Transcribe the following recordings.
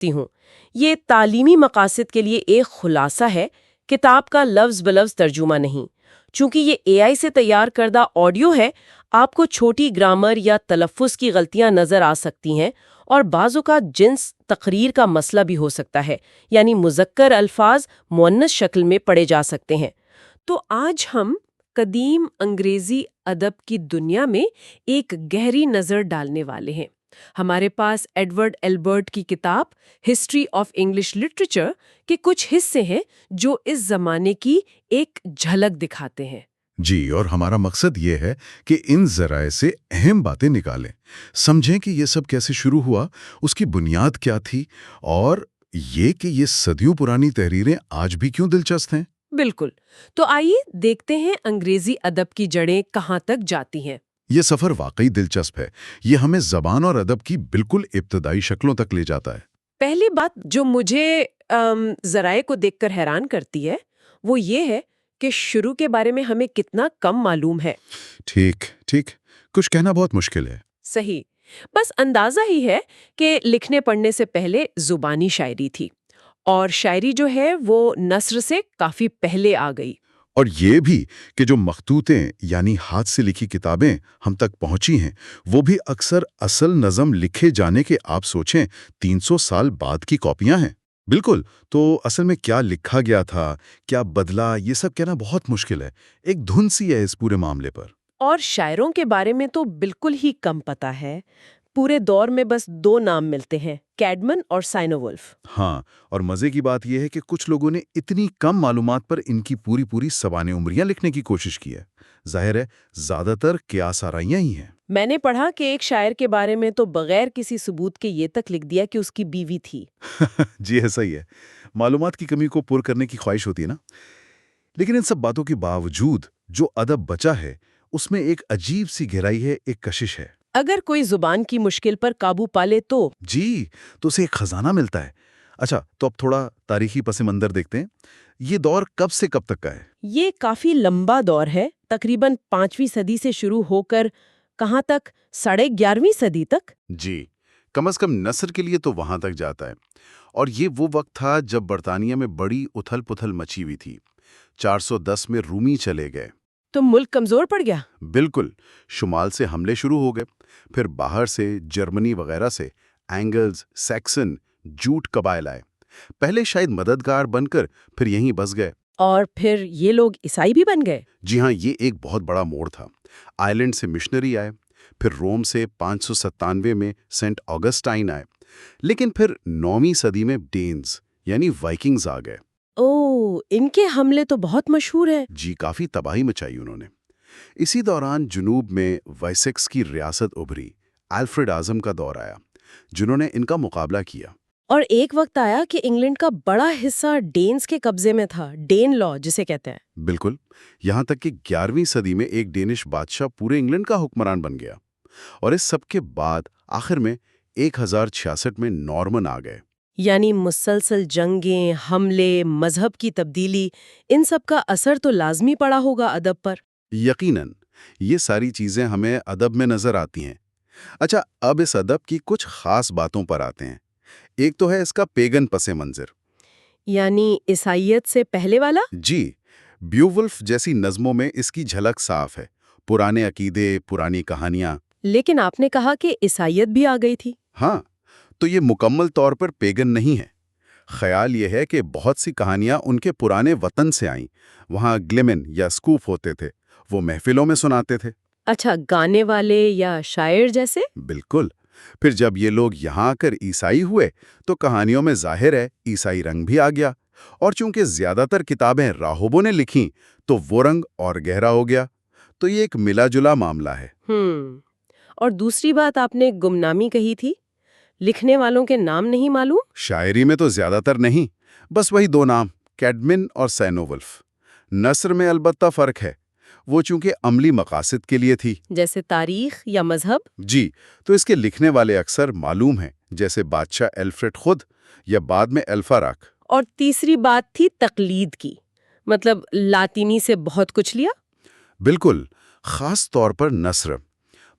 سکتی ہوں۔ یہ تعلیمی مقاصد کے لیے ایک خلاصہ ہے، کتاب کا لفظ بلفظ ترجمہ نہیں۔ چونکہ یہ اے آئی سے تیار کردہ آڈیو ہے، آپ کو چھوٹی گرامر یا تلفظ کی غلطیاں نظر آ سکتی ہیں، اور بعض اوقات جنس تقریر کا مسئلہ بھی ہو سکتا ہے، یعنی مذکر الفاظ مؤنث شکل میں پڑھے جا سکتے ہیں۔ تو آج ہم قدیم انگریزی ادب کی دنیا میں ایک گہری نظر ڈالنے والے ہیں۔ ہمارے پاس ایڈورڈ ایلبرٹ کی کتاب ہسٹری آف انگلش لٹریچر کے کچھ حصے ہیں جو اس زمانے کی ایک جھلک دکھاتے ہیں۔ جی، اور ہمارا مقصد یہ ہے کہ ان ذرائع سے اہم باتیں نکالیں، سمجھیں کہ یہ سب کیسے شروع ہوا، اس کی بنیاد کیا تھی، اور یہ کہ یہ صدیوں پرانی تحریریں آج بھی کیوں دلچسپ ہیں۔ بالکل، تو آئیے دیکھتے ہیں انگریزی ادب کی جڑیں کہاں تک جاتی ہیں۔ یہ سفر واقعی دلچسپ ہے، یہ ہمیں زبان اور ادب کی بالکل ابتدائی شکلوں تک لے جاتا ہے۔ پہلی بات جو مجھے ذرائع کو دیکھ کر حیران کرتی ہے وہ یہ ہے کہ شروع کے بارے میں ہمیں کتنا کم معلوم ہے۔ ٹھیک، کچھ کہنا بہت مشکل ہے۔ صحیح، بس اندازہ ہی ہے کہ لکھنے پڑھنے سے پہلے زبانی شاعری تھی، اور شاعری جو ہے وہ نثر سے کافی پہلے آ گئی۔ اور یہ بھی کہ جو مخطوطیں یعنی ہاتھ سے لکھی کتابیں ہم تک پہنچی ہیں، وہ بھی اکثر اصل نظم لکھے جانے کے آپ سوچیں 300 سال بعد کی کاپیاں ہیں۔ بالکل، تو اصل میں کیا لکھا گیا تھا، کیا بدلا، یہ سب کہنا بہت مشکل ہے۔ ایک دھن سی ہے اس پورے معاملے پر۔ اور شاعروں کے بارے میں تو بالکل ہی کم پتہ ہے۔ پورے دور میں بس 2 نام ملتے ہیں، کیڈمن اور سائنوولف۔ ہاں، اور مزے کی بات یہ ہے کہ کچھ لوگوں نے اتنی کم معلومات پر ان کی پوری سوانح عمریاں لکھنے کی کوشش کی ہے۔ ظاہر ہے زیادہ تر قیاس آرائیاں ہی ہیں۔ میں نے پڑھا کہ ایک شاعر کے بارے میں تو بغیر کسی ثبوت کے یہ تک لکھ دیا کہ اس کی بیوی تھی۔ جی ایسا ہی ہے، معلومات کی کمی کو پُر کرنے کی خواہش ہوتی ہے نا۔ لیکن ان سب باتوں کے باوجود جو ادب بچا ہے اس میں ایک عجیب سی گہرائی ہے، ایک کشش ہے۔ اگر کوئی زبان کی مشکل پر قابو پالے تو جی، تو اسے ایک خزانہ ملتا ہے۔ اچھا، تو اب تھوڑا تاریخی پس منظر دیکھتے ہیں۔ یہ دور کب سے کب تک کا ہے؟ یہ کافی لمبا دور ہے، تقریباً 5ویں صدی سے شروع ہو کر کہاں تک 11.5ویں صدی تک۔ جی، کم از کم نثر کے لیے تو وہاں تک جاتا ہے۔ اور یہ وہ وقت تھا جب برطانیہ میں بڑی اتھل پتھل مچی ہوئی تھی۔ 410 میں رومی چلے گئے۔ تو ملک کمزور پڑ گیا۔ بالکل، شمال سے حملے شروع ہو گئے، پھر باہر سے جرمنی وغیرہ سے اینگلز، سیکسن، جوٹ قبائل آئے۔ پہلے شاید مددگار بن کر پھر یہیں بس گئے۔ اور پھر یہ لوگ عیسائی بھی بن گئے۔ جی ہاں، یہ ایک بہت بڑا موڑ تھا۔ آئرلینڈ سے مشنری آئے، پھر روم سے 597 میں سینٹ آگسٹائن آئے، لیکن پھر 9ویں صدی میں ڈینز یعنی وائکنگز آ گئے۔ ان کے حملے تو بہت مشہور ہیں۔ جی، کافی تباہی مچائی انہوں نے۔ اسی دوران جنوب میں وائسیکس کی ریاست ابھری، الفریڈ اعظم کا دور آیا، جنہوں نے ان کا مقابلہ کیا۔ اور ایک وقت آیا کہ انگلینڈ کا بڑا حصہ ڈینز کے قبضے میں تھا، ڈین لا جسے کہتے ہیں۔ بالکل، یہاں تک کہ 11ویں صدی میں ایک ڈینش بادشاہ پورے انگلینڈ کا حکمران بن گیا۔ اور اس سب کے بعد آخر میں 1066 میں نارمن آ گئے۔ یعنی مسلسل جنگیں، حملے، مذہب کی تبدیلی، ان سب کا اثر تو لازمی پڑا ہوگا ادب پر۔ یقیناً، یہ ساری چیزیں ہمیں ادب میں نظر آتی ہیں۔ اچھا، اب اس ادب کی کچھ خاص باتوں پر آتے ہیں۔ ایک تو ہے اس کا پیگن پس منظر، یعنی عیسائیت سے پہلے والا۔ جی، بیوولف جیسی نظموں میں اس کی جھلک صاف ہے، پرانے عقیدے، پرانی کہانیاں۔ لیکن آپ نے کہا کہ عیسائیت بھی آ گئی تھی۔ ہاں، تو یہ مکمل طور پر پیگن نہیں ہے۔ خیال یہ ہے کہ بہت سی کہانیاں ان کے پرانے وطن سے آئیں، وہاں گلیمن یا اسکوف ہوتے تھے، وہ محفلوں میں سناتے تھے۔ اچھا، گانے والے یا شاعر جیسے؟ بالکل، پھر جب یہ لوگ یہاں آ کر عیسائی ہوئے تو کہانیوں میں ظاہر ہے عیسائی رنگ بھی آ گیا، اور چونکہ زیادہ تر کتابیں راہبوں نے لکھیں تو وہ رنگ اور گہرا ہو گیا۔ تو یہ ایک ملا جلا معاملہ ہے۔ اور دوسری بات آپ نے گمنامی کہی تھی، لکھنے والوں کے نام نہیں معلوم؟ شاعری میں تو زیادہ تر نہیں، بس وہی 2 نام، کیڈمن اور سائنوولف۔ نثر میں البتہ فرق ہے، وہ چونکہ عملی مقاصد کے لیے تھی، جیسے تاریخ یا مذہب۔ جی، تو اس کے لکھنے والے اکثر معلوم ہیں، جیسے بادشاہ ایلفریڈ خود یا بعد میں ایلفاراک۔ اور تیسری بات تھی تقلید کی، مطلب لاطینی سے بہت کچھ لیا۔ بالکل، خاص طور پر نثر،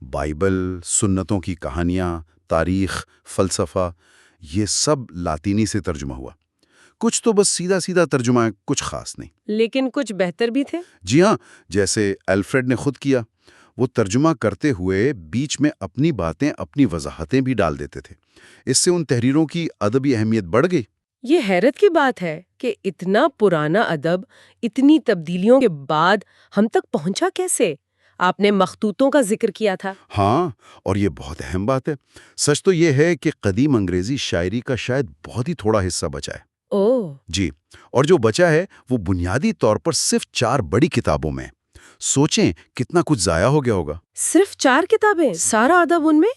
بائبل، سنتوں کی کہانیاں، تاریخ، فلسفہ، یہ سب لاطینی سے ترجمہ ہوا۔ کچھ تو بس سیدھا سیدھا ترجمہ ہے، کچھ خاص نہیں۔ لیکن کچھ بہتر بھی تھے؟ جی ہاں، جیسے الفریڈ نے خود کیا، وہ ترجمہ کرتے ہوئے بیچ میں اپنی باتیں، اپنی وضاحتیں بھی ڈال دیتے تھے۔ اس سے ان تحریروں کی ادبی اہمیت بڑھ گئی۔ یہ حیرت کی بات ہے کہ اتنا پرانا ادب اتنی تبدیلیوں کے بعد ہم تک پہنچا کیسے؟ آپ نے مخطوطوں کا ذکر کیا تھا۔ ہاں، اور یہ بہت اہم بات ہے۔ سچ تو یہ ہے کہ قدیم انگریزی شاعری کا شاید بہت ہی تھوڑا حصہ بچا ہے۔ اوہ! جی، اور جو بچا ہے وہ بنیادی طور پر صرف 4 بڑی کتابوں میں۔ سوچیں کتنا کچھ ضائع ہو گیا ہوگا۔ صرف 4 کتابیں؟ سارا ادب ان میں؟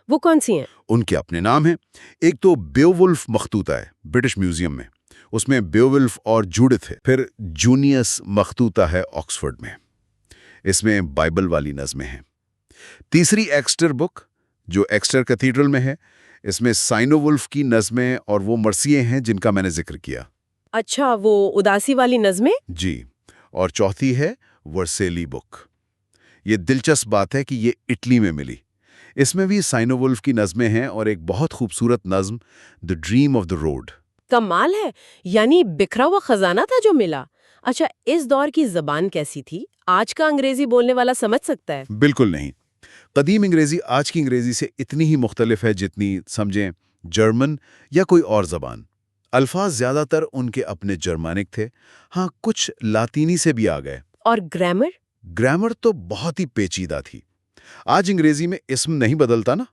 وہ کون سی ہیں؟ ان کے اپنے نام ہیں۔ ایک تو بیوولف مخطوطہ ہے برٹش میوزیم میں، اس میں بیوولف اور جوڈتھ ہے۔ پھر جونیس مخطوطہ ہے آکسفورڈ میں، اس میں بائبل والی نظمیں ہیں۔ تیسری ایکسٹر بک جو ایکسٹر کیتھیڈرل میں ہے، اس میں سائنوولف کی نظمیں اور وہ مرثیے ہیں جن کا میں نے ذکر کیا۔ اچھا، وہ اداسی والی نظمیں؟ جی، اور چوتھی ہے ورسیلی بک۔ یہ دلچسپ بات ہے کہ یہ اٹلی میں ملی۔ اس میں بھی سائنوولف کی نظمیں ہیں اور ایک بہت خوبصورت نظم the dream of the road. کمال ہے، یعنی بکھرا ہوا خزانہ تھا جو ملا۔ اچھا، اس دور کی زبان کیسی تھی؟ آج کا انگریزی بولنے والا سمجھ سکتا ہے؟ بالکل نہیں۔ قدیم انگریزی آج کی انگریزی سے اتنی ہی مختلف ہے جتنی سمجھیں جرمن یا کوئی اور زبان۔ الفاظ زیادہ تر ان کے اپنے جرمانک تھے، ہاں کچھ لاطینی سے بھی آ گئے۔ اور گرامر؟ گرامر تو بہت ہی پیچیدہ تھی۔ آج انگریزی میں اسم نہیں بدلتا نا،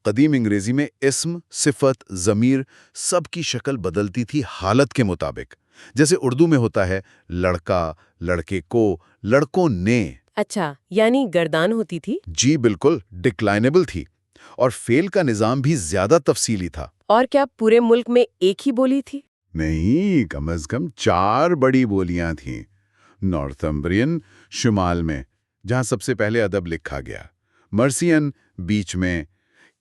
قدیم انگریزی میں اسم، صفت، ضمیر سب کی شکل بدلتی تھی حالت کے مطابق۔ جیسے اردو میں ہوتا ہے لڑکا، لڑکے کو، لڑکوں نے۔ اچھا، یعنی گردان ہوتی تھی؟ جی بالکل، ڈکلائنیبل تھی، اور فعل کا نظام بھی زیادہ تفصیلی تھا۔ اور کیا پورے ملک میں ایک ہی بولی تھی؟ نہیں، کم از کم 4 بڑی بولیاں تھیں۔ نارتھمبرین شمال میں، جہاں سب سے پہلے ادب لکھا گیا، مرسین بیچ میں،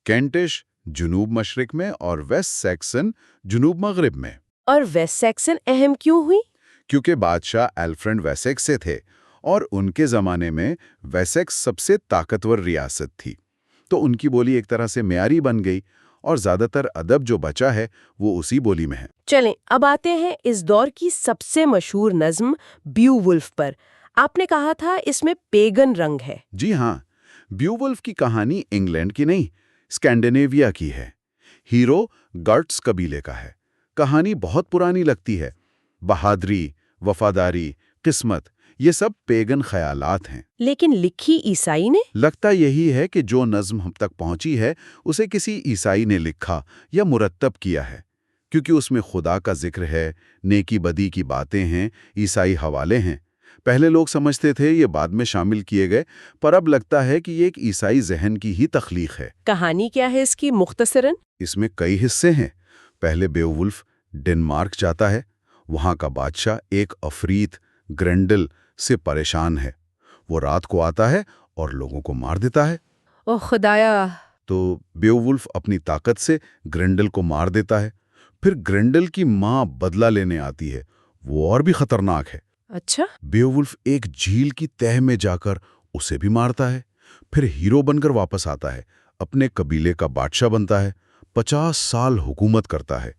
کینٹش جنوب مشرق میں، اور ویسٹ سیکسن جنوب مغرب میں۔ اور ویسٹ سیکسن اہم کیوں ہوئی؟ کیونکہ بادشاہ ایلفرینڈ ویسیکس سے تھے، اور ان کے زمانے میں ویسیکس سب سے طاقتور ریاست تھی، تو ان کی بولی ایک طرح سے معیاری بن گئی، اور زیادہ تر ادب جو بچا ہے وہ اسی بولی میں ہے۔ چلیں اب آتے ہیں اس دور کی سب سے مشہور نظم بیوولف پر۔ آپ نے کہا تھا اس میں پیگن رنگ ہے۔ جی ہاں، بیوولف کی کہانی انگلینڈ کی نہیں، اسکینڈینیویا کی ہے۔ ہیرو گرٹس قبیلے کا ہے۔ کہانی بہت پرانی لگتی ہے۔ بہادری، وفاداری، قسمت، یہ سب پیگن خیالات ہیں۔ لیکن لکھی عیسائی نے؟ لگتا یہی ہے کہ جو نظم ہم تک پہنچی ہے اسے کسی عیسائی نے لکھا یا مرتب کیا ہے، کیونکہ اس میں خدا کا ذکر ہے، نیکی بدی کی باتیں ہیں، عیسائی حوالے ہیں۔ پہلے لوگ سمجھتے تھے یہ بعد میں شامل کیے گئے، پر اب لگتا ہے کہ یہ ایک عیسائی ذہن کی ہی تخلیق ہے۔ کہانی کیا ہے اس کی مختصراً؟ اس میں کئی حصے ہیں۔ پہلے بیوولف ڈنمارک جاتا ہے، وہاں کا بادشاہ ایک عفریت گرینڈل سے پریشان ہے۔ وہ رات کو آتا ہے اور لوگوں کو مار دیتا ہے۔ اوہ خدایا! تو بیوولف اپنی طاقت سے گرینڈل کو مار دیتا ہے۔ پھر گرینڈل کی ماں بدلہ لینے آتی ہے، وہ اور بھی خطرناک ہے۔ اچھا؟ بیوولف ایک جھیل کی تہہ میں جا کر اسے بھی مارتا ہے، پھر ہیرو بن کر واپس آتا ہے، اپنے قبیلے کا بادشاہ بنتا ہے، 50 سال حکومت کرتا ہے۔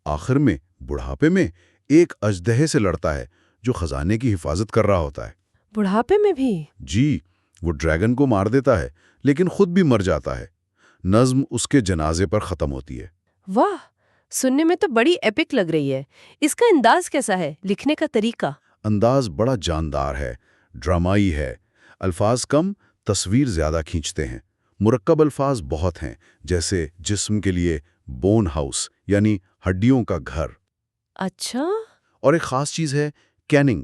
آخر میں بڑھاپے میں ایک اژدہے سے لڑتا ہے جو خزانے کی حفاظت کر رہا ہوتا ہے۔ بڑھاپے میں بھی؟ جی، وہ ڈریگن کو مار دیتا ہے لیکن خود بھی مر جاتا ہے۔ نظم اس کے جنازے پر ختم ہوتی ہے۔ واہ، سننے میں تو بڑی ایپک لگ رہی ہے۔ اس کا انداز کیسا ہے، لکھنے کا طریقہ؟ انداز بڑا جاندار ہے، ڈرامائی ہے۔ الفاظ کم، تصویر زیادہ کھینچتے ہیں۔ مرکب الفاظ بہت ہیں، جیسے جسم کے لیے بون ہاؤس یعنی ہڈیوں کا گھر۔ اچھا؟ اور ایک خاص چیز ہے کیننگ،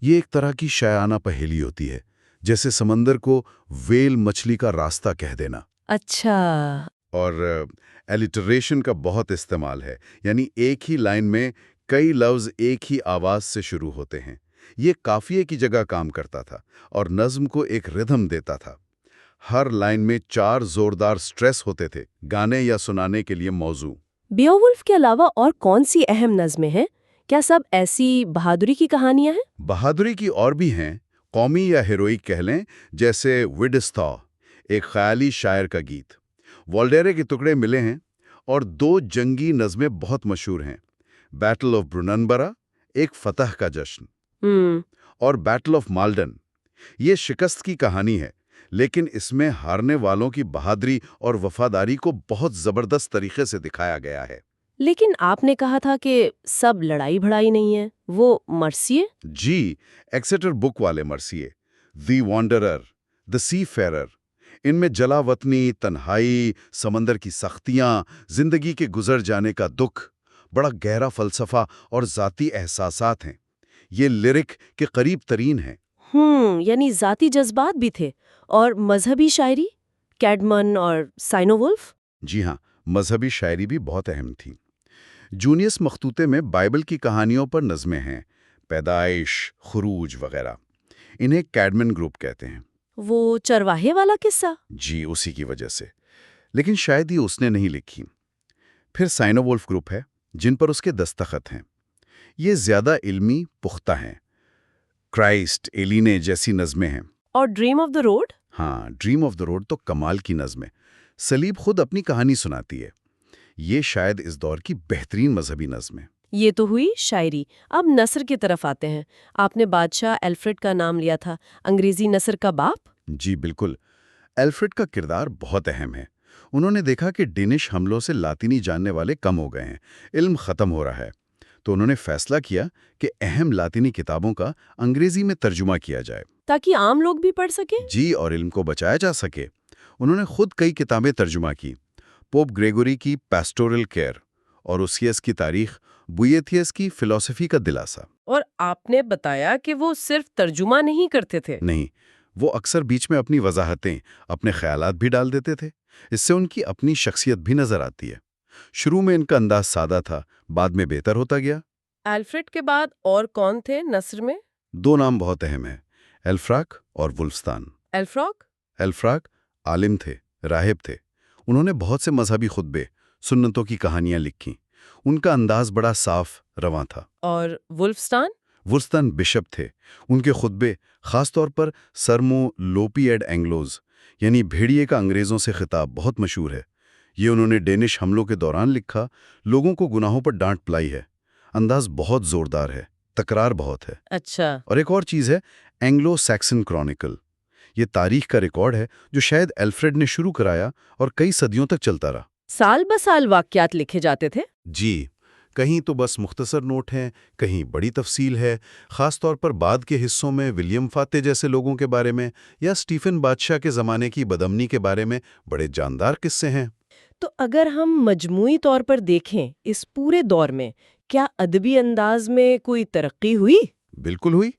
یہ ایک طرح کی شاعرانہ پہیلی ہوتی ہے، جیسے سمندر کو ویل مچھلی کا راستہ کہہ دینا۔ اچھا۔ اور ایلیٹریشن کا بہت استعمال ہے، یعنی ایک ہی لائن میں کئی لفظ ایک ہی آواز سے شروع ہوتے ہیں۔ یہ قافیے کی جگہ کام کرتا تھا اور نظم کو ایک ردھم دیتا تھا۔ ہر لائن میں 4 زوردار سٹریس ہوتے تھے، گانے یا سنانے کے لیے موضوع۔ بیوولف کے علاوہ اور کون سی اہم نظمیں ہیں؟ کیا سب ایسی بہادری کی کہانیاں ہیں؟ بہادری کی اور بھی ہیں، قومی یا ہیروئک کہہ لیں، جیسے وڈستھا، ایک خیالی شاعر کا گیت۔ والڈیرے کے ٹکڑے ملے ہیں، اور 2 جنگی نظمیں بہت مشہور ہیں، بیٹل آف بروننبرا، ایک فتح کا جشن، اور بیٹل آف مالڈن، یہ شکست کی کہانی ہے، لیکن اس میں ہارنے والوں کی بہادری اور وفاداری کو بہت زبردست طریقے سے دکھایا گیا ہے۔ لیکن آپ نے کہا تھا کہ سب لڑائی بھڑائی نہیں ہے، وہ مرثیے؟ جی، ایکسیٹر بک والے مرثیے، دی وانڈرر، دی سی فیرر، ان میں جلا وطنی، تنہائی، سمندر کی سختیاں، زندگی کے گزر جانے کا دکھ، بڑا گہرا فلسفہ اور ذاتی احساسات ہیں۔ یہ لرک کے قریب ترین ہیں۔ یعنی ذاتی جذبات بھی تھے، اور مذہبی شاعری، کیڈمن اور سائنو ولف؟ جی ہاں، مذہبی شاعری بھی بہت اہم تھی۔ جونیس مخطوطے میں بائبل کی کہانیوں پر نظمیں ہیں، پیدائش، خروج وغیرہ۔ انہیں کیڈمن گروپ کہتے ہیں۔ وہ چرواہے والا قصہ؟ جی، اسی کی وجہ سے، لیکن شاید ہی اس نے نہیں لکھی۔ پھر سائنو وولف گروپ ہے، جن پر اس کے دستخط ہیں۔ یہ زیادہ علمی، پختہ ہیں۔ کرائسٹ، ایلینے جیسی نظمیں ہیں۔ اور ڈریم آف دا روڈ؟ ہاں، ڈریم آف دا روڈ تو کمال کی نظم ہے۔ سلیب خود اپنی کہانی سناتی ہے۔ یہ شاید اس دور کی بہترین مذہبی نظم ہے۔ یہ تو ہوئی شاعری، اب نثر کی طرف آتے ہیں۔ آپ نے بادشاہ ایلفریڈ کا نام لیا تھا، انگریزی نثر کا باپ؟ جی بالکل، ایلفریڈ کا کردار بہت اہم ہے۔ انہوں نے دیکھا کہ ڈینش حملوں سے لاطینی جاننے والے کم ہو گئے ہیں، علم ختم ہو رہا ہے، تو انہوں نے فیصلہ کیا کہ اہم لاطینی کتابوں کا انگریزی میں ترجمہ کیا جائے، تاکہ عام لوگ بھی پڑھ سکیں۔ جی، اور علم کو بچایا جا سکے۔ انہوں نے خود کئی کتابیں ترجمہ کی، پوپ گریگوری کی پیسٹورل کیئر، اور اوسیس کی تاریخ، بویتھیس کی فلسفی کا دلاسا۔ اور آپ نے بتایا کہ وہ صرف ترجمہ نہیں کرتے تھے۔ نہیں، وہ اکثر بیچ میں اپنی وضاحتیں، اپنے خیالات بھی ڈال دیتے تھے۔ اس سے ان کی اپنی شخصیت بھی نظر آتی ہے۔ شروع میں ان کا انداز سادہ تھا، بعد میں بہتر ہوتا گیا۔ ایلفریڈ کے بعد اور کون تھے نثر میں؟ 2 نام بہت اہم ہیں، ایلفراک اور ولفستان۔ ایلفراک؟ ایلفراک عالم تھے، راہب تھے۔ انہوں نے بہت سے مذہبی خطبے، سنتوں کی کہانیاں لکھیں۔ ان کا انداز بڑا صاف، رواں تھا۔ اور ولفستان؟ ولفستان بشپ تھے۔ ان کے خطبے، خاص طور پر سرمو لوپی ایڈ اینگلوز، یعنی بھیڑیے کا انگریزوں سے خطاب، بہت مشہور ہے۔ یہ انہوں نے ڈینش حملوں کے دوران لکھا، لوگوں کو گناہوں پر ڈانٹ پلائی ہے۔ انداز بہت زوردار ہے، تکرار بہت ہے۔ اچھا۔ اور ایک اور چیز ہے، اینگلو سیکسن کرونیکل۔ یہ تاریخ کا ریکارڈ ہے جو شاید ایلفریڈ نے شروع کرایا اور کئی صدیوں تک چلتا رہا۔ سال بسال واقعات لکھے جاتے تھے؟ جی، کہیں تو بس مختصر نوٹ ہیں، کہیں بڑی تفصیل ہے، خاص طور پر بعد کے حصوں میں ولیم فاتح جیسے لوگوں کے بارے میں یا سٹیفن بادشاہ کے زمانے کی بدامنی کے بارے میں بڑے جاندار قصے ہیں۔ تو اگر ہم مجموعی طور پر دیکھیں اس پورے دور میں، کیا ادبی انداز میں کوئی ترقی ہوئی؟ بالکل ہوئی۔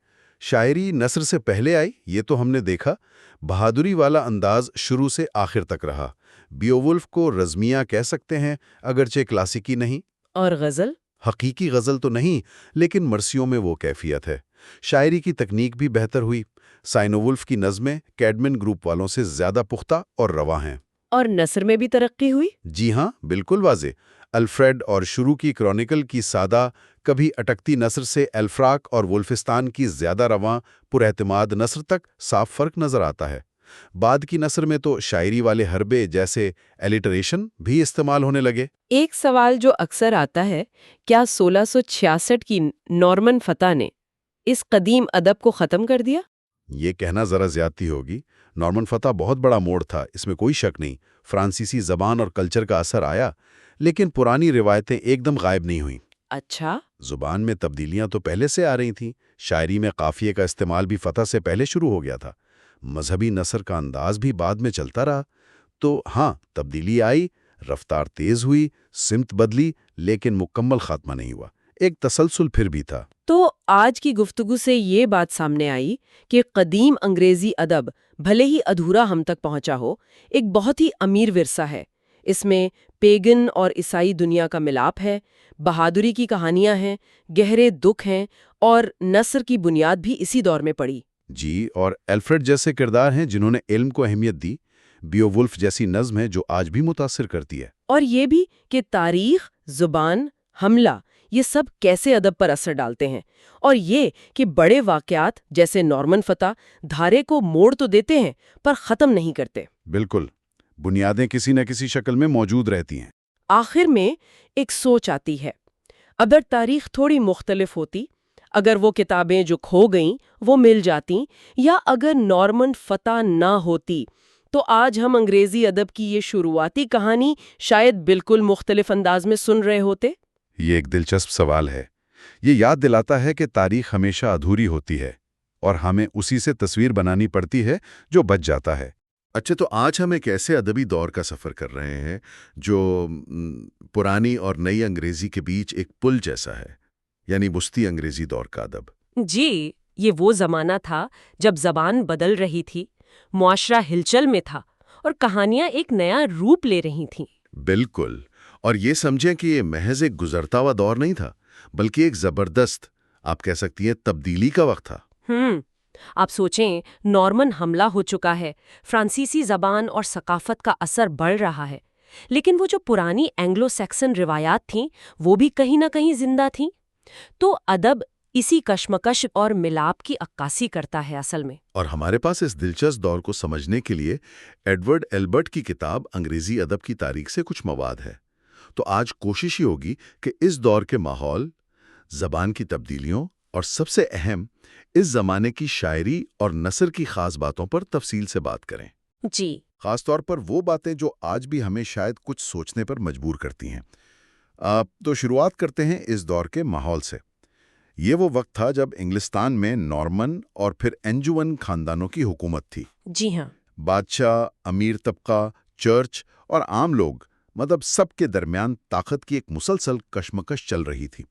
شاعری نثر سے پہلے آئی، یہ تو ہم نے دیکھا۔ بہادری والا انداز شروع سے آخر تک رہا۔ بیوولف کو رزمیہ کہہ سکتے ہیں، اگرچہ کلاسیکی نہیں۔ اور غزل؟ حقیقی غزل تو نہیں، لیکن مرثیوں میں وہ کیفیت ہے۔ شاعری کی تکنیک بھی بہتر ہوئی۔ سائنو وولف کی نظمیں کیڈمن گروپ والوں سے زیادہ پختہ اور رواں ہیں۔ اور نثر میں بھی ترقی ہوئی؟ جی ہاں، بالکل واضح۔ الفریڈ اور شروع کی کرونیکل کی سادہ، کبھی اٹکتی نثر سے ایلفراک اور ولفستان کی زیادہ رواں، پر اعتماد نثر تک صاف فرق نظر آتا ہے۔ بعد کی نثر میں تو شاعری والے حربے جیسے ایلیٹریشن بھی استعمال ہونے لگے۔ ایک سوال جو اکثر آتا ہے، کیا 1666 کی نارمن فتح نے اس قدیم ادب کو ختم کر دیا؟ یہ کہنا ذرا زیادتی ہوگی۔ نارمن فتح بہت بڑا موڑ تھا، اس میں کوئی شک نہیں۔ فرانسیسی زبان اور کلچر کا اثر آیا، لیکن پرانی روایتیں ایک دم غائب نہیں ہوئیں۔ اچھا۔ زبان میں تبدیلیاں تو پہلے سے آ رہی تھیں۔ شاعری میں قافیے کا استعمال بھی فتح سے پہلے شروع ہو گیا تھا۔ مذہبی نثر کا انداز بھی بعد میں چلتا رہا۔ تو ہاں، تبدیلی آئی، رفتار تیز ہوئی، سمت بدلی، لیکن مکمل خاتمہ نہیں ہوا۔ ایک تسلسل پھر بھی تھا۔ تو آج کی گفتگو سے یہ بات سامنے آئی کہ قدیم انگریزی ادب بھلے ہی ادھورا ہم تک پہنچا ہو، ایک بہت ہی امیر ورثہ ہے۔ اس میں پیگن اور عیسائی دنیا کا ملاپ ہے، بہادری کی کہانیاں ہیں، گہرے دکھ ہیں، اور نثر کی بنیاد بھی اسی دور میں پڑی۔ جی، اور ایلفریڈ جیسے کردار ہیں جنہوں نے علم کو اہمیت دی۔ بیوولف جیسی نظم ہے جو آج بھی متاثر کرتی ہے۔ اور یہ بھی کہ تاریخ، زبان، حملہ، یہ سب کیسے ادب پر اثر ڈالتے ہیں، اور یہ کہ بڑے واقعات جیسے نارمن فتح دھارے کو موڑ تو دیتے ہیں پر ختم نہیں کرتے۔ بالکل، بنیادیں کسی نہ کسی شکل میں موجود رہتی ہیں۔ آخر میں ایک سوچ آتی ہے، اگر تاریخ تھوڑی مختلف ہوتی، اگر وہ کتابیں جو کھو گئیں وہ مل جاتیں، یا اگر نارمن فتح نہ ہوتی، تو آج ہم انگریزی ادب کی یہ شروعاتی کہانی شاید بالکل مختلف انداز میں سن رہے ہوتے۔ یہ ایک دلچسپ سوال ہے۔ یہ یاد دلاتا ہے کہ تاریخ ہمیشہ ادھوری ہوتی ہے اور ہمیں اسی سے تصویر بنانی پڑتی ہے جو بچ جاتا ہے۔ اچھا، تو آج ہم ایک ایسے ادبی دور کا سفر کر رہے ہیں جو پرانی اور نئی انگریزی کے بیچ ایک پل جیسا ہے، یعنی وسطی انگریزی دور کا ادب۔ جی، یہ وہ زمانہ تھا جب زبان بدل رہی تھی، معاشرہ ہلچل میں تھا اور کہانیاں ایک نیا روپ لے رہی تھیں۔ بالکل، اور یہ سمجھیں کہ یہ محض ایک گزرتا ہوا دور نہیں تھا، بلکہ ایک زبردست، آپ کہہ سکتی ہیں، تبدیلی کا وقت تھا۔ آپ سوچیں، نارمن حملہ ہو چکا ہے، فرانسیسی زبان اور ثقافت کا اثر بڑھ رہا ہے، لیکن وہ جو پرانی اینگلو سیکسن روایات تھیں وہ بھی کہیں نہ کہیں زندہ تھیں۔ تو ادب اسی کشمکش اور ملاپ کی عکاسی کرتا ہے اصل میں۔ اور ہمارے پاس اس دلچسپ دور کو سمجھنے کے لیے ایڈورڈ ایلبرٹ کی کتاب انگریزی ادب کی تاریخ سے کچھ مواد ہے۔ تو آج کوشش ہی ہوگی کہ اس دور کے ماحول، زبان کی تبدیلیوں اور سب سے اہم، اس زمانے کی شاعری اور نثر کی خاص باتوں پر تفصیل سے بات کریں۔ جی، خاص طور پر وہ باتیں جو آج بھی ہمیں شاید کچھ سوچنے پر مجبور کرتی ہیں۔ تو شروعات کرتے ہیں اس دور کے ماحول سے۔ یہ وہ وقت تھا جب انگلستان میں نارمن اور پھر اینجوون خاندانوں کی حکومت تھی۔ جی ہاں، بادشاہ، امیر طبقہ، چرچ اور عام لوگ، مطلب سب کے درمیان طاقت کی ایک مسلسل کشمکش چل رہی تھی۔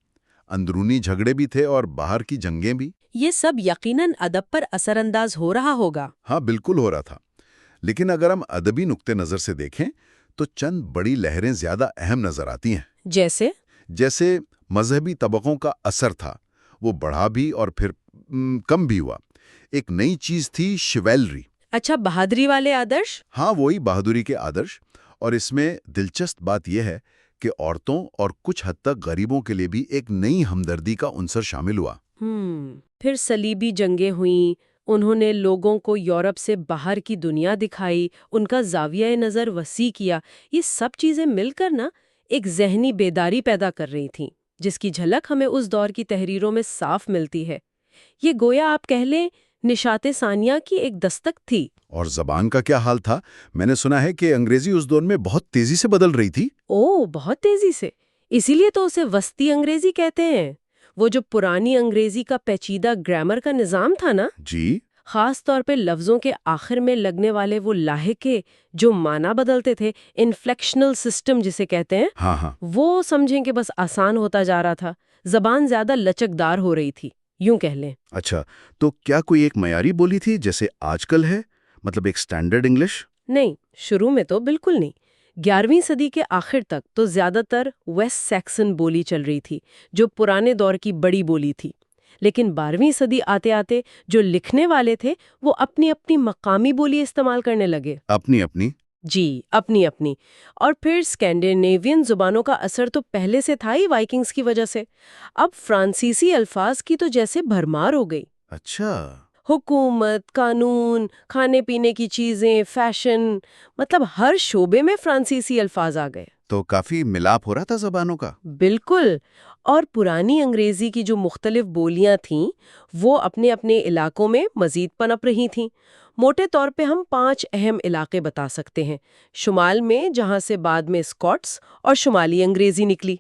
اندرونی جھگڑے بھی تھے اور باہر کی جنگیں بھی۔ یہ سب یقیناً ادب پر اثر انداز ہو رہا ہوگا۔ ہاں، بالکل ہو رہا تھا، لیکن اگر ہم ادبی نقطہ نظر سے دیکھیں تو چند بڑی لہریں زیادہ اہم نظر آتی ہیں۔ جیسے مذہبی طبقوں کا اثر تھا، وہ بڑھا بھی اور پھر کم بھی ہوا۔ ایک نئی چیز تھی شیویلری۔ اچھا، بہادری والے آدرش؟ ہاں، وہی بہادری کے آدرش۔ اور اس میں دلچسپ بات یہ ہے کہ عورتوں اور کچھ حد تک غریبوں کے لیے بھی ایک نئی ہمدردی کا عنصر شامل ہوا۔ پھر صلیبی جنگیں ہوئیں، انہوں نے لوگوں کو یورپ سے باہر کی دنیا دکھائی، ان کا زاویہ نظر وسیع کیا۔ یہ سب چیزیں مل کر نا ایک ذہنی بیداری پیدا کر رہی تھیں، جس کی جھلک ہمیں اس دور کی تحریروں میں صاف ملتی ہے۔ یہ گویا آپ کہہ لیں نشاط ثانیہ کی ایک دستک تھی۔ اور زبان کا کیا حال تھا؟ میں نے سنا ہے کہ انگریزی اس دور میں بہت تیزی سے بدل رہی تھی۔ بہت تیزی سے، اسی لیے تو اسے وسطی انگریزی کہتے ہیں۔ وہ جو پرانی انگریزی کا پیچیدہ گرامر کا نظام تھا نا، جی، خاص طور پہ لفظوں کے آخر میں لگنے والے وہ لاحقے جو معنی بدلتے تھے، انفلیکشنل سسٹم جسے کہتے ہیں، ہاں، وہ سمجھیں کہ بس آسان ہوتا جا رہا تھا، زبان زیادہ لچکدار ہو رہی تھی، یوں کہہ لیں۔ اچھا، تو کیا کوئی ایک معیاری بولی تھی جیسے آج کل ہے، مطلب ایک سٹینڈرڈ انگلش؟ نہیں، شروع میں تو بالکل نہیں۔ 11ویں صدی کے آخر تک تو زیادہ تر ویسٹ سیکسن بولی چل رہی تھی، جو پرانے دور کی بڑی بولی تھی۔ لیکن 12ویں صدی آتے آتے جو لکھنے والے تھے وہ اپنی اپنی مقامی بولی استعمال کرنے لگے۔ اپنی؟ جی، اپنی اپنی۔ اور پھر اسکینڈینیوین زبانوں کا اثر تو پہلے سے تھا ہی وائکنگز کی وجہ سے۔ اب فرانسیسی الفاظ کی تو جیسے بھرمار ہو گئی۔ اچھا، حکومت، قانون، کھانے پینے کی چیزیں، فیشن، مطلب ہر شعبے میں فرانسیسی الفاظ آ گئے۔ تو کافی ملاپ ہو رہا تھا زبانوں کا۔ بالکل، اور پرانی انگریزی کی جو مختلف بولیاں تھیں وہ اپنے اپنے علاقوں میں مزید پنپ رہی تھیں۔ موٹے طور پہ ہم 5 اہم علاقے بتا سکتے ہیں۔ شمال میں، جہاں سے بعد میں اسکاٹس اور شمالی انگریزی نکلی۔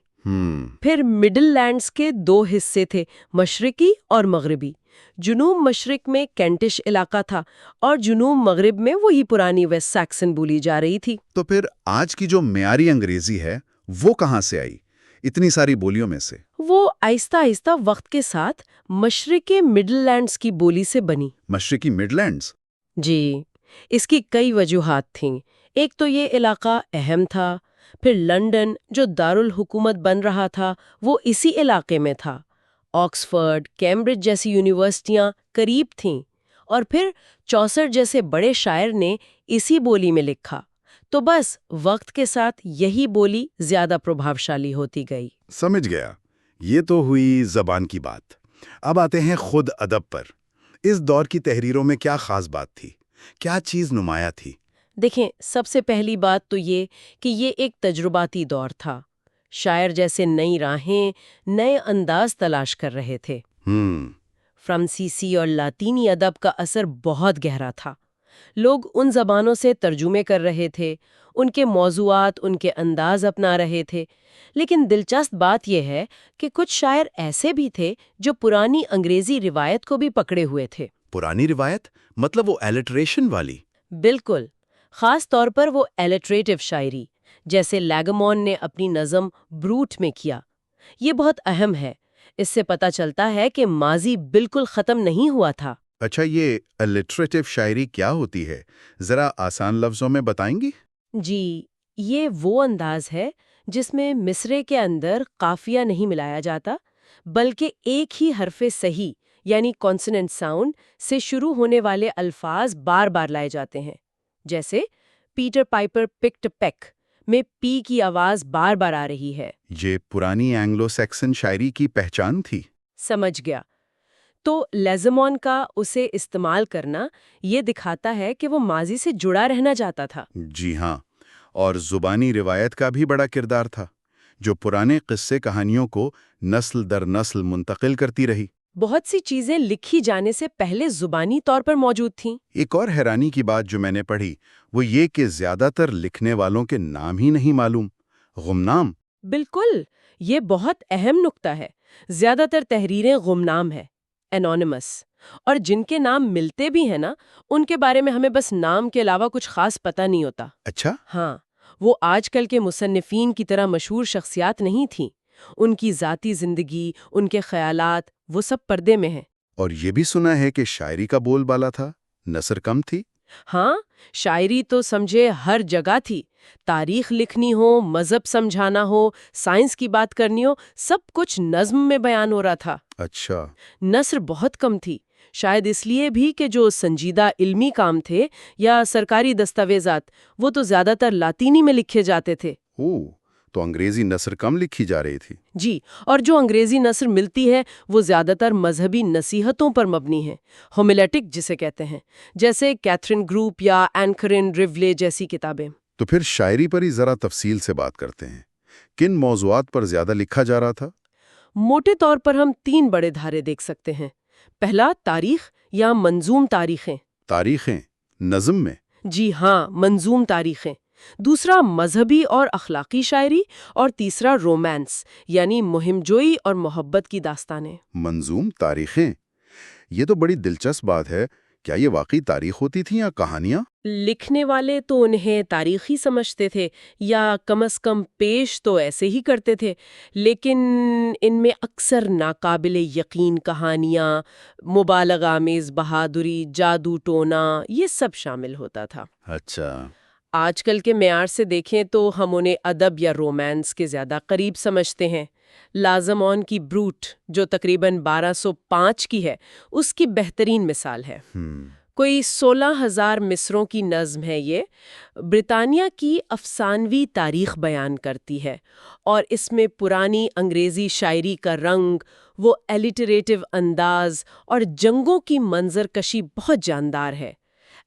پھر مڈل لینڈز کے 2 حصے تھے، مشرقی اور مغربی۔ جنوب مشرق میں کینٹش علاقہ تھا اور جنوب مغرب میں وہی پرانی ویسٹ سیکسن بولی جا رہی تھی۔ تو پھر آج کی جو معیاری انگریزی ہے وہ کہاں سے آئی اتنی ساری بولیوں میں سے؟ وہ آہستہ آہستہ وقت کے ساتھ مشرقی مڈل لینڈز کی بولی سے بنی۔ مشرقی مڈ لینڈز؟ جی، اس کی کئی وجوہات تھیں۔ ایک تو یہ علاقہ اہم تھا، پھر لنڈن جو دارالحکومت بن رہا تھا وہ اسی علاقے میں تھا، آکسفورڈ، کیمبرج جیسی یونیورسٹیاں قریب تھیں، اور پھر چوسر جیسے بڑے شاعر نے اسی بولی میں لکھا، تو بس وقت کے ساتھ یہی بولی زیادہ پربھاوشالی ہوتی گئی۔ سمجھ گیا، یہ تو ہوئی زبان کی بات۔ اب آتے ہیں خود ادب پر۔ اس دور کی تحریروں میں کیا خاص بات تھی؟ کیا چیز نمایاں تھی؟ دیکھیں، سب سے پہلی بات تو یہ کہ یہ ایک تجرباتی دور تھا۔ شاعر جیسے نئی راہیں، نئے انداز تلاش کر رہے تھے۔ فرانسیسی اور لاطینی ادب کا اثر بہت گہرا تھا۔ لوگ ان زبانوں سے ترجمے کر رہے تھے، ان کے موضوعات، ان کے انداز اپنا رہے تھے۔ لیکن دلچسپ بات یہ ہے کہ کچھ شاعر ایسے بھی تھے جو پرانی انگریزی روایت کو بھی پکڑے ہوئے تھے۔ پرانی روایت مطلب وہ ایلٹریشن والی؟ بالکل، خاص طور پر وہ ایلٹریٹو شاعری، جیسے لیگمون نے اپنی نظم بروٹ میں کیا۔ یہ بہت اہم ہے، اس سے پتہ چلتا ہے کہ ماضی بالکل ختم نہیں ہوا تھا۔ اچھا، یہ الٹریٹو شاعری کیا ہوتی ہے؟ ذرا آسان لفظوں میں بتائیں گی؟ جی، یہ وہ انداز ہے جس میں مصرعے کے اندر قافیہ نہیں ملایا جاتا، بلکہ ایک ہی حرف صحیح یعنی کانسوننٹ ساؤنڈ سے شروع ہونے والے الفاظ بار بار لائے جاتے ہیں۔ جیسے پیٹر پائپر پکڈ پیک میں پی کی آواز بار بار آ رہی ہے۔ یہ پرانی اینگلو سیکسن شاعری کی پہچان تھی۔ سمجھ گیا۔ تو لیزمون کا اسے استعمال کرنا یہ دکھاتا ہے کہ وہ ماضی سے جڑا رہنا چاہتا تھا۔ جی ہاں، اور زبانی روایت کا بھی بڑا کردار تھا، جو پرانے قصے کہانیوں کو نسل در نسل منتقل کرتی رہی۔ بہت سی چیزیں لکھی جانے سے پہلے زبانی طور پر موجود تھیں۔ ایک اور حیرانی کی بات جو میں نے پڑھی وہ یہ کہ زیادہ تر لکھنے والوں کے نام ہی نہیں معلوم۔ گمنام؟ بالکل، یہ بہت اہم نکتہ ہے۔ زیادہ تر تحریریں گمنام ہیں، انونیمس، اور جن کے نام ملتے بھی ہیں نا، ان کے بارے میں ہمیں بس نام کے علاوہ کچھ خاص پتہ نہیں ہوتا۔ اچھا؟ ہاں، وہ آج کل کے مصنفین کی طرح مشہور شخصیات نہیں تھیں۔ ان کی ذاتی زندگی، ان کے خیالات، وہ سب پردے میں ہیں۔ اور یہ بھی سنا ہے کہ شاعری کا بول بالا تھا، نثر کم تھی؟ ہاں، شاعری تو سمجھے ہر جگہ تھی۔ تاریخ لکھنی ہو، مذہب سمجھانا ہو، سائنس کی بات کرنی ہو، سب کچھ نظم میں بیان ہو رہا تھا۔ اچھا۔ نثر بہت کم تھی، شاید اس لیے بھی کہ جو سنجیدہ علمی کام تھے یا سرکاری دستاویزات، وہ تو زیادہ تر لاطینی میں لکھے جاتے تھے۔ تو انگریزی نثر کم لکھی جا رہی تھی؟ جی، اور جو انگریزی نثر ملتی ہے وہ زیادہ تر مذہبی نصیحتوں پر مبنی ہے، ہومیلیٹک جسے کہتے ہیں، جیسے کیتھرین گروپ یا اینکرن ریولے جیسی کتابیں۔ تو پھر شاعری پر ہی ذرا تفصیل سے بات کرتے ہیں۔ کن موضوعات پر زیادہ لکھا جا رہا تھا؟ موٹے طور پر ہم 3 بڑے دھارے دیکھ سکتے ہیں۔ پہلا، تاریخ یا منظوم تاریخیں۔ تاریخیں نظم میں؟ جی ہاں، منظوم تاریخیں۔ دوسرا، مذہبی اور اخلاقی شاعری، اور تیسرا رومانس یعنی مہم جوئی اور محبت کی داستانیں۔ منظوم تاریخیں، یہ تو بڑی دلچسپ بات ہے۔ کیا یہ واقعی تاریخ ہوتی تھی یا کہانیاں؟ لکھنے والے تو انہیں تاریخی سمجھتے تھے، یا کم از کم پیش تو ایسے ہی کرتے تھے، لیکن ان میں اکثر ناقابل یقین کہانیاں، مبالغہ آمیز بہادری، جادو ٹونا، یہ سب شامل ہوتا تھا۔ اچھا۔ آج کل کے معیار سے دیکھیں تو ہم انہیں ادب یا رومانس کے زیادہ قریب سمجھتے ہیں۔ لازمون کی بروٹ، جو تقریباً 1205 کی ہے، اس کی بہترین مثال ہے۔ کوئی 16,000 مصروں کی نظم ہے یہ، برطانیہ کی افسانوی تاریخ بیان کرتی ہے، اور اس میں پرانی انگریزی شاعری کا رنگ، وہ ایلیٹریٹو انداز اور جنگوں کی منظر کشی بہت جاندار ہے۔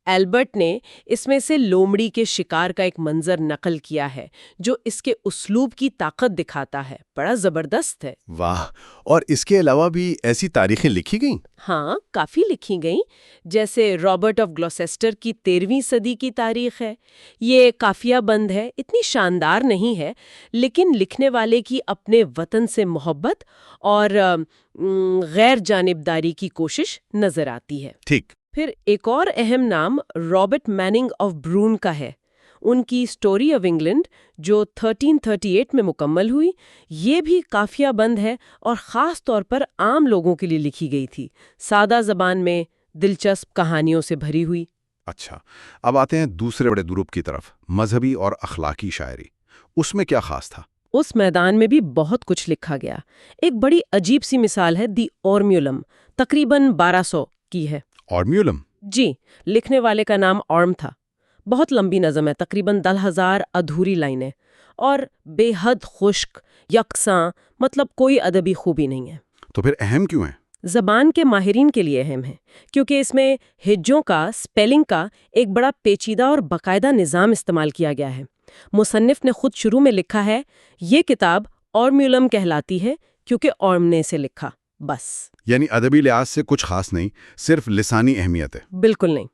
ایلبرٹ نے اس میں سے لومڑی کے شکار کا ایک منظر نقل کیا ہے جو اس کے اسلوب کی طاقت دکھاتا ہے۔ بڑا زبردست ہے۔ واہ! اور اس کے علاوہ بھی ایسی تاریخیں لکھی گئیں؟ ہاں، کافی لکھی گئیں، جیسے رابرٹ آف گلوسیسٹر کی 13ویں صدی کی تاریخ ہے۔ یہ قافیہ بند ہے، اتنی شاندار نہیں ہے، لیکن لکھنے والے کی اپنے وطن سے محبت اور غیر جانبداری کی کوشش نظر آتی ہے۔ ٹھیک۔ پھر ایک اور اہم نام رابرٹ میننگ آف برون کا ہے۔ ان کی سٹوری آف انگلینڈ جو 1338 میں مکمل ہوئی، یہ بھی قافیہ بند ہے اور خاص طور پر عام لوگوں کے لیے لکھی گئی تھی، سادہ زبان میں، دلچسپ کہانیوں سے بھری ہوئی۔ اچھا، اب آتے ہیں دوسرے بڑے گروپ کی طرف، مذہبی اور اخلاقی شاعری۔ اس میں کیا خاص تھا؟ اس میدان میں بھی بہت کچھ لکھا گیا۔ ایک بڑی عجیب سی مثال ہے دی اورمیولم، تقریباً 1200 کی ہے۔ اورمیولم؟ جی، لکھنے والے کا نام اورم تھا۔ بہت لمبی نظم ہے، تقریباً 10,000 ادھوری لائنیں، اور بے حد خشک، یکساں، مطلب کوئی ادبی خوبی نہیں ہے۔ تو پھر اہم کیوں ہے؟ زبان کے ماہرین کے لیے اہم ہے کیونکہ اس میں ہجوں کا، سپیلنگ کا ایک بڑا پیچیدہ اور باقاعدہ نظام استعمال کیا گیا ہے۔ مصنف نے خود شروع میں لکھا ہے، یہ کتاب اورمیولم کہلاتی ہے کیونکہ اورم نے اسے لکھا، بس۔ یعنی ادبی لحاظ سے کچھ خاص نہیں، صرف لسانی اہمیت ہے۔ بالکل نہیں،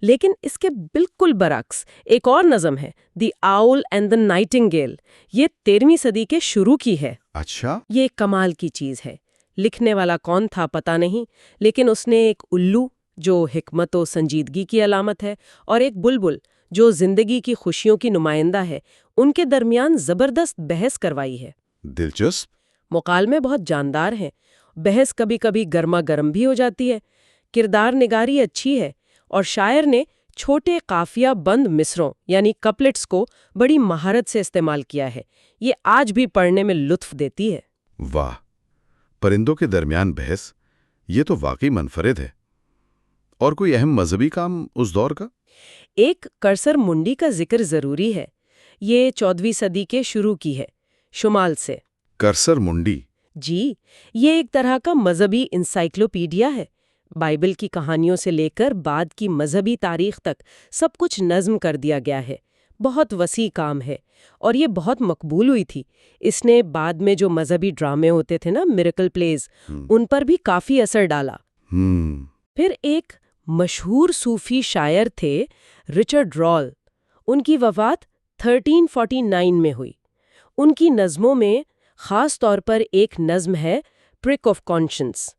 لیکن اس کے بالکل برعکس ایک اور نظم ہے، دی آؤل اینڈ دا نائٹنگیل۔ یہ 13ویں صدی کے شروع کی ہے۔ اچھا، یہ ایک کمال کی چیز ہے۔ لکھنے والا کون تھا پتہ نہیں، لیکن اس نے ایک الو جو حکمت و سنجیدگی کی علامت ہے اور ایک بلبل جو زندگی کی خوشیوں کی نمائندہ ہے، ان کے درمیان زبردست بحث کروائی ہے۔ دلچسپ۔ مکالمے بہت جاندار ہیں، بحث کبھی کبھی گرما گرم بھی ہو جاتی ہے، کردار نگاری اچھی ہے، اور شاعر نے چھوٹے قافیہ بند مصروں یعنی کپلٹس کو بڑی مہارت سے استعمال کیا ہے۔ یہ آج بھی پڑھنے میں لطف دیتی ہے۔ واہ، پرندوں کے درمیان بحث، یہ تو واقعی منفرد ہے۔ اور کوئی اہم مذہبی کام اس دور کا؟ ایک کرسر منڈی کا ذکر ضروری ہے۔ یہ 14ویں صدی کے شروع کی ہے، شمال سے۔ کرسر منڈی؟ جی، یہ ایک طرح کا مذہبی انسائکلوپیڈیا ہے۔ بائبل کی کہانیوں سے لے کر بعد کی مذہبی تاریخ تک سب کچھ نظم کر دیا گیا ہے۔ بہت وسیع کام ہے اور یہ بہت مقبول ہوئی تھی۔ اس نے بعد میں جو مذہبی ڈرامے ہوتے تھے نا، میریکل پلیز، ان پر بھی کافی اثر ڈالا۔ پھر ایک مشہور صوفی شاعر تھے رچرڈ رال۔ ان کی وفات 1349 میں ہوئی۔ ان کی نظموں میں خاص طور پر ایک نظم ہے پرک آف کانشنس۔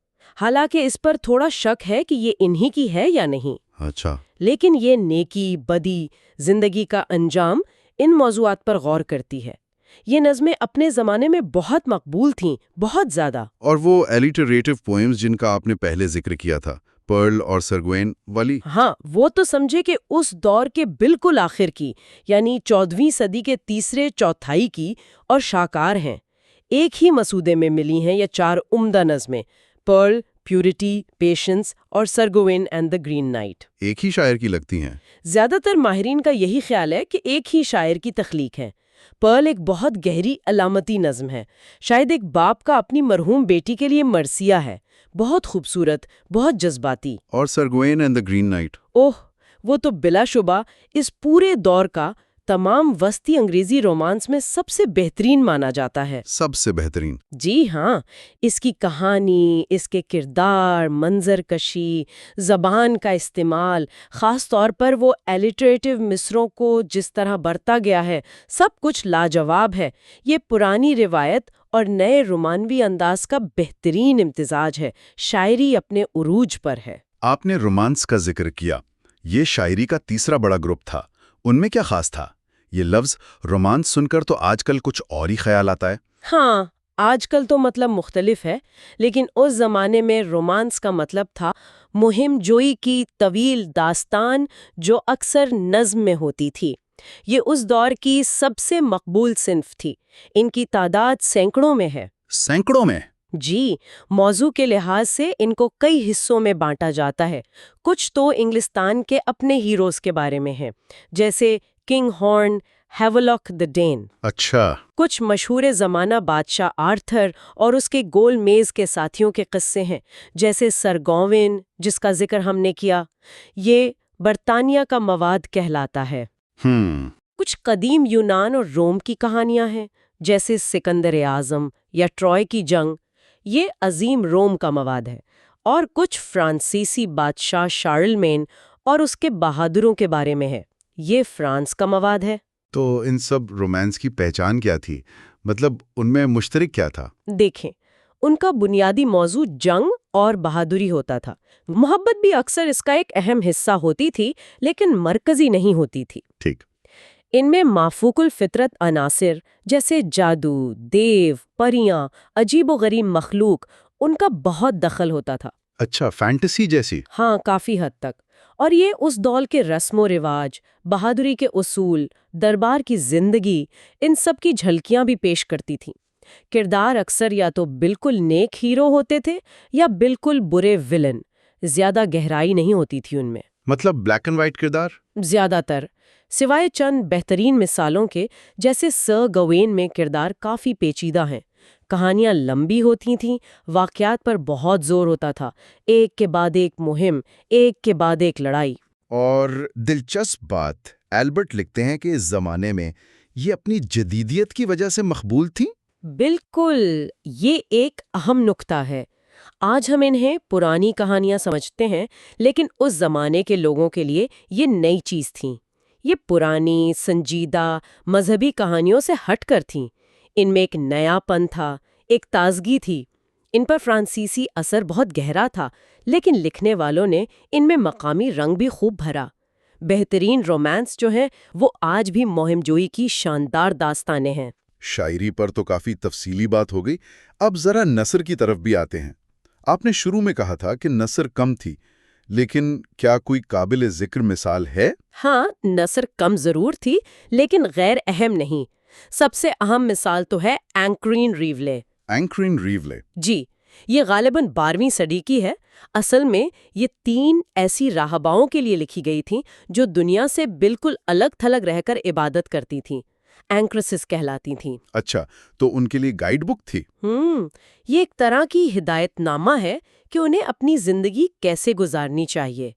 حالانکہ اس پر تھوڑا شک ہے کہ یہ انہی کی ہے یا نہیں۔ اچھا۔ لیکن یہ نیکی، بدی، زندگی کا انجام، ان موضوعات پر غور کرتی ہے۔ یہ نظمیں اپنے زمانے میں بہت مقبول تھیں، بہت زیادہ۔ اور وہ ایلیٹریٹو پوئمز جن کا آپ نے پہلے ذکر کیا تھا، پرل اور سرگوین والی؟ ہاں، وہ تو سمجھے کہ اس دور کے بالکل آخر کی، یعنی 14ویں صدی کے تیسرے چوتھائی کی، اور شاہکار ہیں۔ ایک ہی مسودے میں ملی ہیں یہ 4 عمدہ نظمیں، پرل، پیورٹی، پیشنس اور سرگوین اینڈ دا گرین نائٹ۔ ایک ہی شاعر کی لگتی ہیں؟ زیادہ تر ماہرین کا یہی خیال ہے کہ ایک ہی شاعر کی تخلیق ہے۔ پرل ایک بہت گہری علامتی نظم ہے، شاید ایک باپ کا اپنی مرحوم بیٹی کے لیے مرثیہ ہے، بہت خوبصورت، بہت جذباتی۔ اور سرگوین اینڈ دا گرین نائٹ؟ اوہ، وہ تو بلا شبہ اس پورے دور کا تمام وسطی انگریزی رومانس میں سب سے بہترین مانا جاتا ہے۔ سب سے بہترین؟ جی ہاں، اس کی کہانی، اس کے کردار، منظر کشی، زبان کا استعمال، خاص طور پر وہ ایلیٹریٹو مصروں کو جس طرح برتا گیا ہے، سب کچھ لاجواب ہے۔ یہ پرانی روایت اور نئے رومانوی انداز کا بہترین امتزاج ہے۔ شاعری اپنے عروج پر ہے۔ آپ نے رومانس کا ذکر کیا، یہ شاعری کا تیسرا بڑا گروپ تھا، ان میں کیا خاص تھا؟ یہ لفظ رومانس سن کر تو آج کل کچھ اور ہی خیال آتا ہے۔ ہاں، آج کل تو مطلب مختلف ہے، لیکن اس زمانے میں رومانس کا مطلب تھا مہم جوئی کی طویل داستان جو اکثر نظم میں ہوتی تھی۔ یہ اس دور کی سب سے مقبول صنف تھی۔ ان کی تعداد سینکڑوں میں ہے۔ سینکڑوں میں؟ جی، موضوع کے لحاظ سے ان کو کئی حصوں میں بانٹا جاتا ہے۔ کچھ تو انگلستان کے اپنے ہیروز کے بارے میں ہیں، جیسے کنگ ہارن، ہیولاک دی ڈین۔ اچھا۔ کچھ مشہور زمانہ بادشاہ آرتھر اور اس کے گول میز کے ساتھیوں کے قصے ہیں، جیسے سر گاوین جس کا ذکر ہم نے کیا۔ یہ برطانیہ کا مواد کہلاتا ہے۔ کچھ قدیم یونان اور روم کی کہانیاں ہیں، جیسے سکندر اعظم یا ٹروائے کی جنگ، یہ عظیم روم کا مواد ہے۔ اور کچھ فرانسیسی بادشاہ شارلمین اور اس کے بہادروں کے بارے میں ہے، یہ فرانس کا مواد ہے۔ تو ان سب رومانس کی پہچان کیا تھی؟ مطلب ان میں مشترک کیا تھا؟ دیکھیں، ان کا بنیادی موضوع جنگ اور بہادری ہوتا تھا۔ محبت بھی اکثر اس کا ایک اہم حصہ ہوتی تھی، لیکن مرکزی نہیں ہوتی تھی۔ ٹھیک۔ ان میں مافوق الفطرت عناصر جیسے جادو، دیو، پریاں، عجیب و غریب مخلوق، ان کا بہت دخل ہوتا تھا۔ اچھا، فینٹیسی جیسی؟ ہاں، کافی حد تک۔ اور یہ اس دور کے رسم و رواج، بہادری کے اصول، دربار کی زندگی، ان سب کی جھلکیاں بھی پیش کرتی تھیں۔ کردار اکثر یا تو بالکل نیک ہیرو ہوتے تھے یا بالکل برے ولن، زیادہ گہرائی نہیں ہوتی تھی ان میں۔ مطلب بلیک اینڈ وائٹ کردار؟ زیادہ تر، سوائے چند بہترین مثالوں کے، جیسے سر گوین میں کردار کافی پیچیدہ ہیں۔ کہانیاں لمبی ہوتی تھیں، واقعات پر بہت زور ہوتا تھا، ایک کے بعد ایک مہم، ایک کے بعد ایک لڑائی۔ اور دلچسپ بات، البرٹ لکھتے ہیں کہ اس زمانے میں یہ اپنی جدیدیت کی وجہ سے مقبول تھی۔ بالکل، یہ ایک اہم نکتہ ہے۔ آج ہم انہیں پرانی کہانیاں سمجھتے ہیں، لیکن اس زمانے کے لوگوں کے لیے یہ نئی چیز تھیں۔ یہ پرانی، سنجیدہ، مذہبی کہانیوں سے ہٹ کر تھیں۔ ان میں ایک نیا پن تھا، ایک تازگی تھی۔ ان پر فرانسیسی اثر بہت گہرا تھا، لیکن لکھنے والوں نے ان میں مقامی رنگ بھی خوب بھرا۔ بہترین رومانس جو ہیں وہ آج بھی مہم جوئی کی شاندار داستانیں ہیں۔ شاعری پر تو کافی تفصیلی بات ہو گئی، اب ذرا نثر کی طرف بھی آتے ہیں۔ آپ نے شروع میں کہا تھا کہ نثر کم تھی، لیکن کیا کوئی قابل ذکر مثال ہے؟ ہاں، نثر کم ضرور تھی، لیکن غیر اہم نہیں۔ سب سے اہم مثال تو ہے اینکرین ریولے۔ اینکرین ریولے؟ جی، یہ غالباً 12ویں صدی کی ہے۔ اصل میں یہ 3 ایسی راہباؤں کے لیے لکھی گئی تھیں جو دنیا سے بالکل الگ تھلگ رہ کر عبادت کرتی تھیں۔ اینکرسس کہلاتی تھیں۔ اچھا، تو ان کے لیے گائیڈ بک تھی؟ یہ ایک طرح کی ہدایت نامہ ہے کہ انہیں اپنی زندگی کیسے گزارنی چاہیے،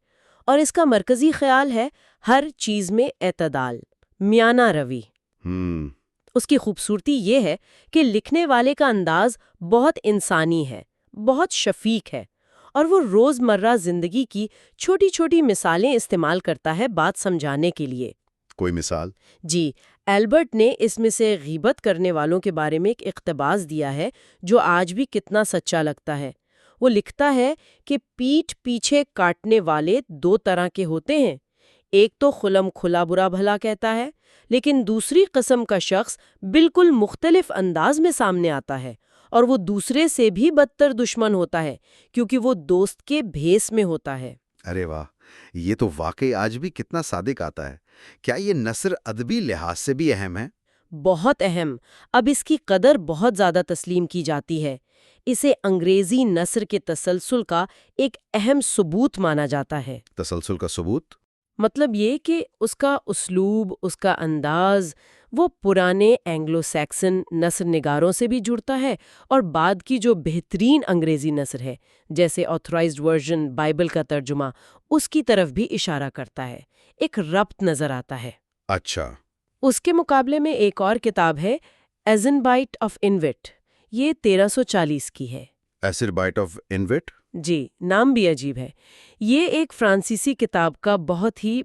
اور اس کا مرکزی خیال ہے ہر چیز میں اعتدال، میانہ روی۔ اس کی خوبصورتی یہ ہے کہ لکھنے والے کا انداز بہت انسانی ہے، بہت شفیق ہے، اور وہ روزمرہ زندگی کی چھوٹی چھوٹی مثالیں استعمال کرتا ہے بات سمجھانے کے لیے۔ کوئی مثال؟ جی، البرٹ نے اس میں سے غیبت کرنے والوں کے بارے میں ایک اقتباس دیا ہے جو آج بھی کتنا سچا لگتا ہے۔ وہ لکھتا ہے کہ پیٹھ پیچھے کاٹنے والے 2 طرح کے ہوتے ہیں، ایک تو خلم کھلا برا بھلا کہتا ہے، لیکن دوسری قسم کا شخص بالکل مختلف انداز میں سامنے آتا ہے، اور وہ دوسرے سے بھی بدتر دشمن ہوتا ہے کیونکہ وہ دوست کے بھیس میں ہوتا ہے۔ ارے واہ، یہ تو واقعی آج بھی کتنا صادق آتا ہے۔ کیا یہ نثر ادبی لحاظ سے بھی اہم ہے؟ بہت اہم۔ اب اس کی قدر بہت زیادہ تسلیم کی جاتی ہے۔ اسے انگریزی نثر کے تسلسل کا ایک اہم ثبوت مانا جاتا ہے۔ تسلسل کا ثبوت؟ مطلب یہ کہ اس کا اسلوب، اس کا انداز، وہ پرانے اینگلو سیکسن نثر نگاروں سے بھی جڑتا ہے، اور بعد کی جو بہترین انگریزی نثر ہے، جیسے آتھورائزڈ ورژن بائبل کا ترجمہ، اس کی طرف بھی اشارہ کرتا ہے۔ ایک ربط نظر آتا ہے۔ اچھا۔ اس کے مقابلے میں ایک اور کتاب ہے ایزنبائٹ آف انوٹ، یہ 1340 کی ہے۔ ایزنبائٹ آف انوٹ؟ جی، نام بھی عجیب ہے۔ یہ ایک فرانسیسی کتاب کا بہت ہی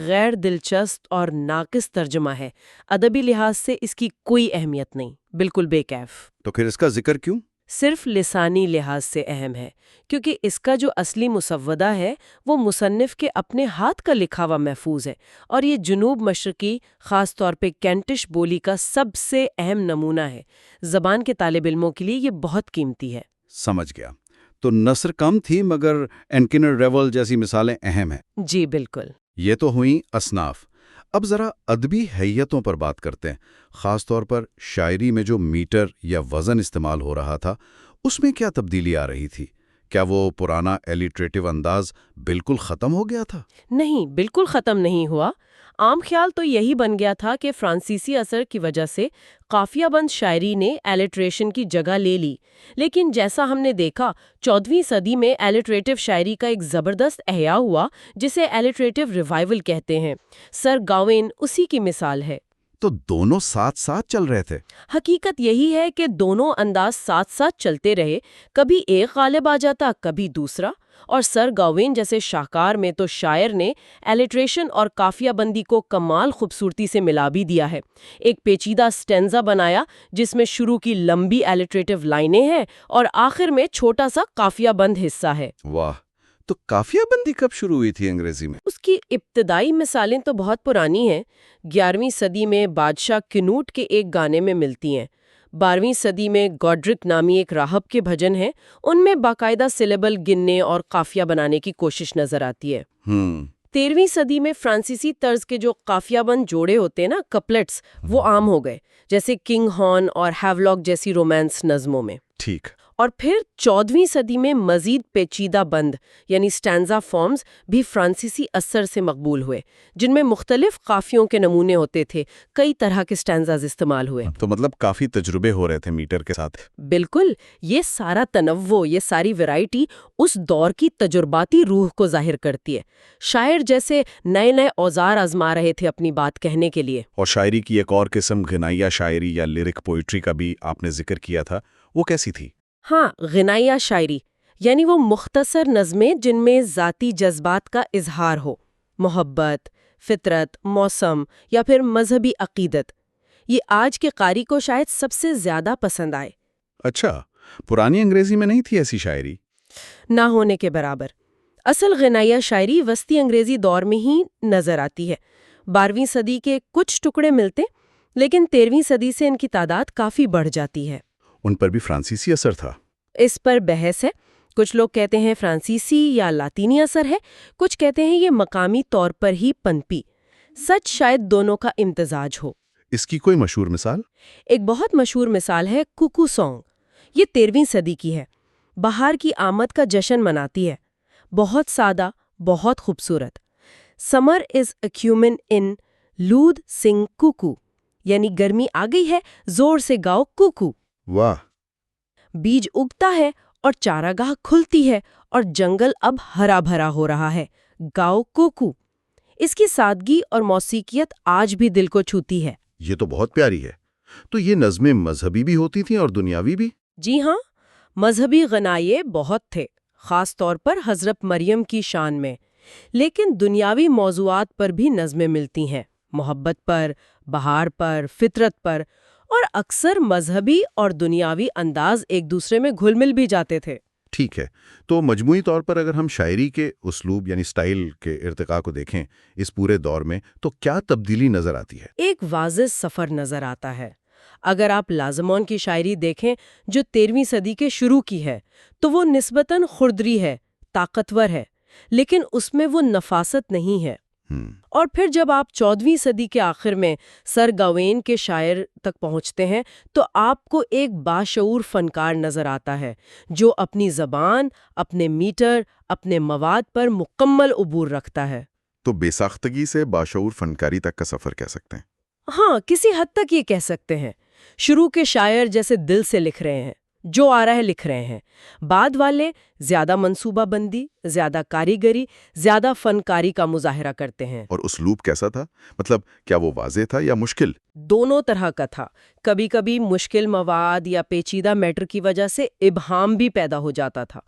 غیر دلچسپ اور ناقص ترجمہ ہے۔ ادبی لحاظ سے اس کی کوئی اہمیت نہیں، بالکل بے کیف۔ تو پھر اس کا ذکر کیوں؟ صرف لسانی لحاظ سے اہم ہے، کیونکہ اس کا جو اصلی مسودہ ہے وہ مصنف کے اپنے ہاتھ کا لکھا ہوا محفوظ ہے، اور یہ جنوب مشرقی، خاص طور پہ کینٹش بولی کا سب سے اہم نمونہ ہے۔ زبان کے طالب علموں کے لیے یہ بہت قیمتی ہے۔ سمجھ گیا۔ تو نثر کم تھی مگر اینکنر ریول جیسی مثالیں اہم ہیں۔ جی بالکل۔ یہ تو ہوئیں اصناف۔ اب ذرا ادبی حیتوں پر بات کرتے ہیں، خاص طور پر شاعری میں جو میٹر یا وزن استعمال ہو رہا تھا، اس میں کیا تبدیلی آ رہی تھی؟ کیا وہ پرانا ایلیٹریٹو انداز بالکل ختم ہو گیا تھا؟ نہیں، بالکل ختم نہیں ہوا۔ عام خیال تو یہی بن گیا تھا کہ فرانسیسی اثر کی وجہ سے قافیہ بند شاعری نے ایلیٹریشن کی جگہ لے لی، لیکن جیسا ہم نے دیکھا 14ویں صدی میں ایلیٹریٹو شاعری کا ایک زبردست احیاء ہوا جسے ایلیٹریٹو ریوائول کہتے ہیں۔ سر گاوین اسی کی مثال ہے۔ تو دونوں ساتھ ساتھ چل رہے تھے؟ حقیقت یہی ہے کہ دونوں انداز ساتھ ساتھ چلتے رہے، کبھی ایک غالب آ جاتا کبھی دوسرا، اور سر گاوین جیسے شاہکار میں تو شاعر نے ایلیٹریشن اور قافیہ بندی کو کمال خوبصورتی سے ملا بھی دیا ہے۔ ایک پیچیدہ سٹینزا بنایا جس میں شروع کی لمبی ایلیٹریٹو لائنیں ہیں اور آخر میں چھوٹا سا قافیہ بند حصہ ہے۔ واہ، تو قافیہ بندی کب شروع ہوئی تھی انگریزی میں؟ اس کی ابتدائی مثالیں تو بہت پرانی ہیں، 11ویں صدی میں بادشاہ کنوٹ کے ایک گانے میں ملتی ہیں۔ 12ویں صدی میں گوڈرک نامی ایک راہب کے بھجن ہیں، ان میں باقاعدہ سلیبل گننے اور قافیہ بنانے کی کوشش نظر آتی ہے۔ 13ویں صدی میں فرانسیسی طرز کے جو قافیہ بند جوڑے ہوتے ہیں نا، کپلٹس، وہ عام ہو گئے، جیسے کنگ ہارن اور ہیولاک جیسی رومانس نظموں میں۔ ٹھیک۔ اور پھر 14ویں صدی میں مزید پیچیدہ بند یعنی سٹینزا فارمز بھی فرانسیسی اثر سے مقبول ہوئے، جن میں مختلف قافیوں کے نمونے ہوتے تھے، کئی طرح کے سٹینزاز استعمال ہوئے۔ تو مطلب کافی تجربے ہو رہے تھے میٹر کے ساتھ۔ بالکل، یہ سارا تنوع، یہ ساری ویرائٹی اس دور کی تجرباتی روح کو ظاہر کرتی ہے۔ شاعر جیسے نئے نئے اوزار آزما رہے تھے اپنی بات کہنے کے لیے۔ اور شاعری کی ایک اور قسم غنائیہ شاعری یا لیرک پوئٹری کا بھی آپ نے ذکر کیا تھا، وہ کیسی تھی؟ ہاں، غنائیہ شاعری یعنی وہ مختصر نظمیں جن میں ذاتی جذبات کا اظہار ہو، محبت، فطرت، موسم یا پھر مذہبی عقیدت۔ یہ آج کے قاری کو شاید سب سے زیادہ پسند آئے۔ اچھا، پرانی انگریزی میں نہیں تھی ایسی شاعری؟ نہ ہونے کے برابر۔ اصل غنائیہ شاعری وسطی انگریزی دور میں ہی نظر آتی ہے۔ 12ویں صدی کے کچھ ٹکڑے ملتے، لیکن 13ویں صدی سے ان کی تعداد کافی بڑھ جاتی ہے۔ ان پر بھی فرانسیسی اثر تھا؟ اس پر بحث ہے۔ کچھ لوگ کہتے ہیں فرانسیسی یا لاطینی اثر ہے، کچھ کہتے ہیں یہ مقامی طور پر ہی پنپی۔ سچ شاید دونوں کا امتزاج ہو۔ اس کی کوئی مشہور مثال؟ ایک بہت مشہور مثال ہے کوکو سانگ۔ یہ 13ویں صدی کی ہے۔ بہار کی آمد کا جشن مناتی ہے۔ بہت سادہ، بہت خوبصورت۔ سمر از اکیومن ان لود سنگ کوکو، یعنی گرمی آ گئی ہے، زور سے گاؤ کوکو۔ واہ! بیج اگتا ہے اور چاراگاہ کھلتی ہے اور جنگل اب ہرا بھرا ہو رہا ہے، گاؤ کوکو۔ اس کی سادگی اور موسیقیت آج بھی دل کو چھوتی ہے۔ یہ تو بہت پیاری ہے۔ تو یہ نظمیں مذہبی بھی ہوتی تھیں اور دنیاوی بھی؟ جی ہاں، مذہبی غنائے بہت تھے، خاص طور پر حضرت مریم کی شان میں، لیکن دنیاوی موضوعات پر بھی نظمیں ملتی ہیں، محبت پر، بہار پر، فطرت پر، اور اکثر مذہبی اور دنیاوی انداز ایک دوسرے میں گھل مل بھی جاتے تھے۔ ٹھیک ہے، تو مجموعی طور پر اگر ہم شاعری کے اسلوب یعنی سٹائل کے ارتقاء کو دیکھیں اس پورے دور میں، تو کیا تبدیلی نظر آتی ہے؟ ایک واضح سفر نظر آتا ہے۔ اگر آپ لازمون کی شاعری دیکھیں جو 13ویں صدی کے شروع کی ہے، تو وہ نسبتاً خردری ہے، طاقتور ہے، لیکن اس میں وہ نفاست نہیں ہے۔ اور پھر جب آپ 14ویں صدی کے آخر میں سر گاوین کے شاعر تک پہنچتے ہیں تو آپ کو ایک باشعور فنکار نظر آتا ہے جو اپنی زبان، اپنے میٹر، اپنے مواد پر مکمل عبور رکھتا ہے۔ تو بے ساختگی سے باشعور فنکاری تک کا سفر کہہ سکتے ہیں؟ ہاں، کسی حد تک یہ کہہ سکتے ہیں۔ شروع کے شاعر جیسے دل سے لکھ رہے ہیں، جو آ رہا ہے لکھ رہے ہیں۔ بعد والے زیادہ منصوبہ بندی، زیادہ کاریگری، زیادہ فنکاری کا مظاہرہ کرتے ہیں۔ اور اسلوب کیسا تھا؟ مطلب کیا وہ واضح تھا یا مشکل؟ دونوں طرح کا تھا۔ کبھی کبھی مشکل مواد یا پیچیدہ میٹر کی وجہ سے ابہام بھی پیدا ہو جاتا تھا،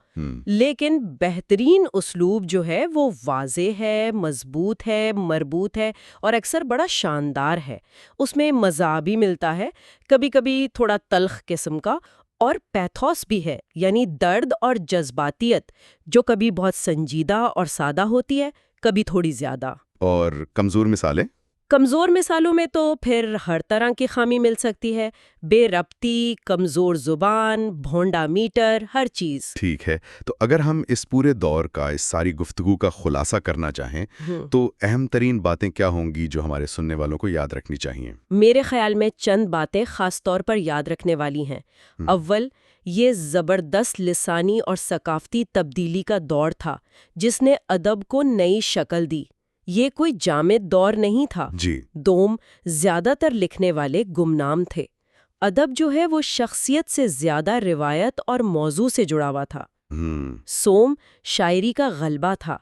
لیکن بہترین اسلوب جو ہے وہ واضح ہے، مضبوط ہے، مربوط ہے اور اکثر بڑا شاندار ہے۔ اس میں مزاح بھی ملتا ہے، کبھی کبھی تھوڑا تلخ قسم کا، اور پیتھوس بھی ہے، یعنی درد اور جذباتیت، جو کبھی بہت سنجیدہ اور سادہ ہوتی ہے، کبھی تھوڑی زیادہ۔ اور کمزور مثالیں؟ کمزور مثالوں میں تو پھر ہر طرح کی خامی مل سکتی ہے، بے ربطی، کمزور زبان، بھونڈا میٹر، ہر چیز۔ ٹھیک ہے، تو اگر ہم اس پورے دور کا، اس ساری گفتگو کا خلاصہ کرنا چاہیں تو اہم ترین باتیں کیا ہوں گی جو ہمارے سننے والوں کو یاد رکھنی چاہیے؟ میرے خیال میں چند باتیں خاص طور پر یاد رکھنے والی ہیں۔ اول، یہ زبردست لسانی اور ثقافتی تبدیلی کا دور تھا جس نے ادب کو نئی شکل دی۔ یہ کوئی جامد دور نہیں تھا۔ جی۔ دوم، زیادہ تر لکھنے والے گمنام تھے۔ ادب جو ہے وہ شخصیت سے زیادہ روایت اور موضوع سے جڑا ہوا تھا۔ سوم، شاعری کا غلبہ تھا۔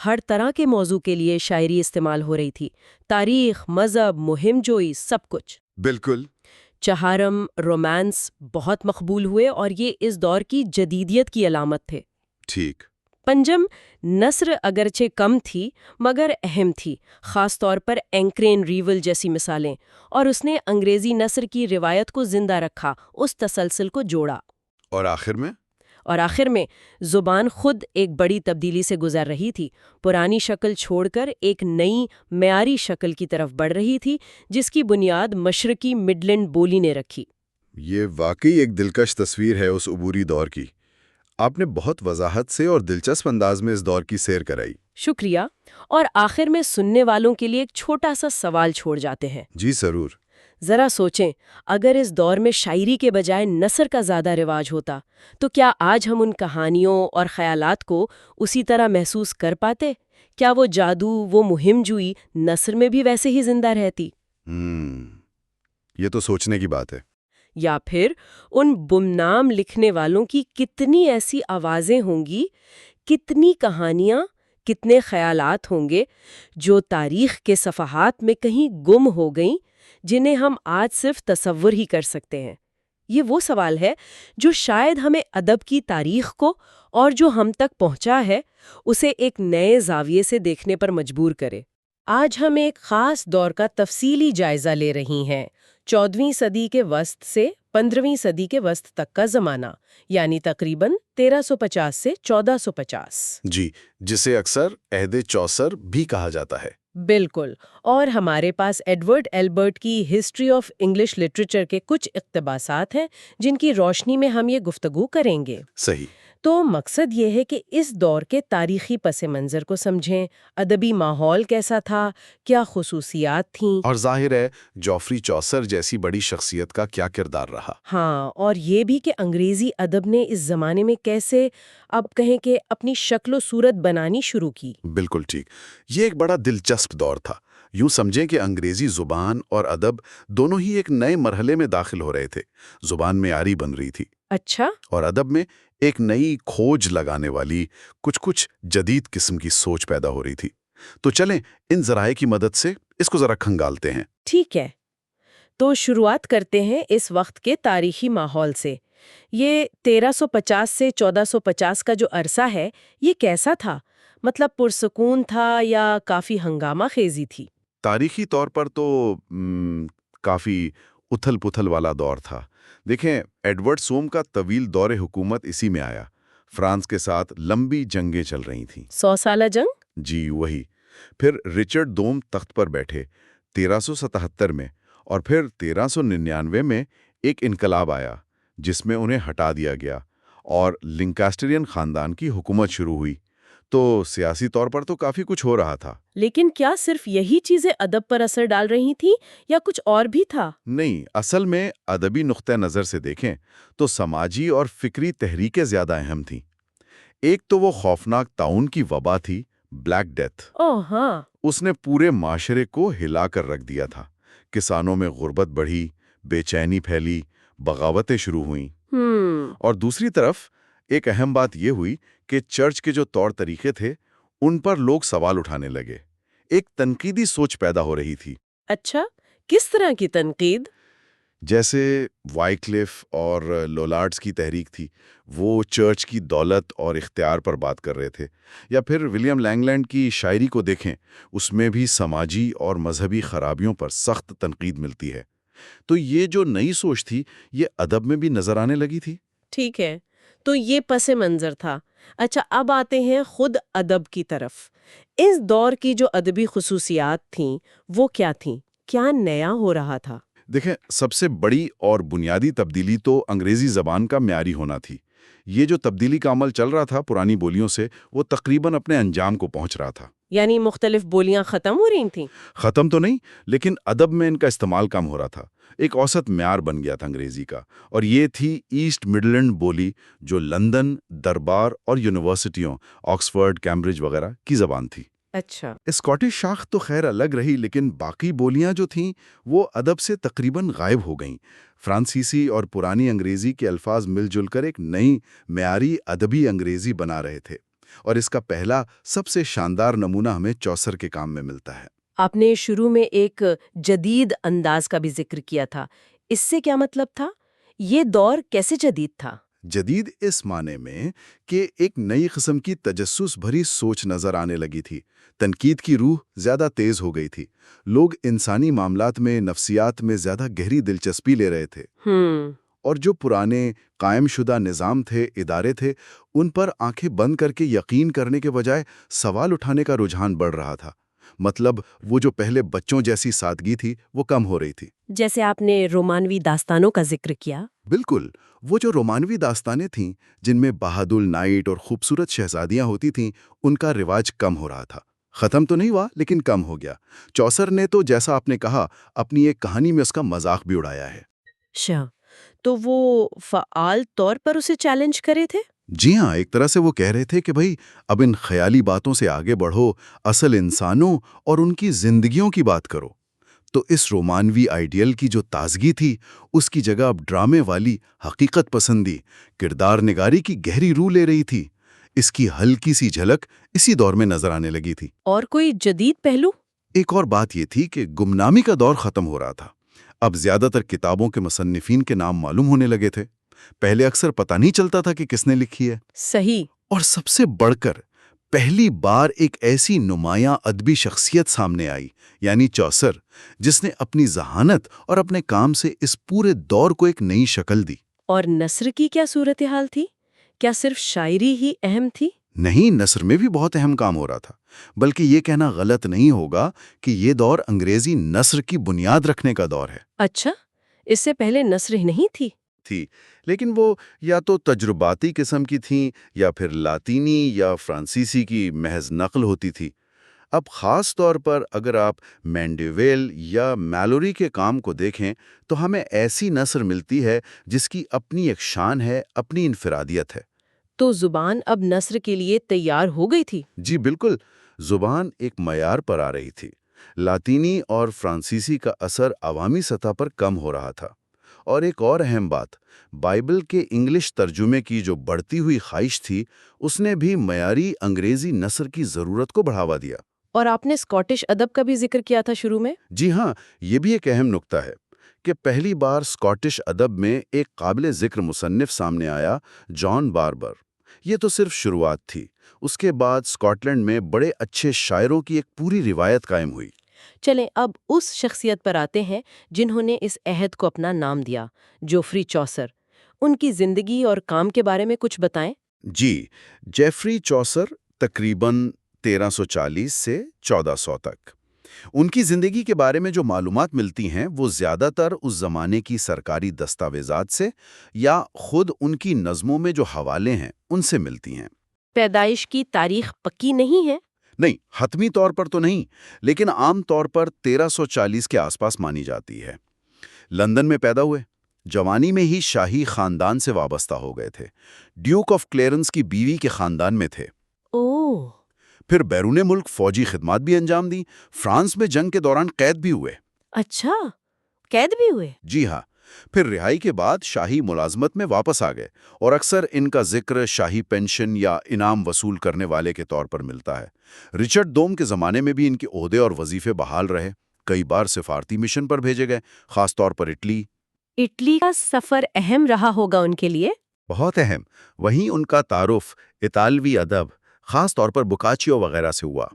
ہر طرح کے موضوع کے لیے شاعری استعمال ہو رہی تھی، تاریخ، مذہب، مہم جوئی، سب کچھ۔ بالکل۔ چہارم، رومانس بہت مقبول ہوئے اور یہ اس دور کی جدیدیت کی علامت تھے۔ ٹھیک۔ پنجم، نثر اگرچہ کم تھی مگر اہم تھی، خاص طور پر اینکرین ریول جیسی مثالیں، اور اس نے انگریزی نثر کی روایت کو زندہ رکھا، اس تسلسل کو جوڑا۔ اور آخر میں زبان خود ایک بڑی تبدیلی سے گزر رہی تھی، پرانی شکل چھوڑ کر ایک نئی معیاری شکل کی طرف بڑھ رہی تھی جس کی بنیاد مشرقی مڈلینڈ بولی نے رکھی۔ یہ واقعی ایک دلکش تصویر ہے اس عبوری دور کی۔ آپ نے بہت وضاحت سے اور دلچسپ انداز میں اس دور کی سیر کرائی۔ شکریہ۔ اور آخر میں سننے والوں کے لیے ایک چھوٹا سا سوال چھوڑ جاتے ہیں۔ جی ضرور۔ ذرا سوچیں، اگر اس دور میں شاعری کے بجائے نثر کا زیادہ رواج ہوتا تو کیا آج ہم ان کہانیوں اور خیالات کو اسی طرح محسوس کر پاتے؟ کیا وہ جادو، وہ مہم جوئی نثر میں بھی ویسے ہی زندہ رہتی؟ یہ تو سوچنے کی بات ہے۔ یا پھر ان گمنام لکھنے والوں کی کتنی ایسی آوازیں ہوں گی، کتنی کہانیاں، کتنے خیالات ہوں گے جو تاریخ کے صفحات میں کہیں گم ہو گئیں، جنہیں ہم آج صرف تصور ہی کر سکتے ہیں۔ یہ وہ سوال ہے جو شاید ہمیں ادب کی تاریخ کو اور جو ہم تک پہنچا ہے اسے ایک نئے زاویے سے دیکھنے پر مجبور کرے۔ آج ہم ایک خاص دور کا تفصیلی جائزہ لے رہی ہیں، 14ویں صدی کے وسط سے 15ویں صدی کے وسط تک کا زمانہ، یعنی تقریباً 1350 سے 1450۔ جی، جسے اکثر عہد چوسر بھی کہا جاتا ہے۔ بالکل، اور ہمارے پاس ایڈورڈ ایلبرٹ کی ہسٹری آف انگلش لٹریچر کے کچھ اقتباسات ہیں جن کی روشنی میں ہم یہ گفتگو کریں گے۔ صحیح۔ تو مقصد یہ ہے کہ اس دور کے تاریخی پس منظر کو سمجھیں، ادبی ماحول کیسا تھا، کیا خصوصیات تھیں، اور ظاہر ہے جوفری چوسر جیسی بڑی شخصیت کا کیا کردار رہا۔ ہاں، اور یہ بھی کہ انگریزی ادب نے اس زمانے میں کیسے اب کہیں کہ اپنی شکل و صورت بنانی شروع کی۔ بالکل ٹھیک۔ یہ ایک بڑا دلچسپ دور تھا۔ یوں سمجھیں کہ انگریزی زبان اور ادب دونوں ہی ایک نئے مرحلے میں داخل ہو رہے تھے۔ زبان معیاری بن رہی تھی، اچھا، اور ادب میں ایک نئی کھوج لگانے والی کچھ جدید قسم کی سوچ پیدا ہو رہی تھی۔ تو چلیں ان ذرائع کی مدد سے اس کو ذرا کھنگالتے ہیں۔ ٹھیک ہے، تو شروعات کرتے ہیں اس وقت کے تاریخی ماحول سے۔ یہ 1350 سے 1450 کا جو عرصہ ہے یہ کیسا تھا؟ مطلب پرسکون تھا یا کافی ہنگامہ خیزی تھی؟ تاریخی طور پر تو کافی اتھل پتھل والا دور تھا۔ دیکھیں، ایڈورڈ سوم کا طویل دور حکومت اسی میں آیا۔ فرانس کے ساتھ لمبی جنگیں چل رہی تھیں۔ 100 سالہ جنگ؟ جی وہی۔ پھر رچرڈ دوم تخت پر بیٹھے 1377 میں، اور پھر 1399 میں ایک انقلاب آیا جس میں انہیں ہٹا دیا گیا اور لنکاسٹرین خاندان کی حکومت شروع ہوئی۔ تو سیاسی طور پر تو کافی کچھ ہو رہا تھا۔ لیکن کیا صرف یہی چیزیں ادب پر اثر ڈال رہی تھیں یا کچھ اور بھی تھا؟ نہیں، اصل میں ادبی نقطہ نظر سے دیکھیں تو سماجی اور فکری تحریکیں زیادہ اہم تھیں۔ ایک تو وہ خوفناک طاعون کی وبا تھی، بلیک ڈیتھ۔ اوہ ہاں، اس نے پورے معاشرے کو ہلا کر رکھ دیا تھا۔ کسانوں میں غربت بڑھی، بے چینی پھیلی، بغاوتیں شروع ہوئیں۔ اور دوسری طرف ایک اہم بات یہ ہوئی کہ چرچ کے جو طور طریقے تھے ان پر لوگ سوال اٹھانے لگے۔ ایک تنقیدی سوچ پیدا ہو رہی تھی۔ اچھا، کس طرح کی تنقید؟ جیسے وائیکلف اور لولارڈز کی تحریک تھی، وہ چرچ کی دولت اور اختیار پر بات کر رہے تھے۔ یا پھر ولیم لینگلینڈ کی شاعری کو دیکھیں، اس میں بھی سماجی اور مذہبی خرابیوں پر سخت تنقید ملتی ہے۔ تو یہ جو نئی سوچ تھی یہ ادب میں بھی نظر آنے لگی تھی۔ ٹھیک ہے، تو یہ پس منظر تھا۔ اچھا، اب آتے ہیں خود ادب کی طرف۔ اس دور کی جو ادبی خصوصیات تھیں وہ کیا تھیں؟ کیا نیا ہو رہا تھا؟ دیکھیں، سب سے بڑی اور بنیادی تبدیلی تو انگریزی زبان کا معیاری ہونا تھی۔ یہ جو تبدیلی کا عمل چل رہا تھا پرانی بولیوں سے، وہ تقریباً اپنے انجام کو پہنچ رہا تھا۔ یعنی مختلف بولیاں ختم ہو رہی تھیں؟ ختم تو نہیں، لیکن ادب میں ان کا استعمال کم ہو رہا تھا۔ ایک اوسط معیار بن گیا تھا انگریزی کا، اور یہ تھی ایسٹ مڈلینڈ بولی، جو لندن، دربار اور یونیورسٹیوں آکسفورڈ، کیمبرج وغیرہ کی زبان تھی۔ اچھا، اسکاٹش شاخ تو خیر الگ رہی، لیکن باقی بولیاں جو تھیں وہ ادب سے تقریباً غائب ہو گئیں۔ فرانسیسی اور پرانی انگریزی کے الفاظ مل جل کر ایک نئی معیاری ادبی انگریزی بنا رہے تھے، اور اس کا پہلا سب سے شاندار نمونہ ہمیں چوسر کے کام میں ملتا ہے۔ آپ نے شروع میں ایک جدید انداز کا بھی ذکر کیا تھا، اس سے کیا مطلب تھا؟ یہ دور کیسے جدید تھا؟ جدید اس معنی میں کہ ایک نئی قسم کی تجسس بھری سوچ نظر آنے لگی تھی۔ تنقید کی روح زیادہ تیز ہو گئی تھی۔ لوگ انسانی معاملات میں، نفسیات میں زیادہ گہری دلچسپی لے رہے تھے، اور جو پرانے قائم شدہ نظام تھے، ادارے تھے، ان پر آنکھیں بند کر کے یقین کرنے کے بجائے سوال اٹھانے کا رجحان بڑھ رہا تھا۔ مطلب وہ جو پہلے بچوں جیسی سادگی تھی وہ کم ہو رہی تھی۔ جیسے آپ نے رومانوی داستانوں کا ذکر کیا۔ بالکل، وہ جو رومانوی داستانیں تھیں جن میں بہادر نائٹ اور خوبصورت شہزادیاں ہوتی تھیں، ان کا رواج کم ہو رہا تھا۔ ختم تو نہیں ہوا لیکن کم ہو گیا۔ چوسر نے تو جیسا آپ نے کہا اپنی ایک کہانی میں اس کا مذاق بھی اڑایا ہے۔ اچھا، تو وہ فعال طور پر اسے چیلنج کرے تھے؟ جی ہاں، ایک طرح سے وہ کہہ رہے تھے کہ بھئی اب ان خیالی باتوں سے آگے بڑھو، اصل انسانوں اور ان کی زندگیوں کی بات کرو۔ تو اس رومانوی آئیڈیل کی جو تازگی تھی اس کی جگہ اب ڈرامے والی حقیقت پسندی، کردار نگاری کی گہری روح لے رہی تھی۔ اس کی ہلکی سی جھلک اسی دور میں نظر آنے لگی تھی۔ اور کوئی جدید پہلو؟ ایک اور بات یہ تھی کہ گمنامی کا دور ختم ہو رہا تھا۔ اب زیادہ تر کتابوں کے مصنفین کے نام معلوم ہونے لگے تھے۔ پہلے اکثر پتہ نہیں چلتا تھا کہ کس نے لکھی ہے۔ صحیح۔ اور سب سے بڑھ کر پہلی بار ایک ایسی نمایاں ادبی شخصیت سامنے آئی، یعنی چوسر، جس نے اپنی ذہانت اور اپنے کام سے اس پورے دور کو ایک نئی شکل دی۔ اور نثر کی کیا صورتحال تھی؟ کیا صرف شاعری ہی اہم تھی؟ نہیں، نثر میں بھی بہت اہم کام ہو رہا تھا، بلکہ یہ کہنا غلط نہیں ہوگا کہ یہ دور انگریزی نثر کی بنیاد رکھنے کا دور ہے۔ اچھا، اس سے پہلے نثر ہی نہیں تھی؟ تھی، لیکن وہ یا تو تجرباتی قسم کی تھیں یا پھر لاطینی یا فرانسیسی کی محض نقل ہوتی تھی۔ اب خاص طور پر اگر آپ مینڈیویل یا میلوری کے کام کو دیکھیں تو ہمیں ایسی نثر ملتی ہے جس کی اپنی ایک شان ہے، اپنی انفرادیت ہے۔ تو زبان اب نثر کے لیے تیار ہو گئی تھی؟ جی بالکل، زبان ایک معیار پر آ رہی تھی۔ لاطینی اور فرانسیسی کا اثر عوامی سطح پر کم ہو رہا تھا۔ اور ایک اور اہم بات، بائبل کے انگلش ترجمے کی جو بڑھتی ہوئی خواہش تھی، اس نے بھی معیاری انگریزی نثر کی ضرورت کو بڑھاوا دیا۔ اور آپ نے اسکاٹش ادب کا بھی ذکر کیا تھا شروع میں۔ جی ہاں، یہ بھی ایک اہم نکتہ ہے کہ پہلی بار اسکاٹش ادب میں ایک قابل ذکر مصنف سامنے آیا، جان باربر۔ یہ تو صرف شروعات تھی۔ اس کے بعد اسکاٹ لینڈ میں بڑے اچھے شاعروں کی ایک پوری روایت قائم ہوئی۔ چلیں اب اس شخصیت پر آتے ہیں جنہوں نے اس عہد کو اپنا نام دیا، جوفری چوسر۔ ان کی زندگی اور کام کے بارے میں کچھ بتائیں۔ جی، جیفری چوسر تقریباً 1340 سے 1400 تک۔ ان کی زندگی کے بارے میں جو معلومات ملتی ہیں وہ زیادہ تر اس زمانے کی سرکاری دستاویزات سے یا خود ان کی نظموں میں جو حوالے ہیں ان سے ملتی ہیں۔ پیدائش کی تاریخ پکی نہیں ہے؟ نہیں، حتمی طور پر تو نہیں، لیکن عام طور پر 1340 کے آس پاس مانی جاتی ہے۔ لندن میں پیدا ہوئے، جوانی میں ہی شاہی خاندان سے وابستہ ہو گئے تھے۔ ڈیوک آف کلیرنس کی بیوی کے خاندان میں تھے۔ اوہ! پھر بیرون ملک فوجی خدمات بھی انجام دی، فرانس میں جنگ کے دوران قید بھی ہوئے۔ اچھا، قید بھی ہوئے؟ جی ہاں، پھر رہائی کے بعد شاہی ملازمت میں واپس آ گئے، اور اکثر ان کا ذکر شاہی پینشن یا انعام وصول کرنے والے کے طور پر ملتا ہے۔ رچرڈ دوم کے زمانے میں بھی ان کے عہدے اور وظیفے بحال رہے، کئی بار سفارتی مشن پر بھیجے گئے، خاص طور پر اٹلی۔ اٹلی کا سفر اہم رہا ہوگا ان کے لیے؟ بہت اہم۔ وہیں ان کا تعارف اطالوی ادب، خاص طور پر بوکاچیو وغیرہ سے ہوا۔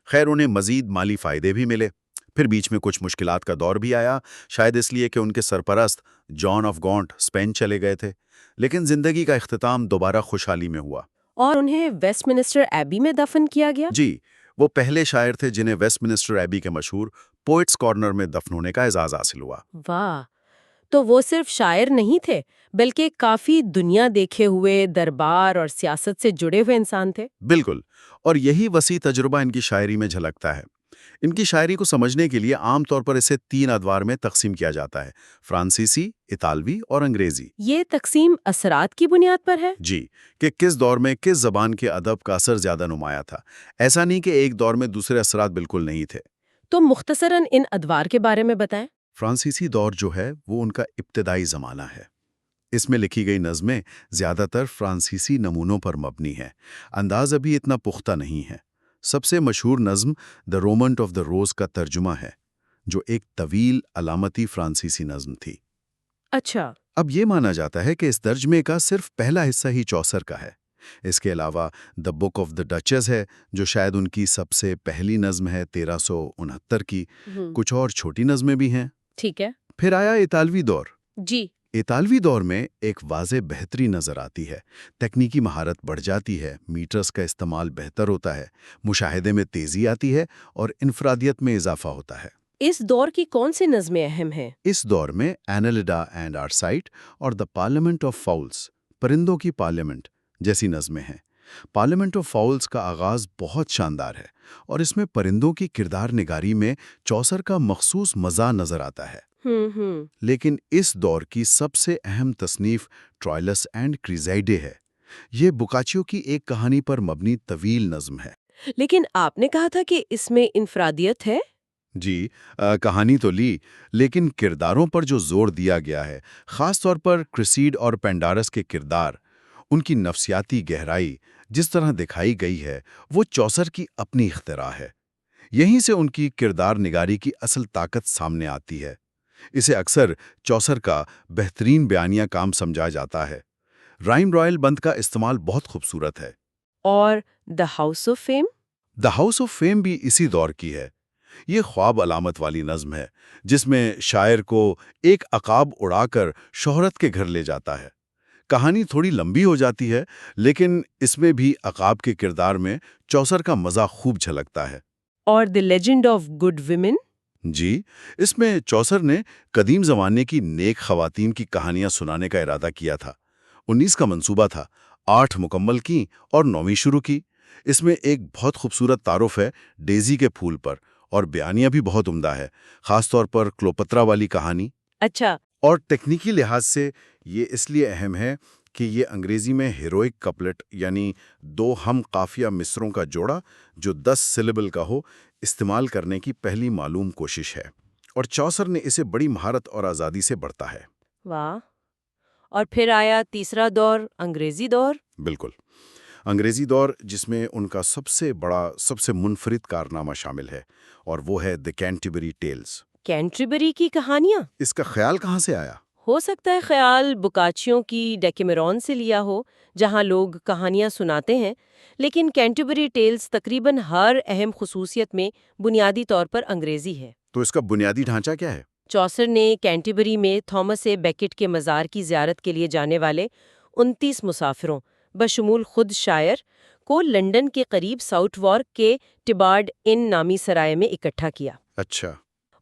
خیر، انہیں مزید مالی فائدے بھی ملے۔ پھر بیچ میں کچھ مشکلات کا دور بھی آیا، شاید اس لیے کہ ان کے سرپرست جان آف گانٹ اسپین چلے گئے تھے، لیکن زندگی کا اختتام دوبارہ خوشحالی میں ہوا۔ اور انہیں ویسٹ منسٹر ایبی میں دفن کیا گیا؟ جی، وہ پہلے شاعر تھے جنہیں ویسٹ منسٹر ایبی کے مشہور پوئٹس کارنر میں دفن ہونے کا اعزاز حاصل ہوا۔ واہ! تو وہ صرف شاعر نہیں تھے بلکہ کافی دنیا دیکھے ہوئے، دربار اور سیاست سے جڑے ہوئے انسان تھے۔ بالکل، اور یہی وسیع تجربہ ان کی شاعری میں جھلکتا ہے۔ ان کی شاعری کو سمجھنے کے لیے عام طور پر اسے 3 ادوار میں تقسیم کیا جاتا ہے: فرانسیسی، اطالوی اور انگریزی۔ یہ تقسیم اثرات کی بنیاد پر ہے؟ جی، کہ کس دور میں کس زبان کے ادب کا اثر زیادہ نمایاں تھا۔ ایسا نہیں کہ ایک دور میں دوسرے اثرات بالکل نہیں تھے۔ تو مختصراً ان ادوار کے بارے میں بتائیں۔ فرانسیسی دور جو ہے وہ ان کا ابتدائی زمانہ ہے۔ اس میں لکھی گئی نظمیں زیادہ تر فرانسیسی نمونوں پر مبنی ہیں، انداز ابھی اتنا پختہ نہیں ہے۔ سب سے مشہور نظم دی رومنٹ آف دی روز کا ترجمہ ہے، جو ایک طویل علامتی فرانسیسی نظم تھی۔ اچھا۔ اب یہ مانا جاتا ہے کہ اس ترجمے کا صرف پہلا حصہ ہی چوسر کا ہے۔ اس کے علاوہ دی بک آف دی ڈچز ہے، جو شاید ان کی سب سے پہلی نظم ہے 1369 کی۔ کچھ اور چھوٹی نظمیں بھی ہیں۔ ٹھیک ہے۔ پھر آیا اطالوی دور۔ جی۔ اطالوی دور میں ایک واضح بہتری نظر آتی ہے، تکنیکی مہارت بڑھ جاتی ہے، میٹرز کا استعمال بہتر ہوتا ہے، مشاہدے میں تیزی آتی ہے اور انفرادیت میں اضافہ ہوتا ہے۔ اس دور کی کون سی نظمیں اہم ہیں؟ اس دور میں اینیلیڈا اینڈ آرسائٹ اور دی پارلیمنٹ آف فاؤلز، پرندوں کی پارلیمنٹ جیسی نظمیں ہیں۔ پارلیمنٹ آف فاؤلز کا آغاز بہت شاندار ہے اور اس میں پرندوں کی کردار نگاری میں چوسر کا مخصوص مزہ نظر آتا ہے۔ لیکن اس دور کی سب سے اہم تصنیف ٹرائلس اینڈ کریزائیڈے ہے۔ یہ بوکاچیو کی ایک کہانی پر مبنی طویل نظم ہے۔ لیکن آپ نے کہا تھا کہ اس میں انفرادیت ہے؟ جی، کہانی تو لی، لیکن کرداروں پر جو زور دیا گیا ہے، خاص طور پر کرسیڈ اور پینڈارس کے کردار، ان کی نفسیاتی گہرائی جس طرح دکھائی گئی ہے، وہ چوسر کی اپنی اختراع ہے۔ یہیں سے ان کی کردار نگاری کی اصل طاقت سامنے آتی ہے۔ اسے اکثر چوسر کا بہترین بیانیہ کام سمجھا جاتا ہے۔ رائم رائل بند کا استعمال بہت خوبصورت ہے۔ اور the house of fame? The house of fame بھی اسی دور کی ہے۔ یہ خواب علامت والی نظم ہے جس میں شاعر کو ایک عقاب اڑا کر شہرت کے گھر لے جاتا ہے۔ کہانی تھوڑی لمبی ہو جاتی ہے، لیکن اس میں بھی عقاب کے کردار میں چوسر کا مزہ خوب جھلکتا ہے۔ اور the legend of good women? جی، اس میں چوسر نے قدیم زمانے کی نیک خواتین کی کہانیاں سنانے کا ارادہ کیا تھا۔ 19 کا منصوبہ تھا، 8 مکمل کی اور 9ویں شروع کی۔ اس میں ایک بہت خوبصورت تعارف ہے ڈیزی کے پھول پر، اور بیانیہ بھی بہت عمدہ ہے، خاص طور پر کلوپترا والی کہانی۔ اچھا۔ اور ٹیکنیکی لحاظ سے یہ اس لیے اہم ہے کہ یہ انگریزی میں ہیروئک کپلٹ، یعنی 2 ہم قافیہ مصروں کا جوڑا جو 10 سلیبل کا ہو، استعمال کرنے کی پہلی معلوم کوشش ہے، اور چوسر نے اسے بڑی مہارت اور آزادی سے برتا ہے۔ واہ! اور پھر آیا تیسرا دور، انگریزی دور؟ بالکل، انگریزی دور جس میں ان کا سب سے بڑا، سب سے منفرد کارنامہ شامل ہے، اور وہ ہے دی کینٹربری ٹیلز۔ کینٹربری کی کہانیاں؟ اس کا خیال کہاں سے آیا؟ ہو سکتا ہے خیال بوکاچیوں کی ڈیکیمیرون سے لیا ہو، جہاں لوگ کہانیاں سناتے ہیں، لیکن کینٹربری ٹیلز تقریباً ہر اہم خصوصیت میں بنیادی طور پر انگریزی ہے۔ تو اس کا بنیادی ڈھانچہ کیا ہے؟ چوسر نے کینٹربری میں تھامس اے بیکٹ کے مزار کی زیارت کے لیے جانے والے 29 مسافروں بشمول خود شاعر کو لنڈن کے قریب ساؤتھ وارک کے ٹبارڈ ان نامی سرائے میں اکٹھا کیا۔ اچھا۔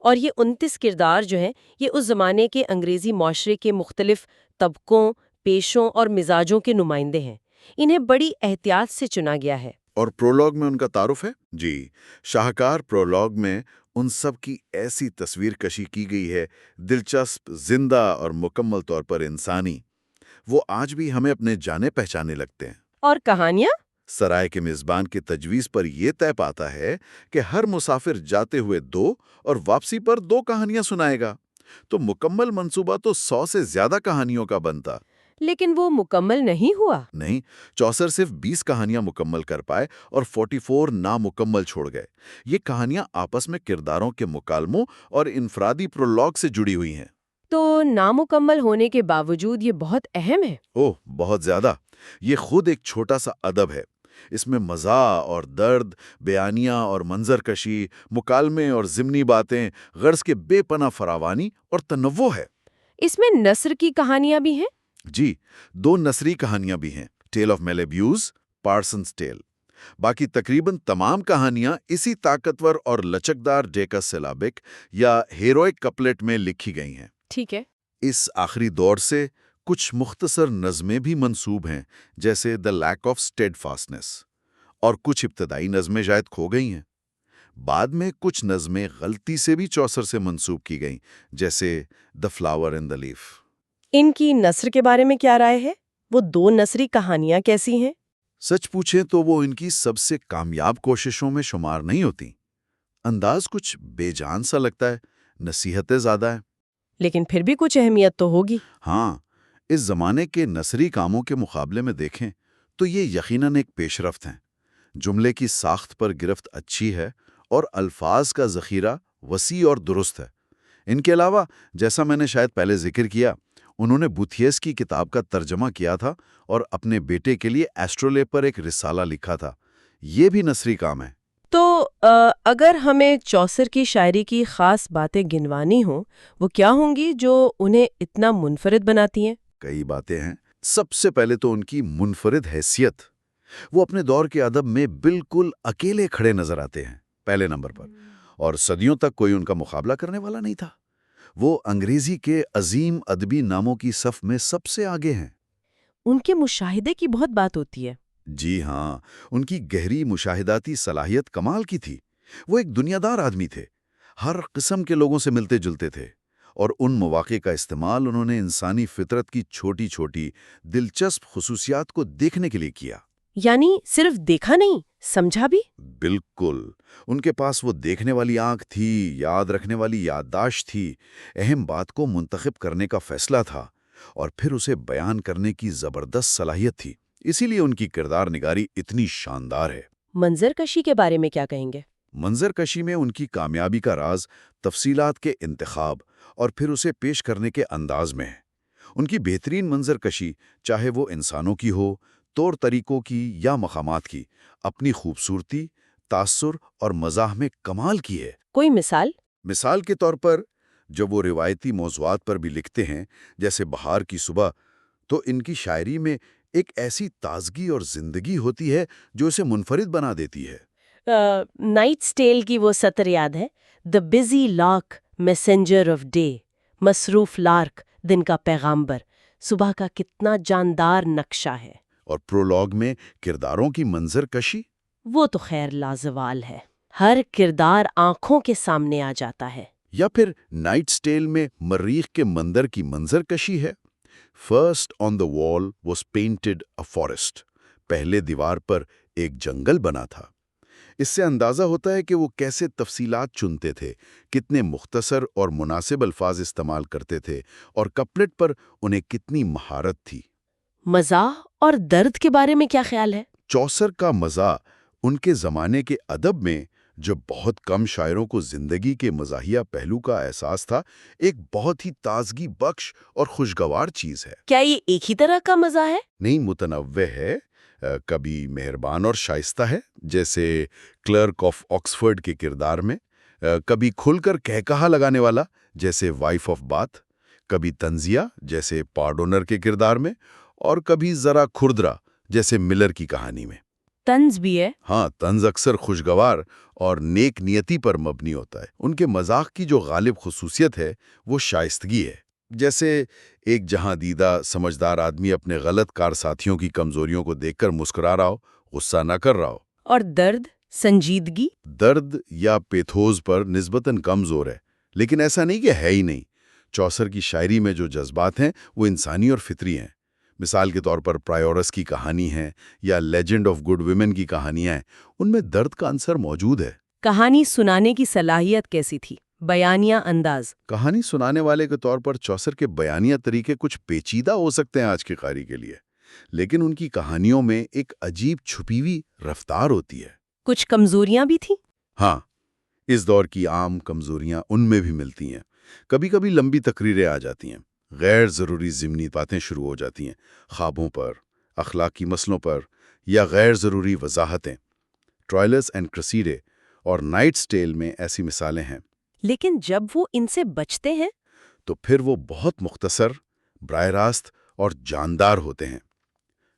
اور یہ 29 کردار جو ہیں، یہ اس زمانے کے انگریزی معاشرے کے مختلف طبقوں، پیشوں اور مزاجوں کے نمائندے ہیں۔ انہیں بڑی احتیاط سے چنا گیا ہے۔ اور پرولوگ میں ان کا تعارف ہے؟ جی، شاہکار پرولوگ میں ان سب کی ایسی تصویر کشی کی گئی ہے، دلچسپ، زندہ اور مکمل طور پر انسانی۔ وہ آج بھی ہمیں اپنے جانے پہچانے لگتے ہیں۔ اور کہانیاں؟ سرائے کے میزبان کی تجویز پر یہ طے پاتا ہے کہ ہر مسافر جاتے ہوئے 2 اور واپسی پر 2 کہانیاں سنائے گا، تو مکمل منصوبہ تو 100 سے زیادہ کہانیوں کا بنتا۔ لیکن وہ مکمل نہیں ہوا۔ نہیں، چوسر صرف 20 کہانیاں مکمل کر پائے اور 44 نامکمل چھوڑ گئے۔ یہ کہانیاں آپس میں کرداروں کے مکالموں اور انفرادی پرولوگ سے جڑی ہوئی ہیں۔ تو نامکمل ہونے کے باوجود یہ بہت اہم ہے۔ اوہ، بہت زیادہ۔ یہ خود ایک چھوٹا سا ادب ہے۔ اس میں مزاح اور درد، بیانیہ اور منظر کشی، مکالمے اور ضمنی باتیں، غرض کے بے پناہ فراوانی اور تنوع ہے۔ اس میں نثر کی کہانیاں بھی ہیں؟ جی، 2 نثری کہانیاں بھی ہیں، ٹیل آف میلیبیوز، پارسنز ٹیل۔ باقی تقریباً تمام کہانیاں اسی طاقتور اور لچکدار ڈیکا سیلابک یا ہیروئک کپلٹ میں لکھی گئی ہیں۔ ٹھیک ہے۔ اس آخری دور سے کچھ مختصر نظمیں بھی منسوب ہیں، جیسے دا لیک آف اسٹیڈ فاسٹنس، اور کچھ ابتدائی نظمیں شاید کھو گئی ہیں۔ بعد میں کچھ نظمیں غلطی سے بھی چوسر سے منسوب کی گئیں، جیسے دا فلاور اینڈ دا لیف۔ ان کی نثر کے بارے میں کیا رائے ہے؟ وہ 2 نثری کہانیاں کیسی ہیں؟ سچ پوچھیں تو وہ ان کی سب سے کامیاب کوششوں میں شمار نہیں ہوتی۔ انداز کچھ بے جان سا لگتا ہے، نصیحتیں زیادہ ہیں۔ لیکن پھر بھی کچھ اہمیت تو ہوگی۔ ہاں، اس زمانے کے نثری کاموں کے مقابلے میں دیکھیں تو یہ یقیناً ایک پیش رفت ہیں۔ جملے کی ساخت پر گرفت اچھی ہے اور الفاظ کا ذخیرہ وسیع اور درست ہے۔ ان کے علاوہ، جیسا میں نے شاید پہلے ذکر کیا، انہوں نے بوتھیس کی کتاب کا ترجمہ کیا تھا اور اپنے بیٹے کے لیے ایسٹرولے پر ایک رسالہ لکھا تھا۔ یہ بھی نثری کام ہے۔ تو اگر ہمیں چوسر کی شاعری کی خاص باتیں گنوانی ہوں، وہ کیا ہوں گی جو انہیں اتنا منفرد بناتی ہیں؟ کئی باتیں ہیں۔ سب سے پہلے تو ان کی منفرد حیثیت۔ وہ اپنے دور کے ادب میں بالکل اکیلے کھڑے نظر آتے ہیں، پہلے نمبر پر، اور صدیوں تک کوئی ان کا مقابلہ کرنے والا نہیں تھا۔ وہ انگریزی کے عظیم ادبی ناموں کی صف میں سب سے آگے ہیں۔ ان کے مشاہدے کی بہت بات ہوتی ہے۔ جی ہاں، ان کی گہری مشاہداتی صلاحیت کمال کی تھی۔ وہ ایک دنیا دار آدمی تھے، ہر قسم کے لوگوں سے ملتے جلتے تھے، اور ان مواقع کا استعمال انہوں نے انسانی فطرت کی چھوٹی چھوٹی دلچسپ خصوصیات کو دیکھنے کے لیے کیا۔ یعنی صرف دیکھا نہیں، سمجھا بھی؟ بالکل، ان کے پاس وہ دیکھنے والی آنکھ تھی، یاد رکھنے والی یادداشت تھی، اہم بات کو منتخب کرنے کا فیصلہ تھا، اور پھر اسے بیان کرنے کی زبردست صلاحیت تھی۔ اسی لیے ان کی کردار نگاری اتنی شاندار ہے۔ منظر کشی کے بارے میں کیا کہیں گے؟ منظر کشی میں ان کی کامیابی کا راز تفصیلات کے انتخاب اور پھر اسے پیش کرنے کے انداز میں ہے۔ ان کی بہترین منظر کشی، چاہے وہ انسانوں کی ہو، طور طریقوں کی یا مقامات کی، اپنی خوبصورتی، تاثر اور مزاح میں کمال کی ہے۔ کوئی مثال؟ مثال کے طور پر جب وہ روایتی موضوعات پر بھی لکھتے ہیں، جیسے بہار کی صبح، تو ان کی شاعری میں ایک ایسی تازگی اور زندگی ہوتی ہے جو اسے منفرد بنا دیتی ہے۔ نائٹس ٹیل کی وہ سطر یاد ہے، the busy lark messenger of day, مصروف لارک دن کا پیغامبر، صبح کا کتنا جاندار نقشہ ہے۔ اور پرولوگ میں کرداروں کی منظر کشی، وہ تو خیر لازوال ہے، ہر کردار آنکھوں کے سامنے آ جاتا ہے۔ یا پھر نائٹس ٹیل میں مریخ کے مندر کی منظر کشی ہے۔ فرسٹ آن دا وال واز پینٹڈ اے فارسٹ، پہلے دیوار پر ایک جنگل بنا تھا۔ اس سے اندازہ ہوتا ہے کہ وہ کیسے تفصیلات چنتے تھے، کتنے مختصر اور مناسب الفاظ استعمال کرتے تھے، اور کپلٹ پر انہیں کتنی مہارت تھی۔ مزاح اور درد کے بارے میں کیا خیال ہے؟ چوسر کا مزاح ان کے زمانے کے ادب میں، جو بہت کم شاعروں کو زندگی کے مزاحیہ پہلو کا احساس تھا، ایک بہت ہی تازگی بخش اور خوشگوار چیز ہے۔ کیا یہ ایک ہی طرح کا مزاح ہے؟ نہیں، متنوع ہے، کبھی مہربان اور شائستہ ہے، جیسے کلرک آف آکسفورڈ کے کردار میں، کبھی کھل کر کہا لگانے والا، جیسے وائف آف باتھ، کبھی طنزیہ، جیسے پارڈونر کے کردار میں، اور کبھی ذرا کھردرا، جیسے ملر کی کہانی میں۔ طنز بھی ہے؟ ہاں، طنز اکثر خوشگوار اور نیک نیتی پر مبنی ہوتا ہے۔ ان کے مذاق کی جو غالب خصوصیت ہے وہ شائستگی ہے، جیسے ایک جہاں دیدہ سمجھدار آدمی اپنے غلط کار ساتھیوں کی کمزوریوں کو دیکھ کر مسکرا رہا ہو، غصہ نہ کر رہا ہو۔ اور درد، سنجیدگی؟ درد یا پیتھوز پر نسبتاً کم زور ہے، لیکن ایسا نہیں کہ ہے ہی نہیں۔ چوسر کی شاعری میں جو جذبات ہیں وہ انسانی اور فطری ہیں۔ مثال کے طور پر پرایورس کی کہانی ہے یا لیجنڈ آف گڈ ویمن کی کہانیاں ہیں، ان میں درد کا عنصر موجود ہے۔ کہانی سنانے کی صلاحیت کیسی تھی؟ بیانیہ انداز؟ کہانی سنانے والے کے طور پر چوسر کے بیانیہ طریقے کچھ پیچیدہ ہو سکتے ہیں آج کے قاری کے لیے، لیکن ان کی کہانیوں میں ایک عجیب چھپی ہوئی رفتار ہوتی ہے۔ کچھ کمزوریاں بھی تھیں؟ ہاں، اس دور کی عام کمزوریاں ان میں بھی ملتی ہیں۔ کبھی کبھی لمبی تقریریں آ جاتی ہیں، غیر ضروری ضمنی باتیں شروع ہو جاتی ہیں، خوابوں پر، اخلاقی مسئلوں پر، یا غیر ضروری وضاحتیں۔ ٹرائلس اینڈ کرسیڈے اور نائٹس ٹیل میں ایسی مثالیں ہیں۔ لیکن جب وہ ان سے بچتے ہیں تو پھر وہ بہت مختصر، براہ راست اور جاندار ہوتے ہیں۔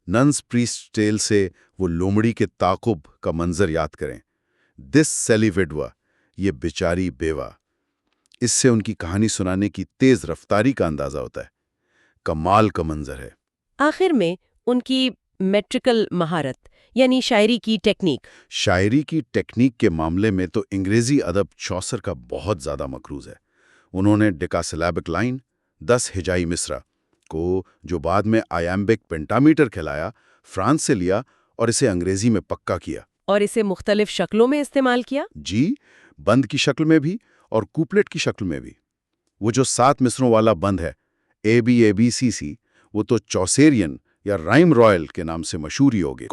ننس پریسٹ ٹیل سے وہ لومڑی کے تعاقب کا منظر یاد کریں، دس سیلی وڈوا، یہ بیچاری بیوہ۔ اس سے ان کی کہانی سنانے کی تیز رفتاری کا اندازہ ہوتا ہے۔ کمال کا منظر ہے۔ آخر میں ان کی میٹرکل مہارت، یعنی شاعری کی ٹیکنیک۔ شاعری کی ٹیکنیک کے معاملے میں تو انگریزی ادب چوسر کا بہت زیادہ مقروض ہے۔ انہوں نے ڈیکاسیلیبک لائن، 10 ہجائی مصرع کو، جو بعد میں آیامبک پینٹامیٹر کہلایا، فرانس سے لیا اور اسے انگریزی میں پکا کیا۔ اور اسے مختلف شکلوں میں استعمال کیا؟ جی، بند کی شکل میں بھی اور کوپلیٹ کی شکل میں بھی۔ وہ جو 7 مصروں والا بند ہے، ABABCC، وہ تو چوسیرین یا رائم رائل کے نام سے مشہور ہی ہوگے۔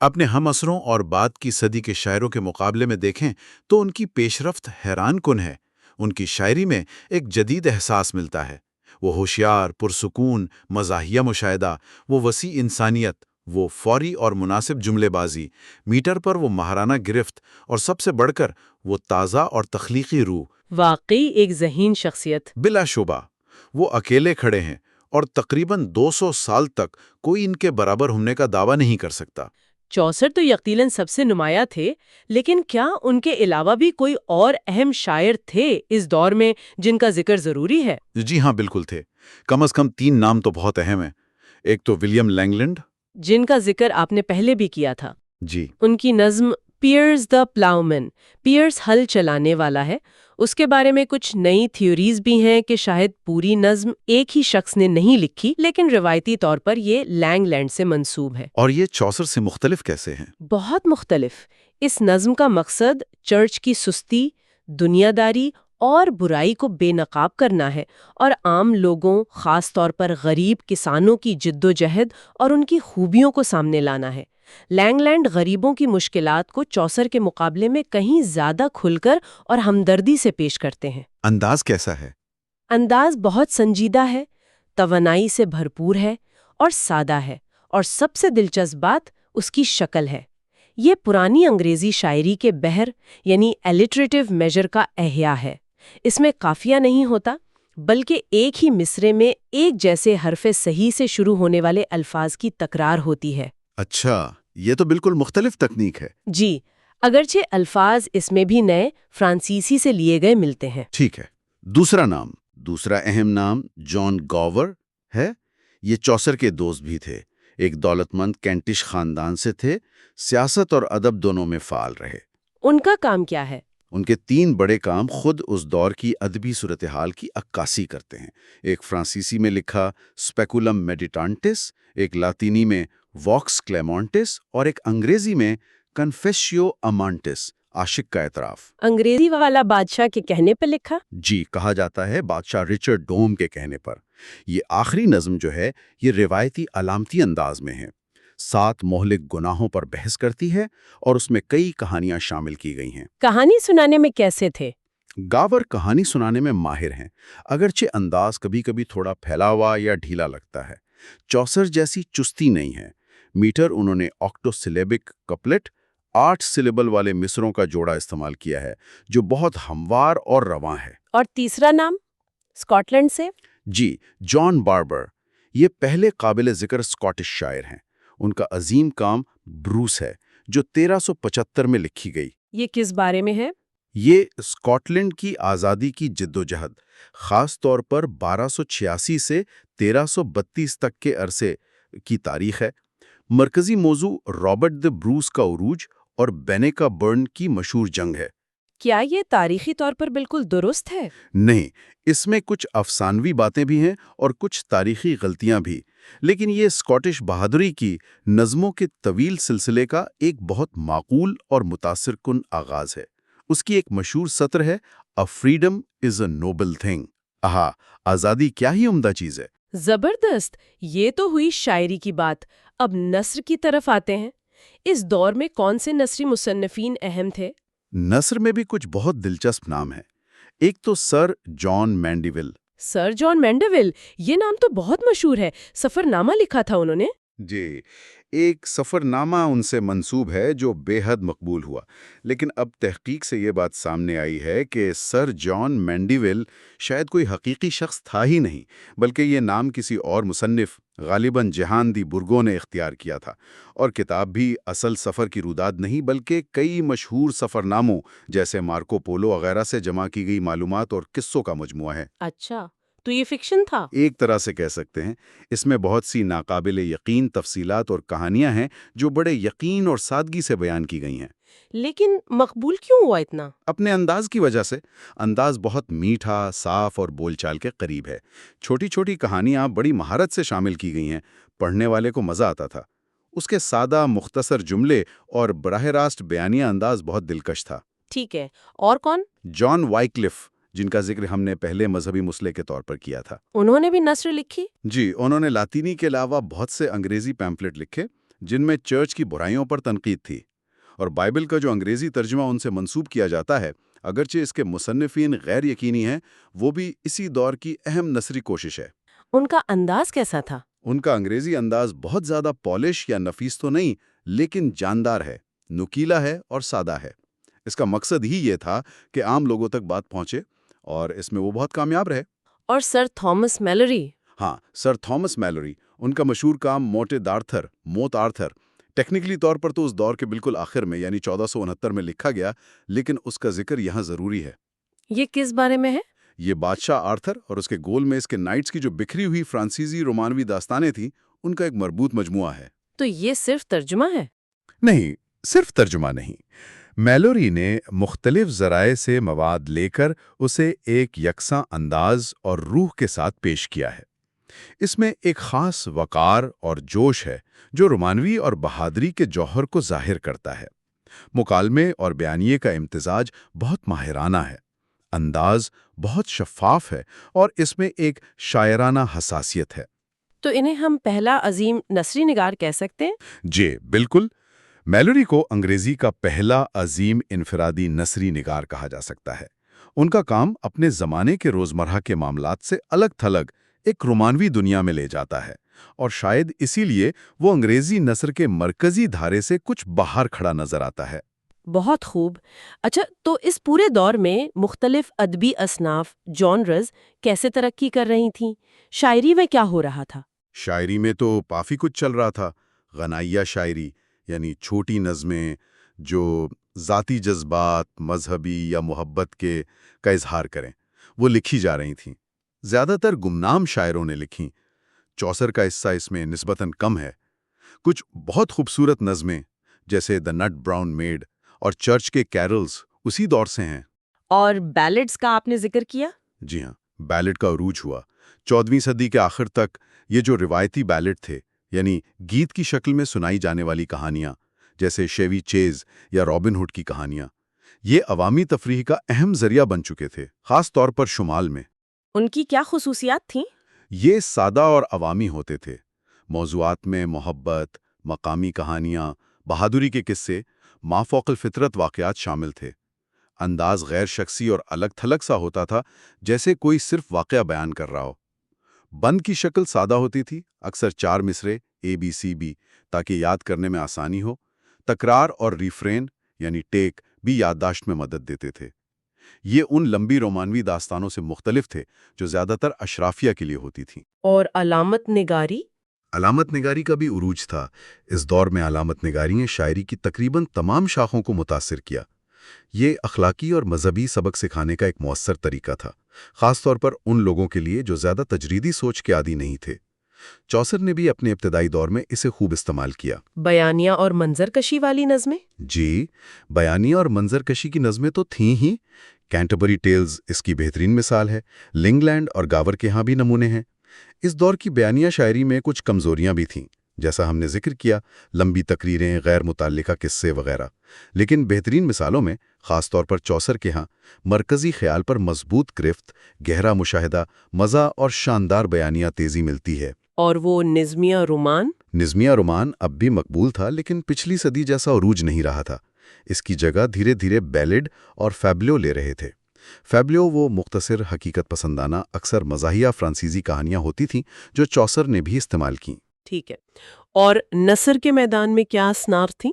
اپنے ہم عصروں اور بعد کی صدی کے شاعروں کے مقابلے میں دیکھیں تو ان کی پیش رفت حیران کن ہے۔ ان کی شاعری میں ایک جدید احساس ملتا ہے۔ وہ ہوشیار، پرسکون، مزاحیہ مشاہدہ، وہ وسیع انسانیت، وہ فوری اور مناسب جملے بازی، میٹر پر وہ ماہرانہ گرفت، اور سب سے بڑھ کر وہ تازہ اور تخلیقی روح۔ واقعی ایک ذہین شخصیت۔ بلا شبہ وہ اکیلے کھڑے ہیں، اور تقریباً 200 سال تک کوئی ان کے برابر ہونے کا دعویٰ نہیں کر سکتا۔ چوسر تو یقیناً سب سے نمایاں تھے، لیکن کیا ان کے علاوہ بھی کوئی اور اہم شاعر تھے اس دور میں جن کا ذکر ضروری ہے؟ جی ہاں، بالکل تھے۔ کم از کم 3 نام تو بہت اہم ہیں۔ ایک تو ولیم لینگلینڈ، جن کا ذکر آپ نے پہلے بھی کیا تھا. جی ان کی نظم پیئرز دا پلاؤمین، پیئرز ہل چلانے والا ہے. اس کے بارے میں کچھ نئی تھیوریز بھی ہیں کہ شاید پوری نظم ایک ہی شخص نے نہیں لکھی، لیکن روایتی طور پر یہ لینگ لینڈ سے منسوب ہے. اور یہ چوسر سے مختلف کیسے ہیں؟ بہت مختلف. اس نظم کا مقصد چرچ کی سستی، دنیا داری اور برائی کو بے نقاب کرنا ہے، اور عام لوگوں، خاص طور پر غریب کسانوں کی جد و جہد اور ان کی خوبیوں کو سامنے لانا ہے. لینگ لینڈ غریبوں کی مشکلات کو چوسر کے مقابلے میں کہیں زیادہ کھل کر اور ہمدردی سے پیش کرتے ہیں. انداز کیسا ہے؟ انداز بہت سنجیدہ ہے، توانائی سے بھرپور ہے اور سادہ ہے، اور سب سے دلچسپ بات اس کی شکل ہے. یہ پرانی انگریزی شاعری کے بحر یعنی الٹریٹو میجر کا احیاء ہے. اس میں قافیہ نہیں ہوتا، بلکہ ایک ہی مصرے میں ایک جیسے حرف صحیح سے شروع ہونے والے الفاظ کی تکرار ہوتی ہے. اچھا، یہ تو بالکل مختلف تکنیک ہے. جی، اگرچہ الفاظ اس میں بھی نئے فرانسیسی سے لیے گئے ملتے ہیں. ٹھیک ہے. دوسرا اہم نام جان گاور ہے. یہ چوسر کے دوست بھی تھے. ایک دولت مند کینٹش خاندان سے تھے. سیاست اور ادب دونوں میں فعال رہے. ان کا کام کیا ہے؟ ان کے 3 بڑے کام خود اس دور کی ادبی صورتحال کی عکاسی کرتے ہیں. ایک فرانسیسی میں لکھا اسپیکولم میڈیٹانٹس، ایک لاطینی میں واکس کلیمونٹس، اور ایک انگریزی میں کنفیشیو امانٹس، عاشق کا اعتراف. انگریزی والا بادشاہ کے کہنے پہ لکھا؟ جی، کہا جاتا ہے بادشاہ رچرڈ ڈوم کے کہنے پر. یہ آخری نظم جو ہے یہ روایتی علامتی انداز میں ہے. 7 مہلک گناہوں پر بحث کرتی ہے اور اس میں کئی کہانیاں شامل کی گئی ہیں. کہانی سنانے میں کیسے تھے؟ گاور کہانی سنانے میں ماہر ہیں، اگرچہ انداز کبھی کبھی تھوڑا پھیلا ہوا یا ڈھیلا لگتا ہے. چوسر جیسی چستی نہیں ہے. میٹر انہوں نے آکٹو سلیبک کپلٹ، 8 سلیبل والے مصروں کا جوڑا استعمال کیا ہے جو بہت ہموار اور رواں ہے. اور تیسرا نام اسکاٹ لینڈ سے؟ جی، جان باربر. یہ پہلے قابل ذکر اسکاٹش شاعر ہیں. ان کا عظیم کام بروس ہے جو 1375 میں لکھی گئی. یہ کس بارے میں ہے؟ یہ اسکاٹ لینڈ کی آزادی کی جد و جہد، خاص طور پر 1286 سے 1332 تک کے عرصے کی تاریخ ہے. مرکزی موضوع رابرٹ د بروس کا عروج اور بینیکا برن کی مشہور جنگ ہے. کیا یہ تاریخی طور پر بالکل درست ہے؟ نہیں، اس میں کچھ افسانوی باتیں بھی ہیں اور کچھ تاریخی غلطیاں بھی، لیکن یہ اسکاٹش بہادری کی نظموں کے طویل سلسلے کا ایک بہت معقول اور متاثر کن آغاز ہے. اس کی ایک مشہور سطر ہے "A freedom is a noble thing". آزادی کیا ہی عمدہ چیز ہے. زبردست. یہ تو ہوئی شاعری کی بات. اب نثر کی طرف آتے ہیں. اس دور میں کون سے نثری مصنفین اہم تھے؟ نثر میں بھی کچھ بہت دلچسپ نام ہیں. ایک تو سر جان مینڈیول. سر جان مینڈیول، یہ نام تو بہت مشہور ہے. سفر نامہ لکھا تھا انہوں نے؟ جی، ایک سفر نامہ ان سے منسوب ہے جو بے حد مقبول ہوا، لیکن اب تحقیق سے یہ بات سامنے آئی ہے کہ سر جان مینڈیول شاید کوئی حقیقی شخص تھا ہی نہیں، بلکہ یہ نام کسی اور مصنف غالباً جہان دی برگو نے اختیار کیا تھا. اور کتاب بھی اصل سفر کی روداد نہیں بلکہ کئی مشہور سفر ناموں جیسے مارکو پولو وغیرہ سے جمع کی گئی معلومات اور قصوں کا مجموعہ ہے. اچھا، تو یہ فکشن تھا؟ ایک طرح سے کہہ سکتے ہیں. اس میں بہت سی ناقابل یقین تفصیلات اور کہانیاں ہیں جو بڑے یقین اور سادگی سے بیان کی گئی ہیں. لیکن مقبول کیوں ہوا اتنا؟ اپنے انداز کی وجہ سے. انداز بہت میٹھا، صاف اور بول چال کے قریب ہے. چھوٹی چھوٹی کہانیاں بڑی مہارت سے شامل کی گئی ہیں. پڑھنے والے کو مزہ آتا تھا. اس کے سادہ مختصر جملے اور براہ راست بیانیہ انداز بہت دلکش تھا. ٹھیک ہے، اور کون؟ جان وائکلف، جن کا ذکر ہم نے پہلے مذہبی مسئلے کے طور پر کیا تھا. انہوں نے بھی نثر لکھی؟ جی، انہوں نے لاطینی کے علاوہ بہت سے انگریزی پیمفلٹ لکھے جن میں چرچ کی برائیوں پر تنقید تھی. اور بائبل کا جو انگریزی ترجمہ ان سے منسوب کیا جاتا ہے، اگرچہ اس کے مصنفین غیر یقینی ہیں، وہ بھی اسی دور کی اہم نثری کوشش ہے. ان کا انداز کیسا تھا؟ ان کا انگریزی انداز بہت زیادہ پالش یا نفیس تو نہیں، لیکن جاندار ہے، نکیلا ہے اور سادہ ہے. اس کا مقصد ہی یہ تھا کہ عام لوگوں تک بات پہنچے، اور اس میں وہ بہت کامیاب رہے. اور سر تھامس میلوری؟ ہاں، سر تھامس میلوری. ان کا مشہور کام موت آرتھر. ٹیکنیکلی طور پر تو اس دور کے بالکل آخر میں یعنی 1469 میں لکھا گیا، لیکن اس کا ذکر یہاں ضروری ہے. یہ کس بارے میں ہے؟ یہ بادشاہ آرتھر اور اس کے گول میں اس کے نائٹس کی جو بکھری ہوئی فرانسیسی رومانوی داستانیں تھیں، ان کا ایک مربوط مجموعہ ہے. تو یہ صرف ترجمہ ہے؟ نہیں، صرف ترجمہ نہیں۔ میلوری نے مختلف ذرائع سے مواد لے کر اسے ایک یکساں انداز اور روح کے ساتھ پیش کیا ہے۔ اس میں ایک خاص وقار اور جوش ہے جو رومانوی اور بہادری کے جوہر کو ظاہر کرتا ہے۔ مکالمے اور بیانیے کا امتزاج بہت ماہرانہ ہے، انداز بہت شفاف ہے اور اس میں ایک شاعرانہ حساسیت ہے۔ تو انہیں ہم پہلا عظیم نثری نگار کہہ سکتے ہیں؟ جی بالکل، میلوری کو انگریزی کا پہلا عظیم انفرادی نثری نگار کہا جا سکتا ہے۔ ان کا کام اپنے زمانے کے روزمرہ کے معاملات سے الگ تھلگ ایک رومانوی دنیا میں لے جاتا ہے، اور شاید اسی لیے وہ انگریزی نثر کے مرکزی دھارے سے کچھ باہر کھڑا نظر آتا ہے۔ بہت خوب۔ اچھا، تو اس پورے دور میں مختلف ادبی اصناف، جانرز کیسے ترقی کر رہی تھیں؟ شاعری میں کیا ہو رہا تھا؟ شاعری میں تو کافی کچھ چل رہا تھا۔ غنائیہ شاعری یعنی چھوٹی نظمیں جو ذاتی جذبات، مذہبی یا محبت کا اظہار کریں، وہ لکھی جا رہی تھیں۔ زیادہ تر گمنام شاعروں نے لکھیں۔ چوسر کا حصہ اس میں نسبتاً کم ہے۔ کچھ بہت خوبصورت نظمیں جیسے دی نٹ براؤن میڈ اور چرچ کے کیرلز اسی دور سے ہیں۔ اور بیلڈز کا آپ نے ذکر کیا؟ جی ہاں، بیلڈ کا عروج ہوا 14ویں صدی کے آخر تک۔ یہ جو روایتی بیلڈ تھے، یعنی گیت کی شکل میں سنائی جانے والی کہانیاں جیسے شیوی چیز یا رابن ہوڈ کی کہانیاں، یہ عوامی تفریح کا اہم ذریعہ بن چکے تھے، خاص طور پر شمال میں۔ ان کی کیا خصوصیات تھیں؟ یہ سادہ اور عوامی ہوتے تھے۔ موضوعات میں محبت، مقامی کہانیاں، بہادری کے قصے، مافوق الفطرت واقعات شامل تھے۔ انداز غیر شخصی اور الگ تھلگ سا ہوتا تھا، جیسے کوئی صرف واقعہ بیان کر رہا ہو۔ بند کی شکل سادہ ہوتی تھی، اکثر 4 مصرے ABCB تاکہ یاد کرنے میں آسانی ہو۔ تکرار اور ریفرین یعنی ٹیک بھی یادداشت میں مدد دیتے تھے۔ یہ ان لمبی رومانوی داستانوں سے مختلف تھے جو زیادہ تر اشرافیہ کے لیے ہوتی تھیں۔ اور علامت نگاری؟ علامت نگاری کا بھی عروج تھا۔ اس دور میں علامت نگاری نے شاعری کی تقریباً تمام شاخوں کو متاثر کیا۔ یہ اخلاقی اور مذہبی سبق سکھانے کا ایک مؤثر طریقہ تھا، خاص طور پر ان لوگوں کے لیے جو زیادہ تجریدی سوچ کے عادی نہیں تھے۔ چوسر نے بھی اپنے ابتدائی دور میں اسے خوب استعمال کیا۔ بیانیہ اور منظر کشی والی نظمیں؟ جی، بیانیہ اور منظر کشی کی نظمیں تو تھیں ہی۔ کینٹربری ٹیلز اس کی بہترین مثال ہے۔ لنگلینڈ اور گاور کے ہاں بھی نمونے ہیں۔ اس دور کی بیانیہ شاعری میں کچھ کمزوریاں بھی تھیں، جیسا ہم نے ذکر کیا، لمبی تقریریں، غیر متعلقہ قصے وغیرہ۔ لیکن بہترین مثالوں میں، خاص طور پر چوسر کے ہاں، مرکزی خیال پر مضبوط گرفت، گہرا مشاہدہ، مزہ اور شاندار بیانیہ تیزی ملتی ہے۔ اور وہ نظمیہ رومان؟ نظمیہ رومان اب بھی مقبول تھا، لیکن پچھلی صدی جیسا عروج نہیں رہا تھا۔ اس کی جگہ دھیرے دھیرے بیلڈ اور فیبلو لے رہے تھے۔ فیبلو وہ مختصر، حقیقت پسندانہ، اکثر مزاحیہ فرانسیسی کہانیاں ہوتی تھیں جو چوسر نے بھی استعمال کیں۔ ٹھیک ہے۔ اور نثر کے میدان میں کیا اصناف تھیں؟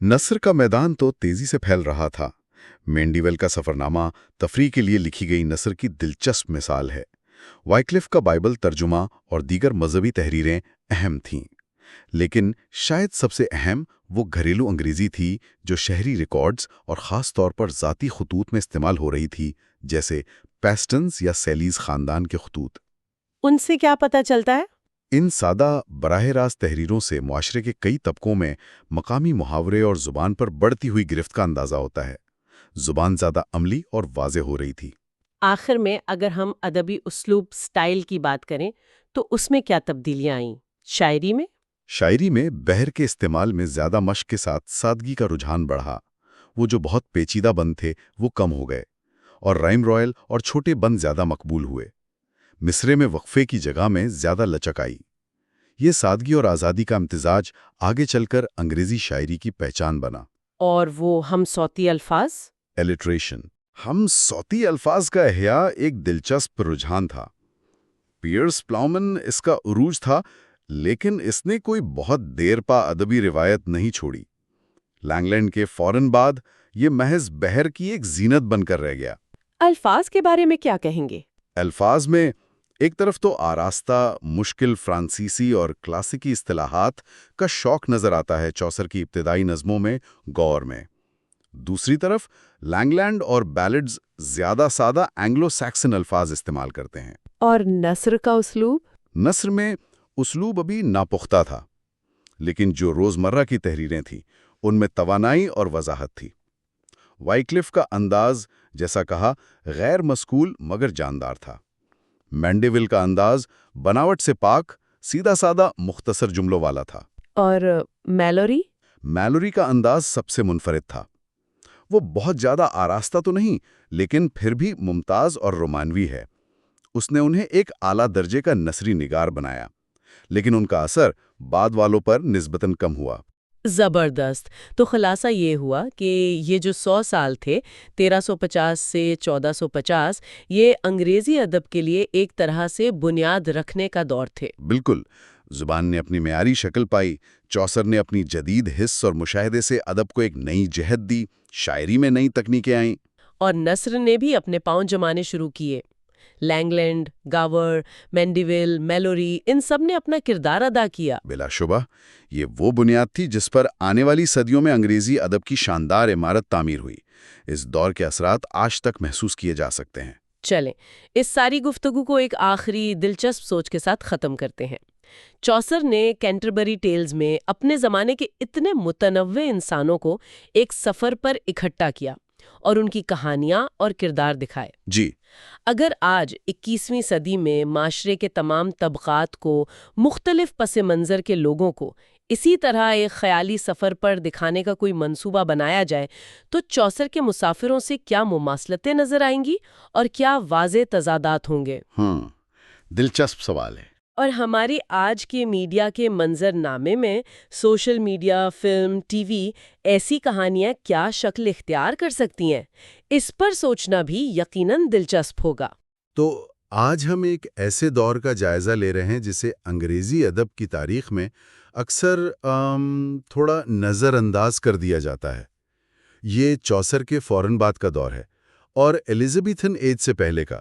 نثر کا میدان تو تیزی سے پھیل رہا تھا۔ مینڈیول کا سفرنامہ تفریح کے لیے لکھی گئی نثر کی دلچسپ مثال ہے۔ وائکلف کا بائبل ترجمہ اور دیگر مذہبی تحریریں اہم تھیں، لیکن شاید سب سے اہم وہ گھریلو انگریزی تھی جو شہری ریکارڈز اور خاص طور پر ذاتی خطوط میں استعمال ہو رہی تھی، جیسے پیسٹنز یا سیلیز خاندان کے خطوط۔ ان سے کیا پتہ چلتا ہے؟ ان سادہ براہ راست تحریروں سے معاشرے کے کئی طبقوں میں مقامی محاورے اور زبان پر بڑھتی ہوئی گرفت کا اندازہ ہوتا ہے۔ زبان زیادہ عملی اور واضح ہو رہی تھی۔ آخر میں اگر ہم ادبی اسلوب سٹائل کی بات کریں تو اس میں کیا تبدیلیاں آئیں؟ شاعری میں؟ شاعری میں بحر کے استعمال میں زیادہ مشق کے ساتھ سادگی کا رجحان بڑھا۔ وہ جو بہت پیچیدہ بند تھے وہ کم ہو گئے، اور رائم رائل اور چھوٹے بند زیادہ مقبول ہوئے۔ مصرے میں وقفے کی جگہ میں زیادہ لچک آئی۔ یہ سادگی اور آزادی کا امتزاج آگے چل کر انگریزی شاعری کی پہچان بنا۔ اور وہ ہم صوتی الفاظ؟ ایلیٹریشن، ہم صوتی الفاظ کا احیاء ایک دلچسپ رجحان تھا۔ پیئرس پلاؤمن اس کا عروج تھا، لیکن اس نے کوئی بہت دیر پا ادبی روایت نہیں چھوڑی۔ لینگلینڈ کے فوراً بعد یہ محض بحر کی ایک زینت بن کر رہ گیا۔ الفاظ کے بارے میں کیا کہیں گے؟ الفاظ میں ایک طرف تو آراستہ، مشکل فرانسیسی اور کلاسیکی اصطلاحات کا شوق نظر آتا ہے چوسر کی ابتدائی نظموں میں، غور میں۔ دوسری طرف لینگلینڈ اور بیلڈز زیادہ سادہ اینگلو سیکسن الفاظ استعمال کرتے ہیں۔ اور نثر کا اسلوب؟ نثر میں اسلوب ابھی ناپختہ تھا۔ لیکن جو روزمرہ کی تحریریں تھیں ان میں توانائی اور وضاحت تھی۔ وائکلف کا انداز، جیسا کہا، غیر مسکول مگر جاندار تھا۔ مینڈیول کا انداز بناوٹ سے پاک، سیدھا سادہ، مختصر جملوں والا تھا۔ اور میلوری؟ میلوری کا انداز سب سے منفرد تھا۔ وہ بہت زیادہ آراستہ تو نہیں، لیکن پھر بھی ممتاز اور رومانوی ہے۔ اس نے انہیں ایک اعلیٰ درجے کا نثری نگار بنایا، لیکن ان کا اثر بعد والوں پر نسبتاً کم ہوا۔ زبردست۔ تو خلاصہ یہ ہوا کہ یہ جو 100 سال تھے، 1350 سے 1450، یہ انگریزی ادب کے لیے ایک طرح سے بنیاد رکھنے کا دور تھے۔ بالکل، زبان نے اپنی معیاری شکل پائی، چوسر نے اپنی جدید حس اور مشاہدے سے ادب کو ایک نئی جہت دی، شاعری میں نئی تکنیکیں آئیں، اور نثر نے بھی اپنے پاؤں جمانے شروع کیے۔ لینگلینڈ، گاور، مینڈیول، میلوری، ان سب نے اپنا کردار ادا کیا۔ بلا شبہ یہ وہ بنیاد تھی جس پر آنے والی صدیوں میں انگریزی ادب کی شاندار عمارت تعمیر ہوئی۔ اس دور کے اثرات آج تک محسوس کیے جا سکتے ہیں۔ چلیں اس ساری گفتگو کو ایک آخری دلچسپ سوچ کے ساتھ ختم کرتے ہیں۔ چوسر نے کینٹربری ٹیلز میں اپنے زمانے کے اتنے متنوع انسانوں کو ایک سفر پر اکٹھا کیا اور ان کی کہانیاں اور کردار دکھائے۔ جی، اگر آج 21ویں صدی میں معاشرے کے تمام طبقات کو، مختلف پس منظر کے لوگوں کو اسی طرح ایک خیالی سفر پر دکھانے کا کوئی منصوبہ بنایا جائے تو چوسر کے مسافروں سے کیا مماثلتیں نظر آئیں گی اور کیا واضح تضادات ہوں گے؟ دلچسپ سوال ہے۔ اور ہماری آج کے میڈیا کے منظر نامے میں social media, film, T V, ایسی کہانیاں کیا شکل اختیار کر سکتی ہیں؟ اس پر سوچنا بھی یقیناً دلچسپ ہوگا۔ تو آج ہم ایک ایسے دور کا جائزہ لے رہے ہیں جسے انگریزی ادب کی تاریخ میں اکثر تھوڑا نظر انداز کر دیا جاتا ہے۔ یہ چوسر کے فوراً بعد کا دور ہے اور ایلزابیتھن ایج سے پہلے کا،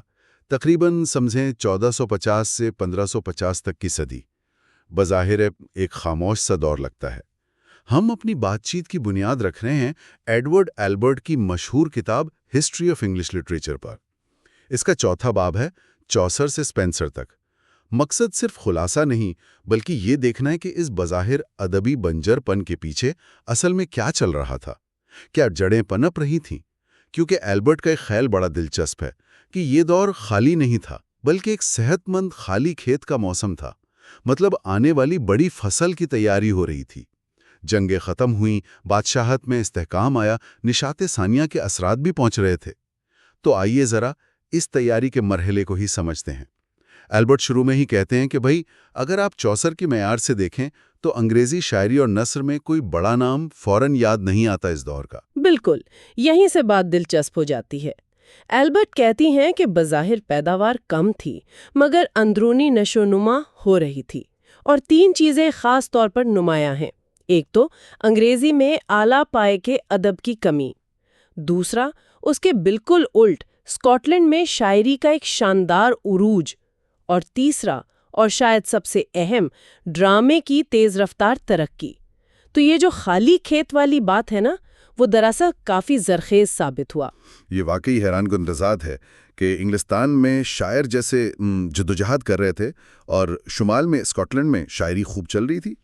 تقریباً سمجھیں 1450 سے 1550 تک کی صدی۔ بظاہر ایک خاموش سا دور لگتا ہے۔ ہم اپنی بات چیت کی بنیاد رکھ رہے ہیں ایڈورڈ ایلبرٹ کی مشہور کتاب ہسٹری آف انگلش لٹریچر پر۔ اس کا چوتھا باب ہے چوسر سے اسپینسر تک۔ مقصد صرف خلاصہ نہیں، بلکہ یہ دیکھنا ہے کہ اس بظاہر ادبی بنجر پن کے پیچھے اصل میں کیا چل رہا تھا، کیا جڑیں پنپ رہی تھیں۔ کیونکہ ایلبرٹ کا ایک خیال بڑا دلچسپ ہے کہ یہ دور خالی نہیں تھا، بلکہ ایک صحت مند خالی کھیت کا موسم تھا۔ مطلب آنے والی بڑی فصل کی تیاری ہو رہی تھی۔ جنگیں ختم ہوئیں، بادشاہت میں استحکام آیا، نشاط ثانیہ کے اثرات بھی پہنچ رہے تھے۔ تو آئیے ذرا اس تیاری کے مرحلے کو ہی سمجھتے ہیں۔ ایلبرٹ شروع میں ہی کہتے ہیں کہ بھائی، اگر آپ چوسر کے معیار سے دیکھیں تو انگریزی شاعری اور نثر میں کوئی بڑا نام فوراً یاد نہیں آتا اس دور کا۔ بالکل، یہیں سے بات دلچسپ ہو جاتی ہے۔ ایلبرٹ کہتی ہیں کہ بظاہر پیداوار کم تھی، مگر اندرونی نشو نما ہو رہی تھی، اور 3 چیزیں خاص طور پر نمایاں ہیں۔ ایک تو انگریزی میں اعلیٰ پائے کے ادب کی کمی، دوسرا اس کے بالکل الٹ اسکاٹ لینڈ میں شاعری کا ایک شاندار عروج، اور تیسرا اور شاید سب سے اہم، ڈرامے کی تیز رفتار ترقی۔ تو یہ جو خالی کھیت والی بات ہے نا، وہ دراصل کافی زرخیز ثابت ہوا۔ یہ واقعی حیران کن تضاد ہے کہ انگلستان میں شاعر جیسے جدوجہد کر رہے تھے اور شمال میں اسکاٹ لینڈ میں شاعری خوب چل رہی تھی۔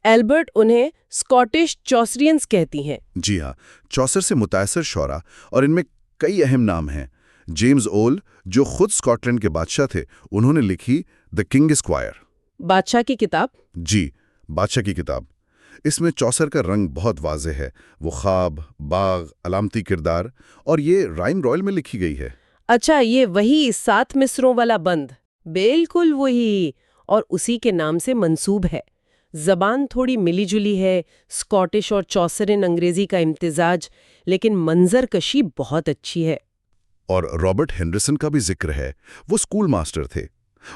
ایلبرٹ انہیں اسکاٹش چوسرینز کہتی ہیں۔ جی ہاں، چوسر سے متاثر شعراء، اور ان میں کئی اہم نام ہیں۔ جیمز اول، جو خود اسکاٹ لینڈ کے بادشاہ تھے، انہوں نے لکھی دی کنگ اسکوائر، بادشاہ کی کتاب۔ جی، بادشاہ کی کتاب۔ اس میں چوسر کا رنگ بہت واضح ہے، وہ خواب، باغ، علامتی کردار، اور یہ رائم رویل میں لکھی گئی ہے۔ اچھا، یہ وہی 7 مصروں والا بند، بالکل وہی، اور اسی کے نام سے منسوب ہے۔ زبان تھوڑی ملی جلی ہے، اسکاٹش اور چوسرین انگریزی کا امتزاج، لیکن منظر کشی بہت اچھی ہے۔ اور رابرٹ ہینڈرسن کا بھی ذکر ہے، وہ اسکول ماسٹر تھے۔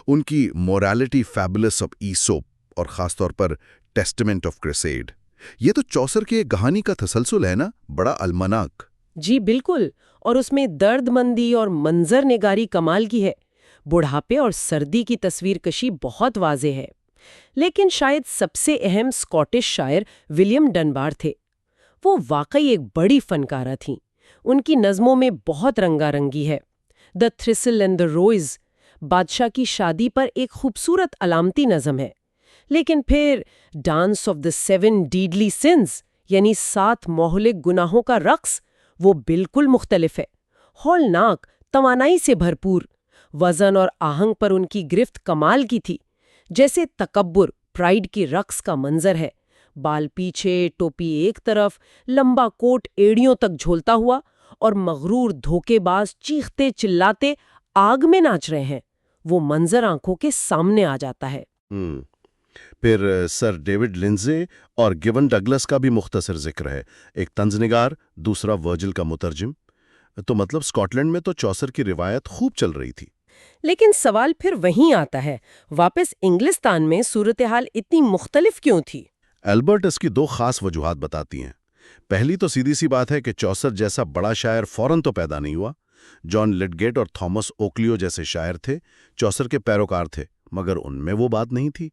ان کی مورالٹی فیبولس آف ایسوپ اور خاص طور پر ٹیسٹمنٹ آف کریسیڈ، یہ تو چوسر کی ایک کہانی کا تسلسل ہے نا، بڑا المناک۔ جی بالکل، اور اس میں درد مندی اور منظر نگاری کمال کی ہے۔ بڑھاپے اور سردی کی تصویر کشی بہت واضح ہے۔ لیکن شاید سب سے اہم اسکاٹش شاعر ولیم ڈنبار تھے۔ وہ واقعی ایک بڑی فنکارہ تھیں۔ ان کی نظموں میں بہت رنگا رنگی ہے۔ دی تھریسل اینڈ دی روز بادشاہ کی شادی پر ایک خوبصورت علامتی نظم ہے، لیکن پھر dance of the 7 deadly sons یعنی 7 مہلک گناہوں کا رقص وہ بالکل مختلف ہے، ہولناک، توانائی سے بھرپور۔ وزن اور آہنگ پر ان کی گرفت کمال کی تھی، جیسے تکبر، پرائیڈ کی رقص کا منظر ہے، بال پیچھے، ٹوپی ایک طرف، لمبا کوٹ ایڑیوں تک جھولتا ہوا، اور مغرور دھوکے باز چیختے چلاتے آگ میں ناچ رہے ہیں۔ وہ منظر آنکھوں کے سامنے آ جاتا ہے۔ پھر سر ڈیوڈ لنزے اور گیون ڈگلس کا بھی مختصر ذکر ہے، ایک طنز نگار، دوسرا ورجل کا مترجم۔ تو مطلب اسکاٹ لینڈ میں تو چوسر کی روایت خوب چل رہی تھی۔ لیکن سوال پھر وہیں آتا ہے، واپس انگلستان میں صورتحال اتنی مختلف کیوں تھی؟ البرٹ اس کی 2 خاص وجوہات بتاتی ہیں۔ پہلی تو سیدھی سی بات ہے کہ چوسر جیسا بڑا شاعر فوراً تو پیدا نہیں ہوا۔ جان لڈگیٹ اور تھامس اوکلیو جیسے شاعر تھے، چوسر کے پیروکار تھے، مگر ان میں وہ بات نہیں تھی۔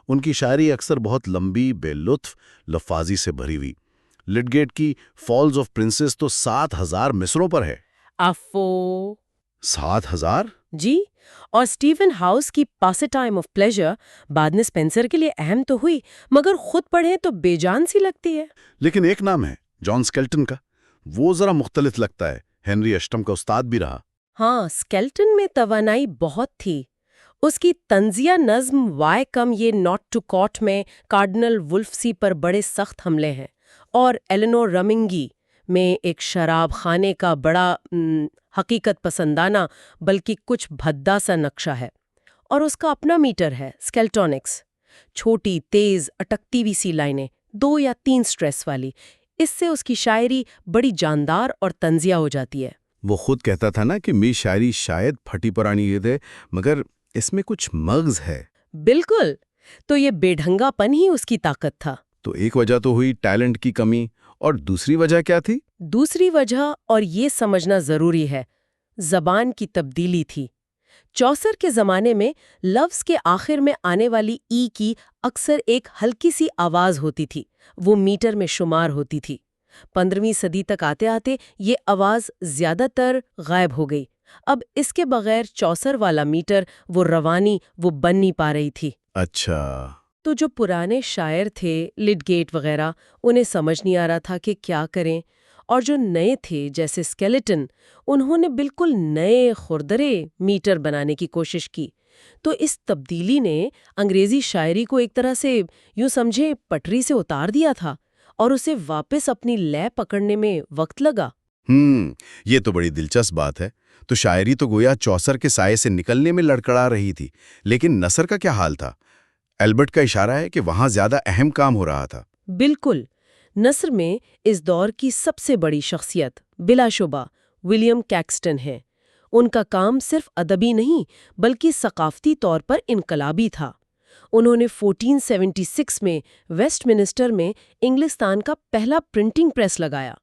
ان کی شاعری اکثر بہت لمبی، بے لطف، لفاظی سے بھری ہوئی۔ لڈگیٹ کی فالز آف پرنسس تو 7,000 مصروں پر ہے۔ افو 7,000؟ جی، اور اسٹیفن ہاؤس کی پاس اے ٹائم آف پلیجر بعد میں اسپینسر کے لیے اہم تو ہوئی، مگر خود پڑھیں تو بے جان سی لگتی ہے۔ لیکن ایک نام ہے جان اسکیلٹن کا، وہ ذرا مختلف لگتا ہے، ہنری اشٹم کا استاد بھی رہا۔ ہاں، اسکیلٹن میں توانائی بہت تھی۔ اس کی طنزیہ نظم وائے کم یہ ناٹ ٹو کاٹ میں کارڈنل وولفسی پر بڑے سخت حملے ہیں، اور ایلنور رمنگی میں ایک شراب خانے کا بڑا حقیقت پسندانہ بلکہ کچھ بھدا سا نقشہ ہے۔ اور اس کا اپنا میٹر ہے، اسکیلٹونکس، چھوٹی تیز اٹکتی ہوئی سی لائنیں، 2 یا 3 سٹریس والی۔ اس سے اس کی شاعری بڑی جاندار اور طنزیہ ہو جاتی ہے۔ وہ خود کہتا تھا نا کہ میری شاعری شاید پھٹی پرانی عید ہے، مگر اس میں کچھ مغز ہے۔ بالکل، تو یہ بے ڈھنگا پن ہی اس کی طاقت تھا۔ تو ایک وجہ تو ہوئی ٹیلنٹ کی کمی، اور دوسری وجہ کیا تھی؟ دوسری وجہ، اور یہ سمجھنا ضروری ہے، زبان کی تبدیلی تھی۔ چوسر کے زمانے میں لفظ کے آخر میں آنے والی ای کی اکثر ایک ہلکی سی آواز ہوتی تھی، وہ میٹر میں شمار ہوتی تھی۔ 15ویں صدی تک آتے آتے یہ آواز زیادہ تر غائب ہو گئی۔ اب اس کے بغیر چوسر والا میٹر، وہ روانی، وہ بن نہیں پا رہی تھی۔ اچھا، تو جو پرانے شاعر تھے، لڈگیٹ وغیرہ، انہیں سمجھ نہیں آ رہا تھا کہ کیا کریں، اور جو نئے تھے جیسے اسکیلیٹن، انہوں نے بالکل نئے خردرے میٹر بنانے کی کوشش کی۔ تو اس تبدیلی نے انگریزی شاعری کو ایک طرح سے یوں سمجھے پٹری سے اتار دیا تھا، اور اسے واپس اپنی لے پکڑنے میں وقت لگا۔ یہ تو بڑی دلچسپ بات ہے۔ تو شاعری تو گویا چوسر کے سائے سے نکلنے میں لڑکڑا رہی تھی، لیکن نثر کا کیا حال تھا؟ البرٹ کا اشارہ ہے کہ وہاں زیادہ اہم کام ہو رہا تھا۔ بالکل، نثر میں اس دور کی سب سے بڑی شخصیت بلا شبہ ولیم کیکسٹن ہے۔ ان کا کام صرف ادبی نہیں بلکہ ثقافتی طور پر انقلابی تھا۔ انہوں نے 1476 میں ویسٹ منسٹر میں انگلستان کا پہلا پرنٹنگ پریس لگایا۔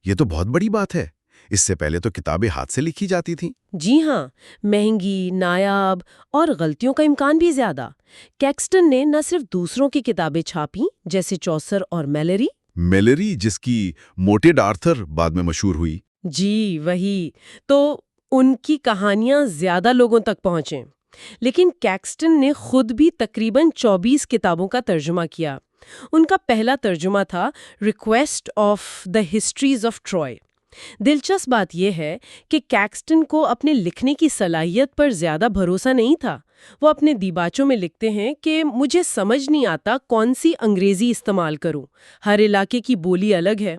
یہ تو بہت بڑی بات ہے۔ اس سے پہلے تو کتابیں ہاتھ سے لکھی جاتی تھیں۔ جی ہاں، مہنگی، نایاب اور غلطیوں کا امکان بھی زیادہ۔ کیکسٹن نے نہ صرف دوسروں کی کتابیں چھاپیں جیسے چوسر اور میلری جس کی موٹیڈ آرتھر بعد میں مشہور ہوئی۔ جی وہی، تو ان کی کہانیاں زیادہ لوگوں تک پہنچیں۔ لیکن کیکسٹن نے خود بھی تقریباً 24 کتابوں کا ترجمہ کیا۔ ان کا پہلا ترجمہ تھا request of the histories of Troy. دلچسپ بات یہ ہے کہ کیکسٹن کو اپنے لکھنے کی صلاحیت پر زیادہ بھروسہ نہیں تھا۔ وہ اپنے دیباچوں میں لکھتے ہیں کہ مجھے سمجھ نہیں آتا کون سی انگریزی استعمال کروں، ہر علاقے کی بولی الگ ہے۔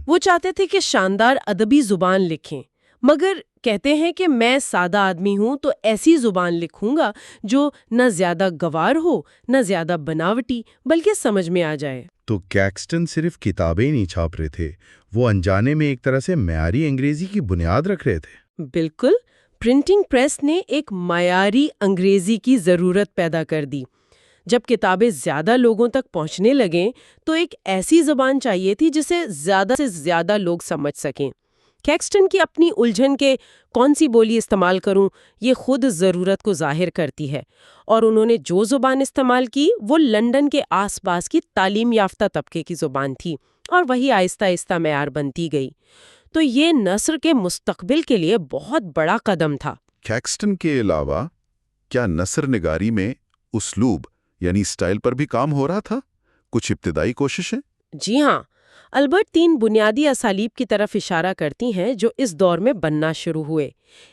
وہ چاہتے تھے کہ شاندار ادبی زبان لکھیں، مگر کہتے ہیں کہ میں سادہ آدمی ہوں تو ایسی زبان لکھوں گا جو نہ زیادہ گوار ہو نہ زیادہ بناوٹی، بلکہ سمجھ میں آ جائے۔ تو کیکسٹن صرف کتابیں نہیں چھاپ رہے تھے، وہ انجانے میں ایک طرح سے معیاری انگریزی کی بنیاد رکھ رہے تھے۔ بالکل، پرنٹنگ پریس نے ایک معیاری انگریزی کی ضرورت پیدا کر دی۔ جب کتابیں زیادہ لوگوں تک پہنچنے لگیں تو ایک ایسی زبان چاہیے تھی جسے زیادہ سے زیادہ لوگ سمجھ سکیں۔ کیکسٹن کی اپنی الجھن کے کون سی بولی استعمال کروں یہ خود ضرورت کو ظاہر کرتی ہے، اور انہوں نے جو زبان استعمال کی وہ لندن کے آس پاس کی تعلیم یافتہ طبقے کی زبان تھی، اور وہی آہستہ آہستہ معیار بنتی گئی۔ تو یہ نثر کے مستقبل کے لیے بہت بڑا قدم تھا۔ کیکسٹن کے علاوہ کیا نثر نگاری میں اسلوب یعنی سٹائل پر بھی کام ہو رہا تھا؟ کچھ ابتدائی کوششیں؟ جی ہاں، البرٹ 3 بنیادی اسالیب کی طرف اشارہ کرتی ہیں جو اس دور میں بننا شروع ہوئے۔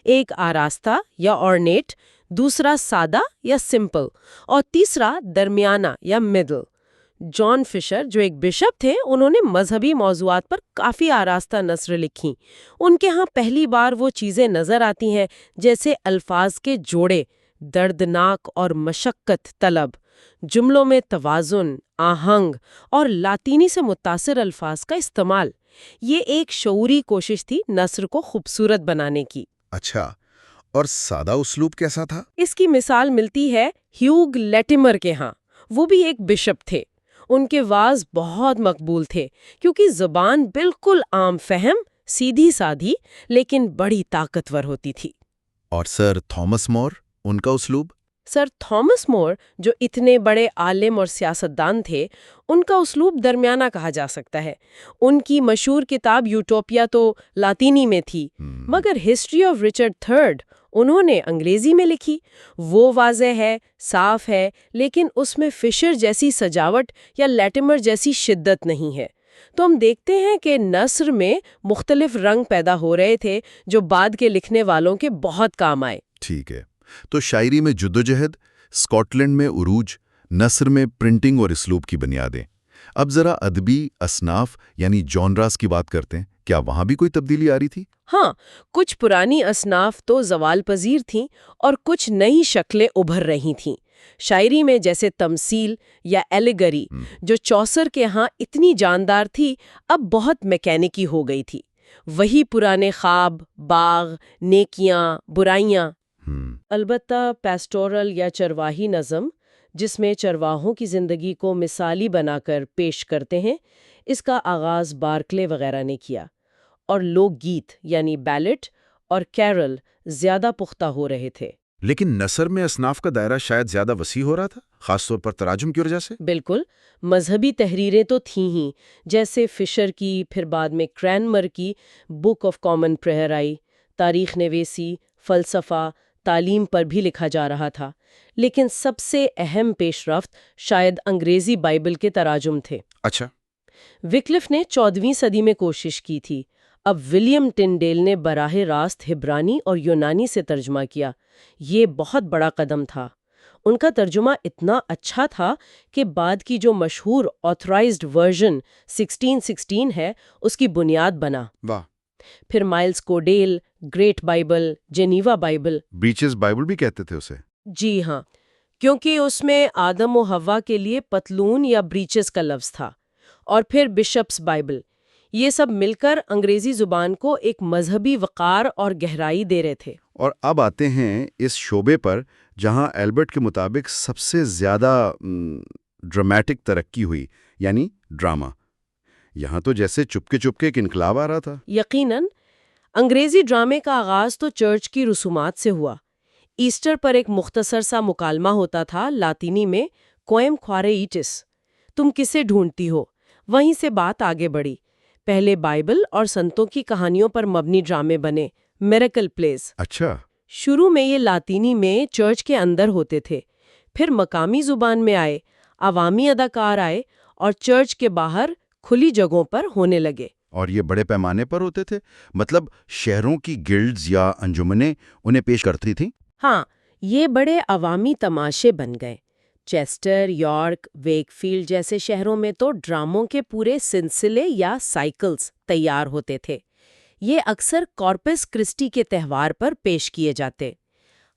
ایک آراستہ یا آرنیٹ، دوسرا سادہ یا سمپل، اور تیسرا درمیانہ یا مڈل۔ جان فشر جو ایک بشپ تھے، انہوں نے مذہبی موضوعات پر کافی آراستہ نثر لکھی۔ ان کے ہاں پہلی بار وہ چیزیں نظر آتی ہیں جیسے الفاظ کے جوڑے، دردناک اور مشقت طلب، جملوں میں توازن، آہنگ اور لاطینی سے متاثر الفاظ کا استعمال۔ یہ ایک شعوری کوشش تھی نثر کو خوبصورت بنانے کی۔ اچھا، اور سادہ اسلوب کیسا تھا؟ اس کی مثال ملتی ہے ہیوگ لیٹیمر کے ہاں۔ وہ بھی ایک بشپ تھے۔ ان کے واعظ بہت مقبول تھے کیونکہ زبان بالکل عام فہم، سیدھی سادھی، لیکن بڑی طاقتور ہوتی تھی۔ اور سر تھامس مور، ان کا اسلوب؟ سر تھامس مور جو اتنے بڑے عالم اور سیاستدان تھے، ان کا اسلوب درمیانہ کہا جا سکتا ہے۔ ان کی مشہور کتاب یوٹوپیا تو لاطینی میں تھی، مگر ہسٹری آف رچرڈ تھرڈ انہوں نے انگریزی میں لکھی۔ وہ واضح ہے، صاف ہے، لیکن اس میں فشر جیسی سجاوٹ یا لیٹیمر جیسی شدت نہیں ہے۔ تو ہم دیکھتے ہیں کہ نثر میں مختلف رنگ پیدا ہو رہے تھے جو بعد کے لکھنے والوں کے بہت کام آئے۔ ٹھیک ہے، تو شاعری میں جدوجہد، اسکاٹ لینڈ میں عروج، نثر میں پرنٹنگ اور اسلوب کی بنیادیں۔ اب ذرا ادبی اصناف یعنی جانراز کی بات کرتے ہیں۔ کیا وہاں بھی کوئی تبدیلی آ رہی تھی؟ ہاں، کچھ پرانی اصناف تو زوال پذیر تھیں اور کچھ نئی شکلیں ابھر رہی تھیں۔ شاعری میں جیسے تمثیل یا ایلیگری جو چوسر کے ہاں اتنی جاندار تھی، اب بہت میکینکی ہو گئی تھی۔ وہی پرانے خواب، باغ، نیکیاں، برائیاں۔ البتہ پیسٹورل یا چرواہی نظم، جس میں چرواہوں کی زندگی کو مثالی بنا کر پیش کرتے ہیں، اس کا آغاز بارکلے وغیرہ نے کیا، اور لوک گیت یعنی بیلٹ اور کیرل زیادہ پختہ ہو رہے تھے۔ لیکن نثر میں اصناف کا دائرہ شاید زیادہ وسیع ہو رہا تھا، خاص طور پر تراجم کی وجہ سے۔ بالکل، مذہبی تحریریں تو تھیں ہی، جیسے فشر کی، پھر بعد میں کرینمر کی بک آف کامن پریئر آئی۔ تاریخ نویسی، فلسفہ، تعلیم پر بھی لکھا جا رہا تھا، لیکن سب سے اہم پیش رفت شاید انگریزی بائبل کے تراجم تھے۔ اچھا، وکلف نے 14ویں صدی میں کوشش کی تھی۔ اب ولیم ٹنڈیل نے براہ راست ہبرانی اور یونانی سے ترجمہ کیا۔ یہ بہت بڑا قدم تھا۔ ان کا ترجمہ اتنا اچھا تھا کہ بعد کی جو مشہور آتھرائزڈ ورژن 1616 ہے، اس کی بنیاد بنا۔ واہ۔ پھر Miles Coverdale, Great Bible, Geneva Bible. Breeches Bible بھی کہتے تھے اسے؟ جی ہاں، کیونکہ اس میں آدم و حوا کے لیے پتلون یا بریچز کا لفظ تھا۔ اور پھر بشپس بائبل۔ یہ سب مل کر انگریزی زبان کو ایک مذہبی وقار اور گہرائی دے رہے تھے۔ اور اب آتے ہیں اس شعبے پر جہاں البرٹ کے مطابق سب سے زیادہ ڈرامیٹک ترقی ہوئی، یعنی ڈرامہ۔ یہاں تو جیسے چپکے چپکے ایک انقلاب آ رہا تھا۔ یقیناً، انگریزی ڈرامے کا آغاز تو چرچ کی رسومات سے ہوا۔ ایسٹر پر ایک مختصر سا مکالمہ ہوتا تھا، لاطینی میں کوئم خوارے ایٹس، تم کسے ڈھونڈتی ہو؟ وہیں سے بات آگے بڑھی۔ پہلے بائبل اور سنتوں کی کہانیوں پر مبنی ڈرامے بنے، میریکل پلیز۔ اچھا، شروع میں یہ لاطینی میں چرچ کے اندر ہوتے تھے، پھر مقامی زبان میں آئے، عوامی اداکار آئے اور چرچ کے باہر کھلی جگہوں پر ہونے لگے۔ اور یہ بڑے پیمانے پر ہوتے تھے؟ مطلب شہروں کی گلڈز یا انجمنیں انہیں پیش کرتی تھیں؟ ہاں، یہ بڑے عوامی تماشے بن گئے۔ چیسٹر، یارک، ویک فیلڈ جیسے شہروں میں تو ڈراموں کے پورے سلسلے یا سائیکلز تیار ہوتے تھے۔ یہ اکثر کارپس کرسٹی کے تہوار پر پیش کیے جاتے۔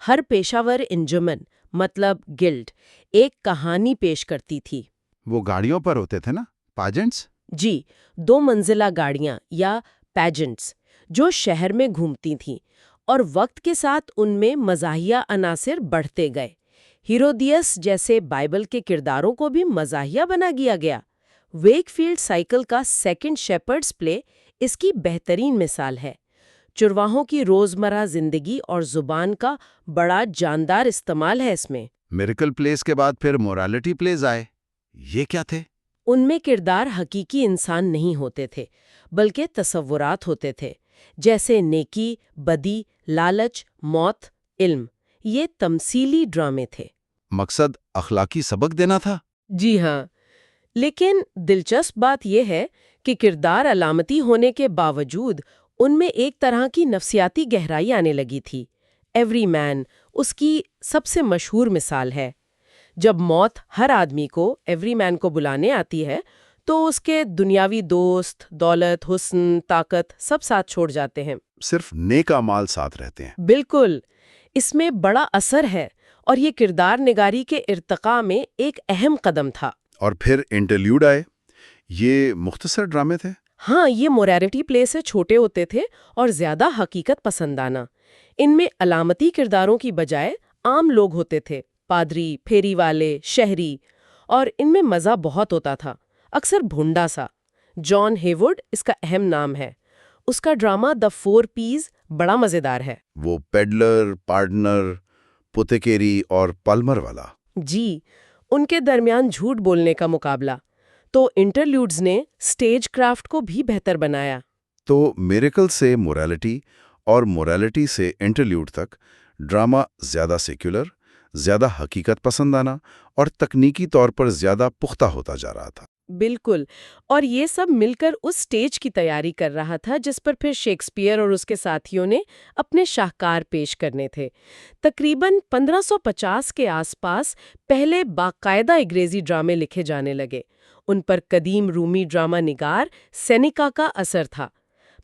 ہر پیشہ ور انجمن، مطلب گلڈ، ایک کہانی پیش کرتی تھی۔ وہ گاڑیوں پر ہوتے تھے نا، پیجنٹس؟ جی، 2 منزلہ گاڑیاں یا پیجنٹس جو شہر میں گھومتی تھیں، اور وقت کے ساتھ ان میں مزاحیہ عناصر بڑھتے گئے۔ ہیرودیس جیسے بائبل کے کرداروں کو بھی مزاحیہ بنا دیا گیا۔ ویک فیلڈ سائیکل کا سیکنڈ شیپرڈز پلے اس کی بہترین مثال ہے۔ چرواہوں کی روزمرہ زندگی اور زبان کا بڑا جاندار استعمال ہے اس میں۔ میریکل پلیز کے بعد پھر مورالٹی پلیز آئے، یہ کیا تھے؟ ان میں کردار حقیقی انسان نہیں ہوتے تھے، بلکہ تصورات ہوتے تھے، جیسے نیکی، بدی، لالچ، موت، علم۔ یہ تمثیلی ڈرامے تھے۔ مقصد اخلاقی سبق دینا تھا؟ جی ہاں، لیکن دلچسپ بات یہ ہے کہ کردار علامتی ہونے کے باوجود ان میں ایک طرح کی نفسیاتی گہرائی آنے لگی تھی۔ ایوری مین اس کی سب سے مشہور مثال ہے۔ جب موت ہر آدمی کو ایوری مین کو بلانے آتی ہے تو اس کے دنیاوی دوست، دولت، حسن، طاقت سب ساتھ چھوڑ جاتے ہیں۔ صرف نیک اعمال ساتھ رہتے ہیں۔ بالکل، اس میں بڑا اثر ہے اور یہ کردار نگاری کے ارتقاء میں ایک اہم قدم تھا۔ اور پھر انٹرلیوڈ آئے، یہ مختصر ڈرامے تھے؟ ہاں، یہ موریلٹی پلے سے چھوٹے ہوتے تھے اور زیادہ حقیقت پسندانہ۔ ان میں علامتی کرداروں کی بجائے عام لوگ ہوتے تھے، پادری، پھیری والے، شہری، اور ان میں مزہ بہت ہوتا تھا، اکثر بھونڈا سا۔ جان ہیوڈ اس کا اہم نام ہے۔ اس کا ڈرامہ دی 4 Ps بڑا مزیدار ہے۔ وہ پیڈلر، پارٹنر، پوتیکیری اور پالمر والا؟ جی، ان کے درمیان جھوٹ بولنے کا مقابلہ۔ تو انٹرلیوڈز نے سٹیج کرافٹ کو بھی بہتر بنایا۔ تو میریکل سے موریلٹی اور موریلٹی سے انٹرلیوڈ تک ڈرامہ زیادہ سیکولر، زیادہ حقیقت پسندانہ اور تکنیکی طور پر زیادہ پختہ ہوتا جا رہا تھا۔ بالکل، اور یہ سب مل کر اس سٹیج کی تیاری کر رہا تھا جس پر پھر شیکسپیئر اور اس کے ساتھیوں نے اپنے شاہکار پیش کرنے تھے۔ تقریباً 1550 کے آس پاس پہلے باقاعدہ انگریزی ڈرامے لکھے جانے لگے۔ ان پر قدیم رومی ڈرامہ نگار سینیکا کا اثر تھا۔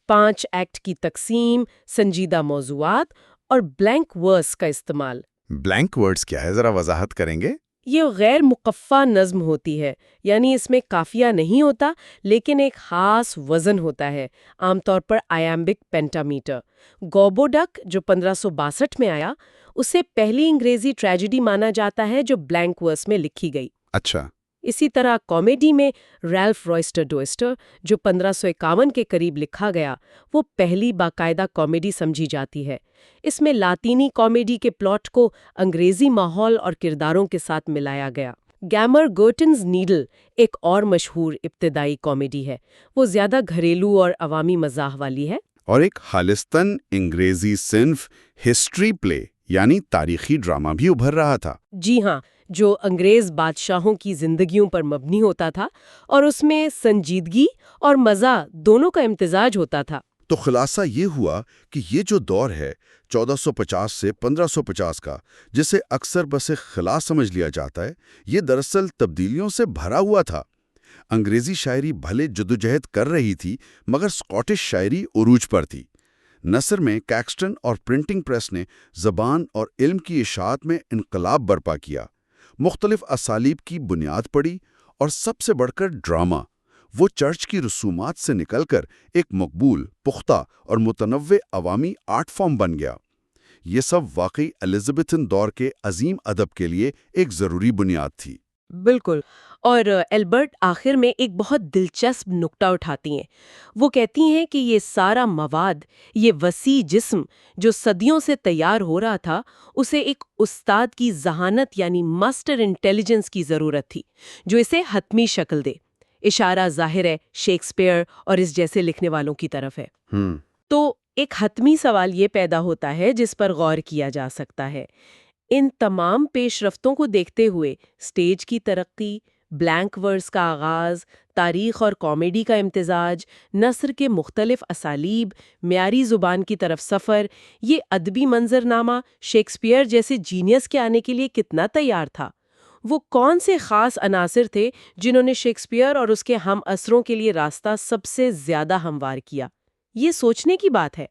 5 ایکٹ کی تقسیم، سنجیدہ موضوعات اور بلینک ورس کا استعمال۔ بلینک ورڈز کیا ہے، ذرا وضاحت کریں گے؟ یہ غیر مقفع نظم ہوتی ہے، یعنی اس میں قافیہ نہیں ہوتا لیکن ایک خاص وزن ہوتا ہے، عام طور پر آیامبک پینٹامیٹر۔ گوبو ڈک جو 1562 میں آیا، اسے پہلی انگریزی ٹریجڈی مانا جاتا ہے جو بلینک ورس میں لکھی گئی۔ اچھا۔ اسی طرح کامیڈی میں ریلف روئسٹر ڈوئسٹر جو 1551 کے قریب لکھا گیا، وہ پہلی باقاعدہ کامیڈی سمجھی جاتی ہے۔ اس میں لاطینی کامیڈی کے پلاٹ کو انگریزی ماحول اور کرداروں کے ساتھ ملایا گیا۔ گیمر گرٹنز نیڈل ایک اور مشہور ابتدائی کامیڈی ہے، وہ زیادہ گھریلو اور عوامی مزاح والی ہے۔ اور ایک خالصتاً انگریزی صنف ہسٹری پلے یعنی تاریخی ڈرامہ بھی ابھر رہا تھا۔ جی ہاں، جو انگریز بادشاہوں کی زندگیوں پر مبنی ہوتا تھا اور اس میں سنجیدگی اور مزہ دونوں کا امتزاج ہوتا تھا۔ تو خلاصہ یہ ہوا کہ یہ جو دور ہے 1450 سے 1550 کا، جسے اکثر بس خلا سمجھ لیا جاتا ہے، یہ دراصل تبدیلیوں سے بھرا ہوا تھا۔ انگریزی شاعری بھلے جدوجہد کر رہی تھی، مگر سکاٹش شاعری عروج پر تھی۔ نثر میں کیکسٹن اور پرنٹنگ پریس نے زبان اور علم کی اشاعت میں انقلاب برپا کیا، مختلف اسالیب کی بنیاد پڑی، اور سب سے بڑھ کر ڈرامہ، وہ چرچ کی رسومات سے نکل کر ایک مقبول، پختہ اور متنوع عوامی آرٹ فارم بن گیا۔ یہ سب واقعی ایلزابتھن دور کے عظیم ادب کے لیے ایک ضروری بنیاد تھی۔ بالکل، اور ایلبرٹ آخر میں ایک بہت دلچسپ نکتہ اٹھاتی ہیں۔ وہ کہتی ہیں کہ یہ سارا مواد، یہ وسیع جسم جو صدیوں سے تیار ہو رہا تھا، اسے ایک استاد کی ذہانت یعنی ماسٹر انٹیلیجنس کی ضرورت تھی جو اسے حتمی شکل دے۔ اشارہ ظاہر ہے شیکسپیئر اور اس جیسے لکھنے والوں کی طرف ہے۔ تو ایک حتمی سوال یہ پیدا ہوتا ہے جس پر غور کیا جا سکتا ہے۔ ان تمام پیش رفتوں کو دیکھتے ہوئے سٹیج کی ترقی، بلینک ورس کا آغاز، تاریخ اور کامیڈی کا امتزاج، نثر کے مختلف اسالیب، معیاری زبان کی طرف سفر، یہ ادبی منظرنامہ شیکسپیئر جیسے جینیس کے آنے کے لیے کتنا تیار تھا؟ وہ کون سے خاص عناصر تھے جنہوں نے شیکسپیئر اور اس کے ہم عصروں کے لیے راستہ سب سے زیادہ ہموار کیا؟ یہ سوچنے کی بات ہے۔